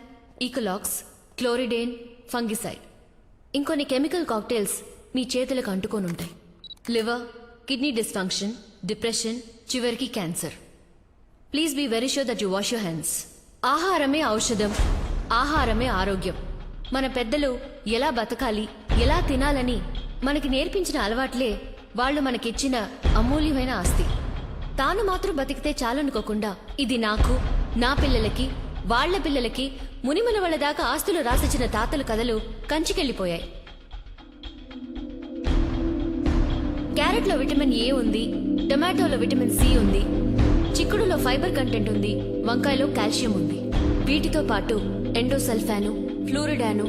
[SPEAKER 2] ekalux, chlordane, fungicide, ఇంకొన్ని కెమికల్ కాక్టైల్స్ మీ చేతులకు అంటుకొని ఉంటాయి. లివర్, కిడ్నీ డిస్ఫంక్షన్, డిప్రెషన్, చివరికి cancer. Please be very sure that you wash your hands. ఆహారమే ఔషధం, ఆహారమే ఆరోగ్యం. మన పెద్దలు ఎలా బతకాలి, ఎలా తినాలని మనకి నేర్పించిన అలవాట్లే వాళ్ళు మనకిచ్చిన అమూల్యమైన ఆస్తి. తాను మాత్రం బతికితే చాలనుకోకుండా ఇది నాకు, నా పిల్లలకి, వాళ్ల పిల్లలకి, మునిముల వాళ్ళ దాకా ఆస్తులు రాసిచ్చిన తాతల కథలు కంచికెళ్లిపోయాయి. క్యారెట్లో విటమిన్ ఏ ఉంది, టొమాటోలో విటమిన్ సి ఉంది, చిక్కుడులో ఫైబర్ కంటెంట్ ఉంది, వంకాయలో కాల్షియం ఉంది. వీటితో పాటు ఎండోసల్ఫాను, ఫ్లూరిడాను,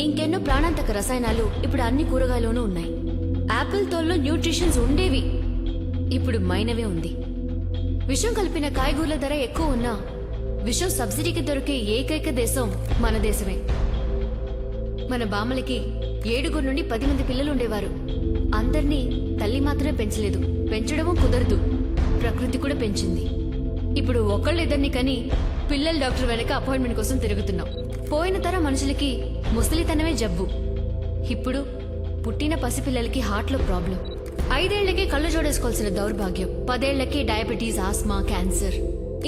[SPEAKER 2] ఇంకెన్నో ప్రాణాంతక రసాయనాలు ఇప్పుడు అన్ని కూరగాయల్లోనూ ఉన్నాయి. యాపిల్ తోల్లో న్యూట్రిషన్స్ ఉండేవి, ఇప్పుడు మైనవే ఉంది. విషం కలిపిన కాయగూరల ధర ఎక్కువ ఉన్నా విషం సబ్సిడీకి దొరికే ఏకైక దేశం మన దేశమే. మన బామ్మలకి 7 నుండి 10 మంది పిల్లలు ఉండేవారు. అందర్నీ తల్లి మాత్రమే పెంచలేదు, పెంచడమూ కుదరదు, ప్రకృతి కూడా పెంచింది. ఇప్పుడు ఒకళ్ళిద్దరిని కని పిల్లల డాక్టర్ వెనక అపాయింట్మెంట్ కోసం తిరుగుతున్నాం. పోయిన తరం మనుషులకి ముసలితనమే జబ్బు. ఇప్పుడు పుట్టిన పసిపిల్లలకి హార్ట్లో ప్రాబ్లం. 5 ఏళ్లకే కళ్ళు జోడేసుకోవాల్సిన దౌర్భాగ్యం. 10 ఏళ్లకే డయాబెటీస్, ఆస్మా, క్యాన్సర్,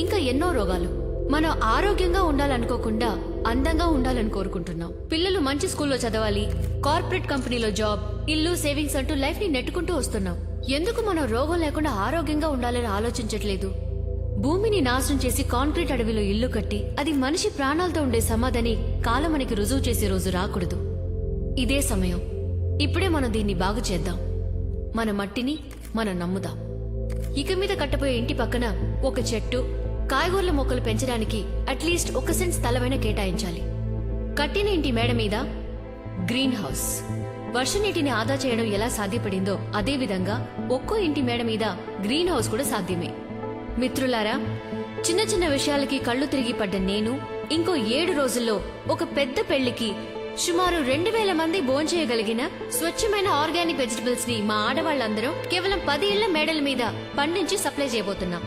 [SPEAKER 2] ఇంకా ఎన్నో రోగాలు. మనం ఆరోగ్యంగా ఉండాలనుకోకుండా అందంగా ఉండాలని కోరుకుంటున్నాం. పిల్లలు మంచి స్కూల్లో చదవాలి, కార్పొరేట్ కంపెనీలో జాబ్, ఇల్లు, సేవింగ్స్ అంటూ లైఫ్ ని నెట్టుకుంటూ వస్తున్నాం. ఎందుకు మనం రోగం లేకుండా ఆరోగ్యంగా ఉండాలని ఆలోచించట్లేదు? భూమిని నాశనం చేసి కాంక్రీట్ అడవిలో ఇల్లు కట్టి అది మనిషి ప్రాణాలతో ఉండే సమాధని కాలం మనకి రుజువు చేసే రోజు రాకూడదు. ఇదే సమయం. ఇప్పుడే మనం దీన్ని బాగు చేద్దాం. మన మట్టిని మనం నమ్ముదాం. ఇక మీద కట్టబోయే ఇంటి పక్కన ఒక చెట్టు, కాయగూరల మొక్కలు పెంచడానికి అట్లీస్ట్ 1 సెంట్ స్థలమైనా కేటాయించాలి. కట్టిన ఇంటి మేడ మీద గ్రీన్ హౌస్. వర్ష నీటిని ఆదా చేయడం ఎలా సాధ్యపడిందో అదే విధంగా ఒక్కో ఇంటి మేడ మీద గ్రీన్ హౌస్ కూడా సాధ్యమే. మిత్రులారా, చిన్న చిన్న విషయాలకి కళ్ళు తిరిగి పడ్డ నేను ఇంకో 7 రోజుల్లో ఒక పెద్ద పెళ్లికి సుమారు 2000 మంది భోంచేయగలిగిన స్వచ్ఛమైన ఆర్గానిక్ వెజిటబుల్స్ ని మా ఆడవాళ్లందరూ కేవలం 10 ఇళ్ల మేడల మీద పండించి సప్లై చేయబోతున్నాం.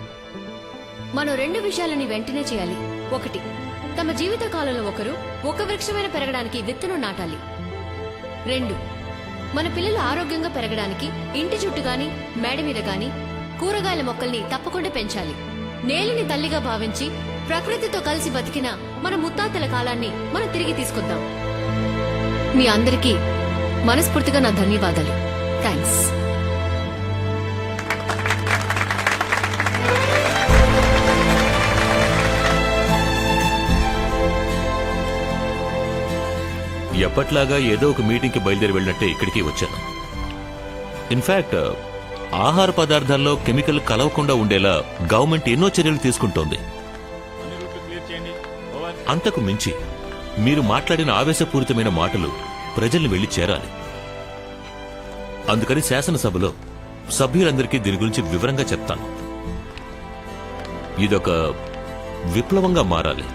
[SPEAKER 2] మనం 2 విషయాలని వెంటనే చేయాలి. 1, తమ జీవిత కాలంలో ఒకరు ఒక వృక్షమైన పెరగడానికి విత్తనం నాటాలి. 2, మన పిల్లలు ఆరోగ్యంగా పెరగడానికి ఇంటి చుట్టూ గాని మేడ మీద గాని కూరగాయల మొక్కల్ని తప్పకుండా పెంచాలి. నేలని తల్లిగా భావించి ప్రకృతితో కలిసి బతికిన మన ముత్తాతల కాలాన్ని మనం తిరిగి తీసుకొద్దాం. మీ అందరికీ మనస్ఫూర్తిగా నా ధన్యవాదాలు. థ్యాంక్స్.
[SPEAKER 1] ఎప్పట్లాగా ఏదో ఒక మీటింగ్కి బయలుదేరి వెళ్ళినట్టే ఇక్కడికి వచ్చాను. ఇన్ఫాక్ట్ ఆహార పదార్థాల్లో కెమికల్ కలవకుండా ఉండేలా గవర్నమెంట్ ఎన్నో చర్యలు తీసుకుంటోంది. అంతకు మించి మీరు మాట్లాడిన ఆవేశపూరితమైన మాటలు ప్రజల్ని వెళ్లి చేరాలి. అందుకని శాసనసభలో సభ్యులందరికీ దీని గురించి వివరంగా చెప్తాను. ఇదొక విప్లవంగా మారాలి.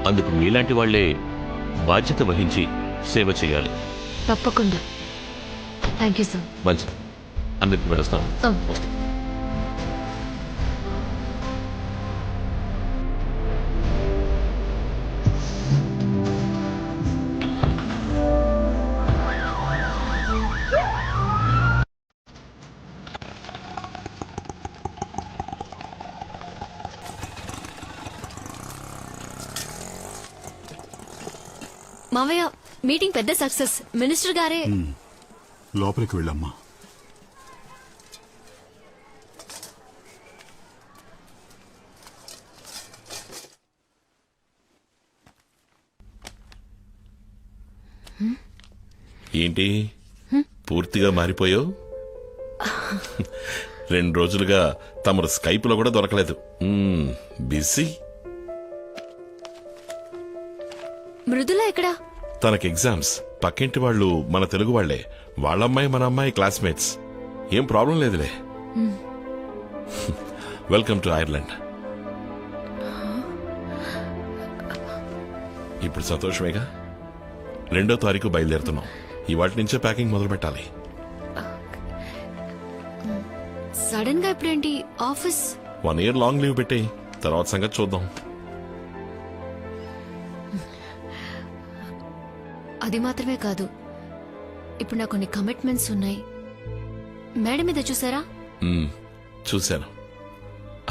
[SPEAKER 1] అందుకు మీలాంటి వాళ్లే బాధ్యత వహించి సేవ చేయాలి.
[SPEAKER 2] తప్పకుండా. Thank you sir.
[SPEAKER 1] మంచి అందరికి వెళ్ళొస్తాను.
[SPEAKER 2] మావయ్య, మీటింగ్ పెద్ద సక్సెస్. మినిస్టర్ గారే
[SPEAKER 17] లోపలికి వెళ్ళమ్మా.
[SPEAKER 5] ఏంటి పూర్తిగా మారిపోయావు? 2 రోజులుగా తమరు స్కైప్ లో కూడా దొరకలేదు. బిజీ.
[SPEAKER 2] మృదుల ఎక్కడా?
[SPEAKER 5] తనకి ఎగ్జామ్స్. పక్కింటి వాళ్ళు మన తెలుగు వాళ్లే. వాళ్ళమ్మాయి మన అమ్మాయి క్లాస్మేట్స్. ఏం ప్రాబ్లం లేదులే. Welcome to Ireland. ఇప్పుడు సంతోషమేగా? 2వ తారీఖు బయలుదేరుతున్నాం. ఇవాటి నుంచే ప్యాకింగ్ మొదలు పెట్టాలి.
[SPEAKER 2] సడన్ గా ఇప్పుడేంటి ఆఫీస్?
[SPEAKER 5] 1 year లాంగ్ లీవ్ పెట్టేయి. తర్వాత సంగతి చూద్దాం.
[SPEAKER 2] అది మాత్రమే కాదు, ఇప్పుడు నాకు కొన్ని కమిట్మెంట్స్ ఉన్నాయి. మేడ మీద చూసారా?
[SPEAKER 5] చూశాను.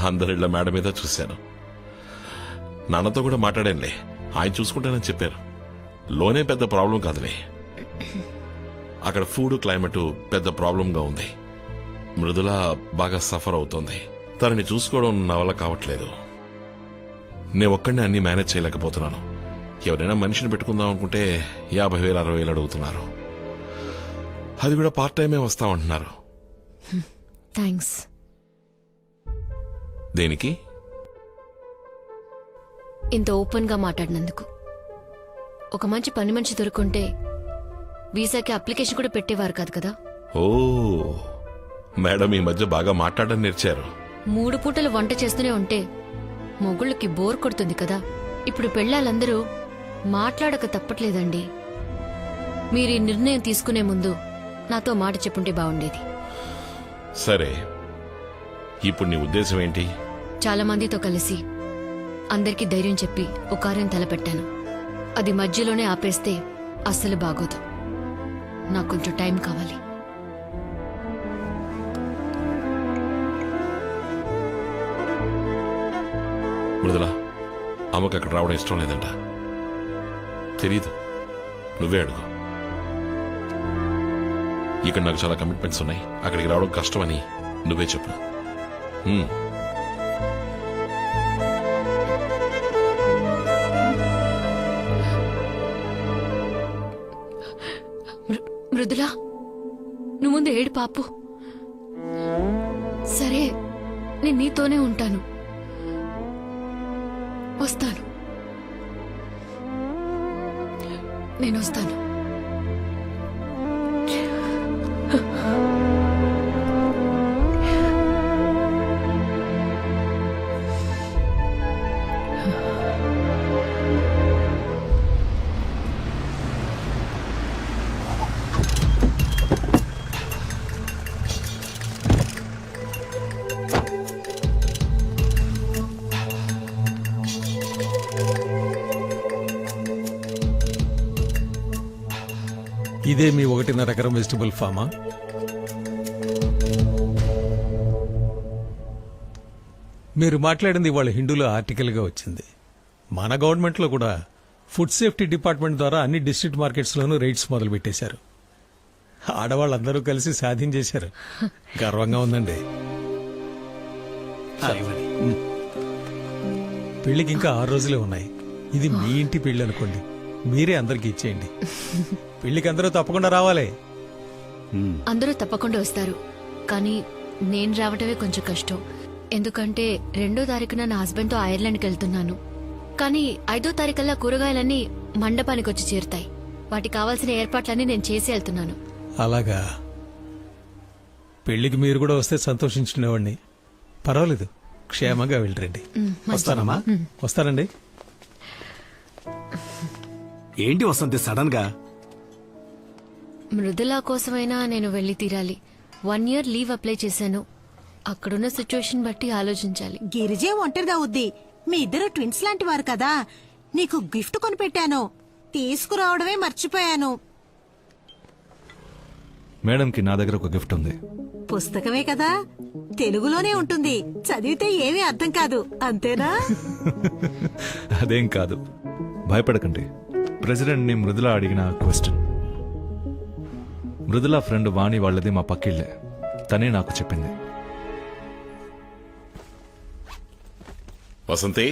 [SPEAKER 5] అందరిళ్ళ మేడ మీద చూశాను. నాన్నతో కూడా మాట్లాడానులే. ఆయన చూసుకుంటానని చెప్పారు. లోనే పెద్ద ప్రాబ్లం కాదులే. అక్కడ ఫుడ్ క్లైమేట్ పెద్ద ప్రాబ్లంగా ఉంది. మృదుల బాగా సఫర్ అవుతోంది. తనని చూసుకోవడం నా వల్ల కావట్లేదు. నేను ఒక్కడిని అన్ని మేనేజ్ చేయలేకపోతున్నాను. ఎవరైనా మనిషిని పెట్టుకుందాం అనుకుంటే 50,000 60,000 అడుగుతున్నారు. అది కూడా పార్ట్ టైమే వస్తామంటున్నారు.
[SPEAKER 2] థ్యాంక్స్.
[SPEAKER 5] దేనికి?
[SPEAKER 2] ఇంత ఓపెన్ గా మాట్లాడినందుకు. ఒక మంచి పని మనిషి దొరుకుంటే వీసాకి అప్లికేషన్ కూడా పెట్టేవారు కాదు కదా.
[SPEAKER 5] ఓ మేడం ఈ మధ్య బాగా మాట్లాడడం నేర్చారు.
[SPEAKER 2] 3 పూటలు వంట చేస్తూనే ఉంటే మొగుళ్ళకి బోర్ కొడుతుంది కదా. ఇప్పుడు పెళ్ళాలందరూ మాట్లాడక తప్పట్లేదండి. మీరు ఈ నిర్ణయం తీసుకునే ముందు నాతో మాట చెప్పుంటే బాగుండేది.
[SPEAKER 5] సరే, ఇప్పుడు నీ ఉద్దేశం ఏంటి?
[SPEAKER 2] చాలా మందితో కలిసి అందరికీ ధైర్యం చెప్పి ఒక కార్యం తలపెట్టాను. అది మధ్యలోనే ఆపేస్తే అస్సలు బాగోదు. నాకు కొంచెం టైం కావాలి.
[SPEAKER 5] మృదుల, అమ్మకు అక్కడ రావడం ఇష్టం లేదంట. తెలీదు, నువ్వే అడుగు. ఇక్కడ నాకు చాలా కమిట్మెంట్స్ ఉన్నాయి. అక్కడికి రావడం కష్టమని నువ్వే చెప్పు.
[SPEAKER 2] మృదులా, నువ్వు ముందు ఏడు పాపు. సరే, నేను నీతోనే ఉంటాను. వస్తాను, నేను వస్తాను.
[SPEAKER 11] ఇదే మీ 1.5 ఎకరం వెజిటబుల్ ఫామా? మీరు మాట్లాడింది వాళ్ళ హిందూలో ఆర్టికల్గా వచ్చింది. మన గవర్నమెంట్లో కూడా ఫుడ్ సేఫ్టీ డిపార్ట్మెంట్ ద్వారా అన్ని డిస్ట్రిక్ట్ మార్కెట్స్లోనూ రైడ్స్ మొదలు పెట్టేశారు. ఆడవాళ్ళందరూ కలిసి సాధించేశారు. గర్వంగా ఉందండి. పెళ్లికి ఇంకా 6 రోజులే ఉన్నాయి. ఇది మీ ఇంటి పెళ్లి అనుకోండి, మీరే అందరికి ఇచ్చేయండి. పెళ్లికి అందరూ తప్పకుండా రావాలి.
[SPEAKER 2] అందరూ తప్పకుండా వస్తారు, కానీ నేను రావటమే కొంచెం కష్టం. ఎందుకంటే 2వ తారీఖున నా హస్బెండ్తో ఐర్లాండ్కి వెళ్తున్నాను. కానీ 5వ తారీఖల్లా కూరగాయలన్నీ మండపానికి వచ్చి చేరుతాయి. వాటికి కావాల్సిన ఏర్పాట్లన్నీ నేను చేసి వెళ్తున్నాను.
[SPEAKER 11] అలాగా? పెళ్లికి మీరు కూడా వస్తే సంతోషించుకునేవాడిని. పర్వాలేదు, క్షేమంగా వెళ్ళరండి. వస్తానమ్మా. వస్తానండి.
[SPEAKER 21] ఏంటి వసంతి సడన్ గా?
[SPEAKER 2] మృదులా కోసమైనా నేను వెళ్లి తీరాలి. 1 year లీవ్ అప్లై చేశాను. అక్కడున్న సిచ్యువేషన్ బట్టి ఆలోచించాలి.
[SPEAKER 9] గిరిజే ఒంటరిగా ఉంది. మీ ఇద్దరు ట్విన్స్ లాంటి వారు కదా. నీకు గిఫ్ట్ కొనిపెట్టాను, తీసుకురావడమే మర్చిపోయాను.
[SPEAKER 22] మేడంకి నా దగ్గర ఒక గిఫ్ట్ ఉంది.
[SPEAKER 9] పుస్తకమే కదా, తెలుగులోనే ఉంటుంది. చదివితే ఏమీ అర్థం కాదు, అంతేనా?
[SPEAKER 22] అదేం కాదు, భయపడకండి. ప్రెసిడెంట్ ని మృదుల అడిగిన క్వశ్చన్. మృదుల ఫ్రెండ్ వాణి వాళ్ళది మా పక్కిళ్ళే. తనే నాకు చెప్పింది.
[SPEAKER 5] వసంతి,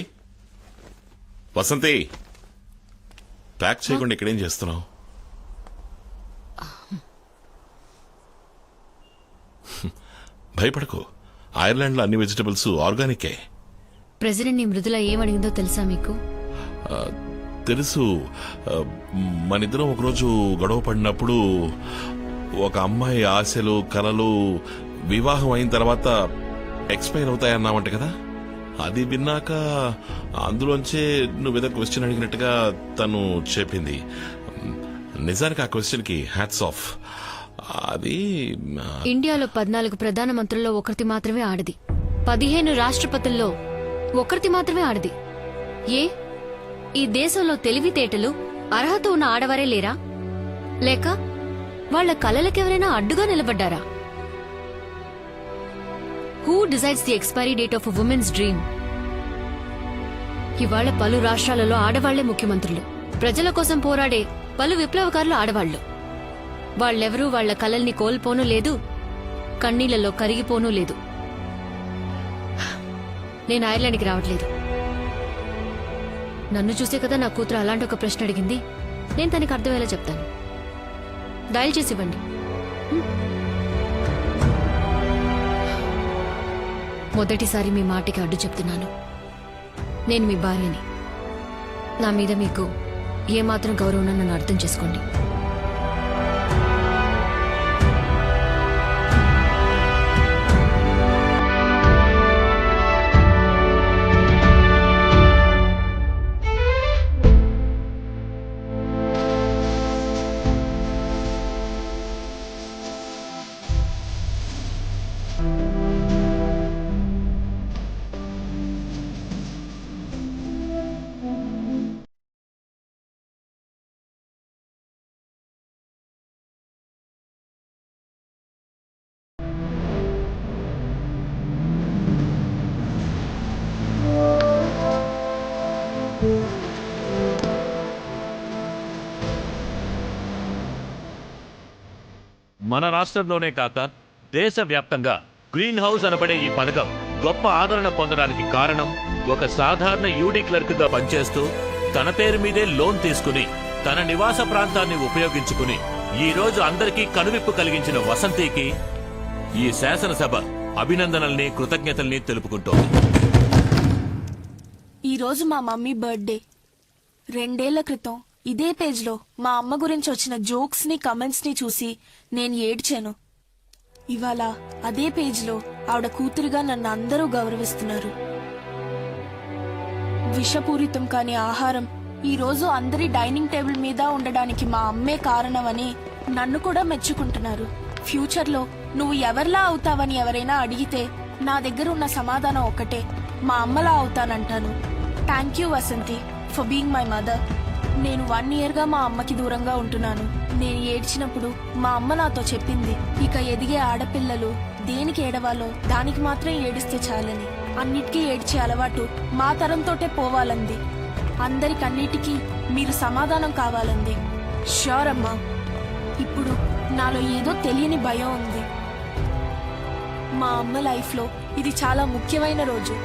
[SPEAKER 5] వసంతి, ప్యాక్ చేయకుండా ఇక్కడేం చేస్తున్నావు? భయపడకు, ఐర్లాండ్లో అన్ని వెజిటబుల్స్ ఆర్గానికే.
[SPEAKER 2] ప్రెసిడెంట్ ని మృదుల ఏమడిగిందో తెలుసా మీకు?
[SPEAKER 5] తెలుసు. మనిద్దరం ఒకరోజు గొడవ పడినప్పుడు ఒక అమ్మాయి ఆశలు కలలు వివాహం అయిన తర్వాత ఎక్స్పైర్ అవుతాయన్నామంట కదా. అది విన్నాక అందులోంచే నువ్వేదో క్వశ్చన్ అడిగినట్టుగా తను చెప్పింది. నిజానికి ఆ క్వశ్చన్కి హ్యాట్స్ ఆఫ్. అది
[SPEAKER 2] ఇండియాలో 14 ప్రధానమంత్రుల్లో ఒకరిది మాత్రమే ఆడది. 15 రాష్ట్రపతుల్లో ఒకరిది మాత్రమే ఆడది. ఏ ఈ దేశంలో తెలివితేటలు అర్హత ఉన్న ఆడవారే లేరా? లేక వాళ్ల కలలకెవరైనా అడ్డుగా నిలబడ్డారా? Who decides the expiry date of women's dream? ఇవాళ పలు రాష్ట్రాలలో ఆడవాళ్లే ముఖ్యమంత్రులు. ప్రజల కోసం పోరాడే పలు విప్లవకారులు ఆడవాళ్లు. వాళ్ళెవరూ వాళ్ల కలల్ని కోల్పోనూ లేదు, కన్నీళ్లలో కరిగిపోనూ లేదు. నేను ఐర్లాండ్కి రావట్లేదు. నన్ను చూసే కదా నా కూతురు అలాంటి ఒక ప్రశ్న అడిగింది. నేను తనకి అర్థమయ్యేలా చెప్తాను. డయల్ చేసి ఇవ్వండి. మొదటిసారి మీ మాటకి అడ్డు చెప్తున్నాను. నేను మీ భార్యని. నా మీద మీకు ఏమాత్రం గౌరవం నన్ను అర్థం చేసుకోండి.
[SPEAKER 1] మన రాష్ట్రంలోనే కాక దేశవ్యాప్తంగా గ్రీన్ హౌస్ అనబడే ఈ పథకం గొప్ప ఆదరణ పొందడానికి కారణం ఒక సాధారణ యూడీ క్లర్క్ గా పనిచేస్తూ తన పేరు మీదే లోన్ తీసుకుని తన నివాస ప్రాంతాన్ని ఉపయోగించుకుని ఈ రోజు అందరికీ కనువిప్పు కలిగించిన వసంతికి ఈ శాసనసభ అభినందనల్ని కృతజ్ఞతల్ని తెలుపుకుంటోంది.
[SPEAKER 14] ఈ రోజు మా మమ్మీ బర్త్డే. 2 ఏళ్ల క్రితం ఇదే పేజ్లో మా అమ్మ గురించి వచ్చిన జోక్స్ ని కమెంట్స్ ని చూసి నేను ఏడ్చాను. ఇవాళ అదే పేజ్లో ఆవిడ కూతురుగా నన్ను అందరూ గౌరవిస్తున్నారు. విషపూరితం కాని ఆహారం ఈ రోజు అందరి డైనింగ్ టేబుల్ మీద ఉండడానికి మా అమ్మే కారణమని నన్ను కూడా మెచ్చుకుంటున్నారు. ఫ్యూచర్ లో నువ్వు ఎవరిలా అవుతావని ఎవరైనా అడిగితే నా దగ్గర ఉన్న సమాధానం ఒక్కటే, మా అమ్మలా అవుతానంటాను. Thank you Vasanthi for being my mother. నేను 1 year గా మా అమ్మకి దూరంగా ఉంటున్నాను. నేను ఏడ్చినప్పుడు మా అమ్మ నాతో చెప్పింది, ఇక ఎదిగే ఆడపిల్లలు దేనికి ఏడవాలో దానికి మాత్రం ఏడిస్తే చాలని. అన్నిటికీ ఏడ్చే అలవాటు మా తరంతోటే పోవాలంది. అందరికన్నిటికీ మీరు సమాధానం కావాలంది. ష్యూర్ అమ్మా. ఇప్పుడు నాలో ఏదో తెలియని భయం ఉంది. మా అమ్మ లైఫ్లో ఇది చాలా ముఖ్యమైన రోజు.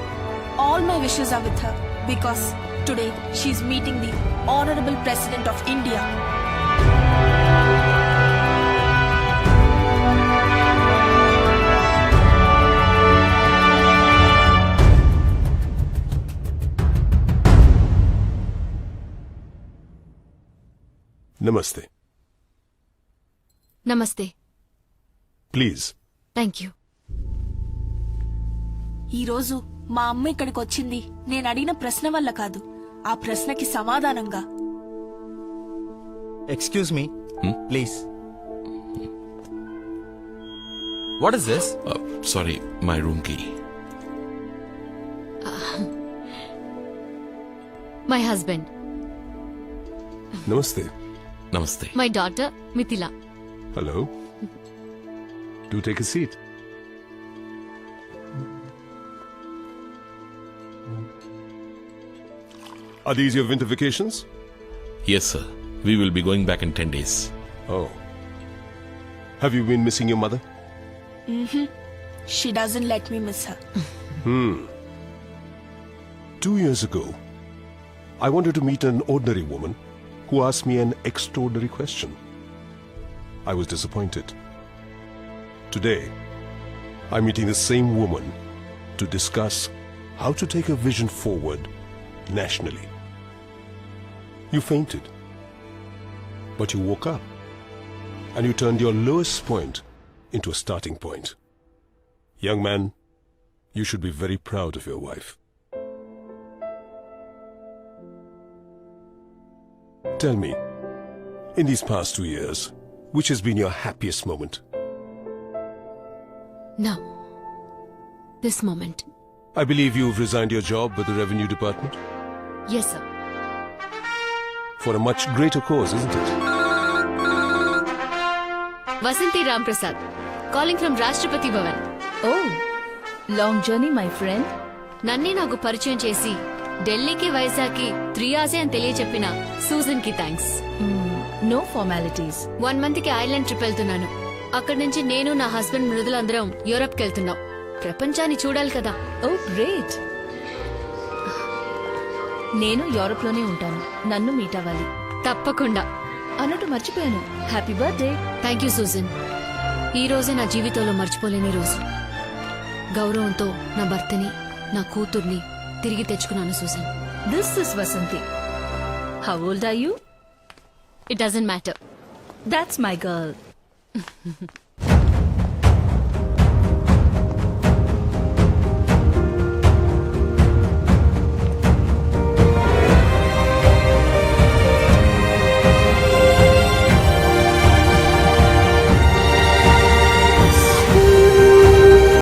[SPEAKER 14] All my wishes are with her because today she's meeting the honourable president of India.
[SPEAKER 13] నమస్తే.
[SPEAKER 2] నమస్తే.
[SPEAKER 13] ప్లీజ్.
[SPEAKER 2] Thank you.
[SPEAKER 14] ఈ రోజు మా అమ్మ ఇక్కడికి వచ్చింది నేను అడిగిన ప్రశ్న వల్ల కాదు, ఆ ప్రశ్నకి సమాధానంగా.
[SPEAKER 16] Excuse me please. What is this?
[SPEAKER 5] Sorry, my room key.
[SPEAKER 2] My husband.
[SPEAKER 13] నమస్తే.
[SPEAKER 5] నమస్తే.
[SPEAKER 2] My daughter Mithila.
[SPEAKER 13] Hello. Do take a seat. Are these your winter vacations?
[SPEAKER 5] Yes, sir. We will be going back in 10 days.
[SPEAKER 13] Oh. Have you been missing your mother?
[SPEAKER 14] She doesn't let me miss her.
[SPEAKER 13] 2 years ago, I wanted to meet an ordinary woman who asked me an extraordinary question. I was disappointed. Today, I'm meeting the same woman to discuss how to take a vision forward nationally. You fainted, but you woke up and you turned your lowest point into a starting point. Young man, you should be very proud of your wife. Tell me, in these past 2 years, which has been your happiest moment?
[SPEAKER 2] Now, this moment.
[SPEAKER 13] I believe you've resigned your job with the Revenue Department?
[SPEAKER 2] Yes, sir.
[SPEAKER 13] For a much greater cause, isn't it?
[SPEAKER 2] Vasanti Ram Prasad, calling from Rashtrapati Bhavan.
[SPEAKER 19] Oh, long journey, my friend.
[SPEAKER 2] నన్నే నాకు పరిచయం చేసి ఢిల్లీకి వైజాగ్కి 3 hours అని తెలియచెప్పిన Susan కి thanks.
[SPEAKER 19] No formalities.
[SPEAKER 2] 1 month కి Ireland trip వెళ్తున్నాను. అక్కడి నుంచి నేను నా హస్బెండ్ మృదులందరం యూరప్ కి వెళ్తున్నాం. ప్రపంచాన్ని చూడాలి కదా.
[SPEAKER 19] Oh, great. నేను యూరోప్ లోనే ఉంటాను. నన్ను మీట్ అవ్వాలి.
[SPEAKER 2] తప్పకుండా.
[SPEAKER 19] అన్నట్టు మర్చిపోయాను. Happy birthday.
[SPEAKER 2] Thank you Susan. ఈ రోజే నా జీవితంలో మర్చిపోలేని రోజు. గౌరవంతో నా భర్తని, నా కూతుర్ని తిరిగి తెచ్చుకున్నాను Susan.
[SPEAKER 19] This is Vasanthi. How old are you?
[SPEAKER 2] It doesn't matter.
[SPEAKER 19] That's my girl.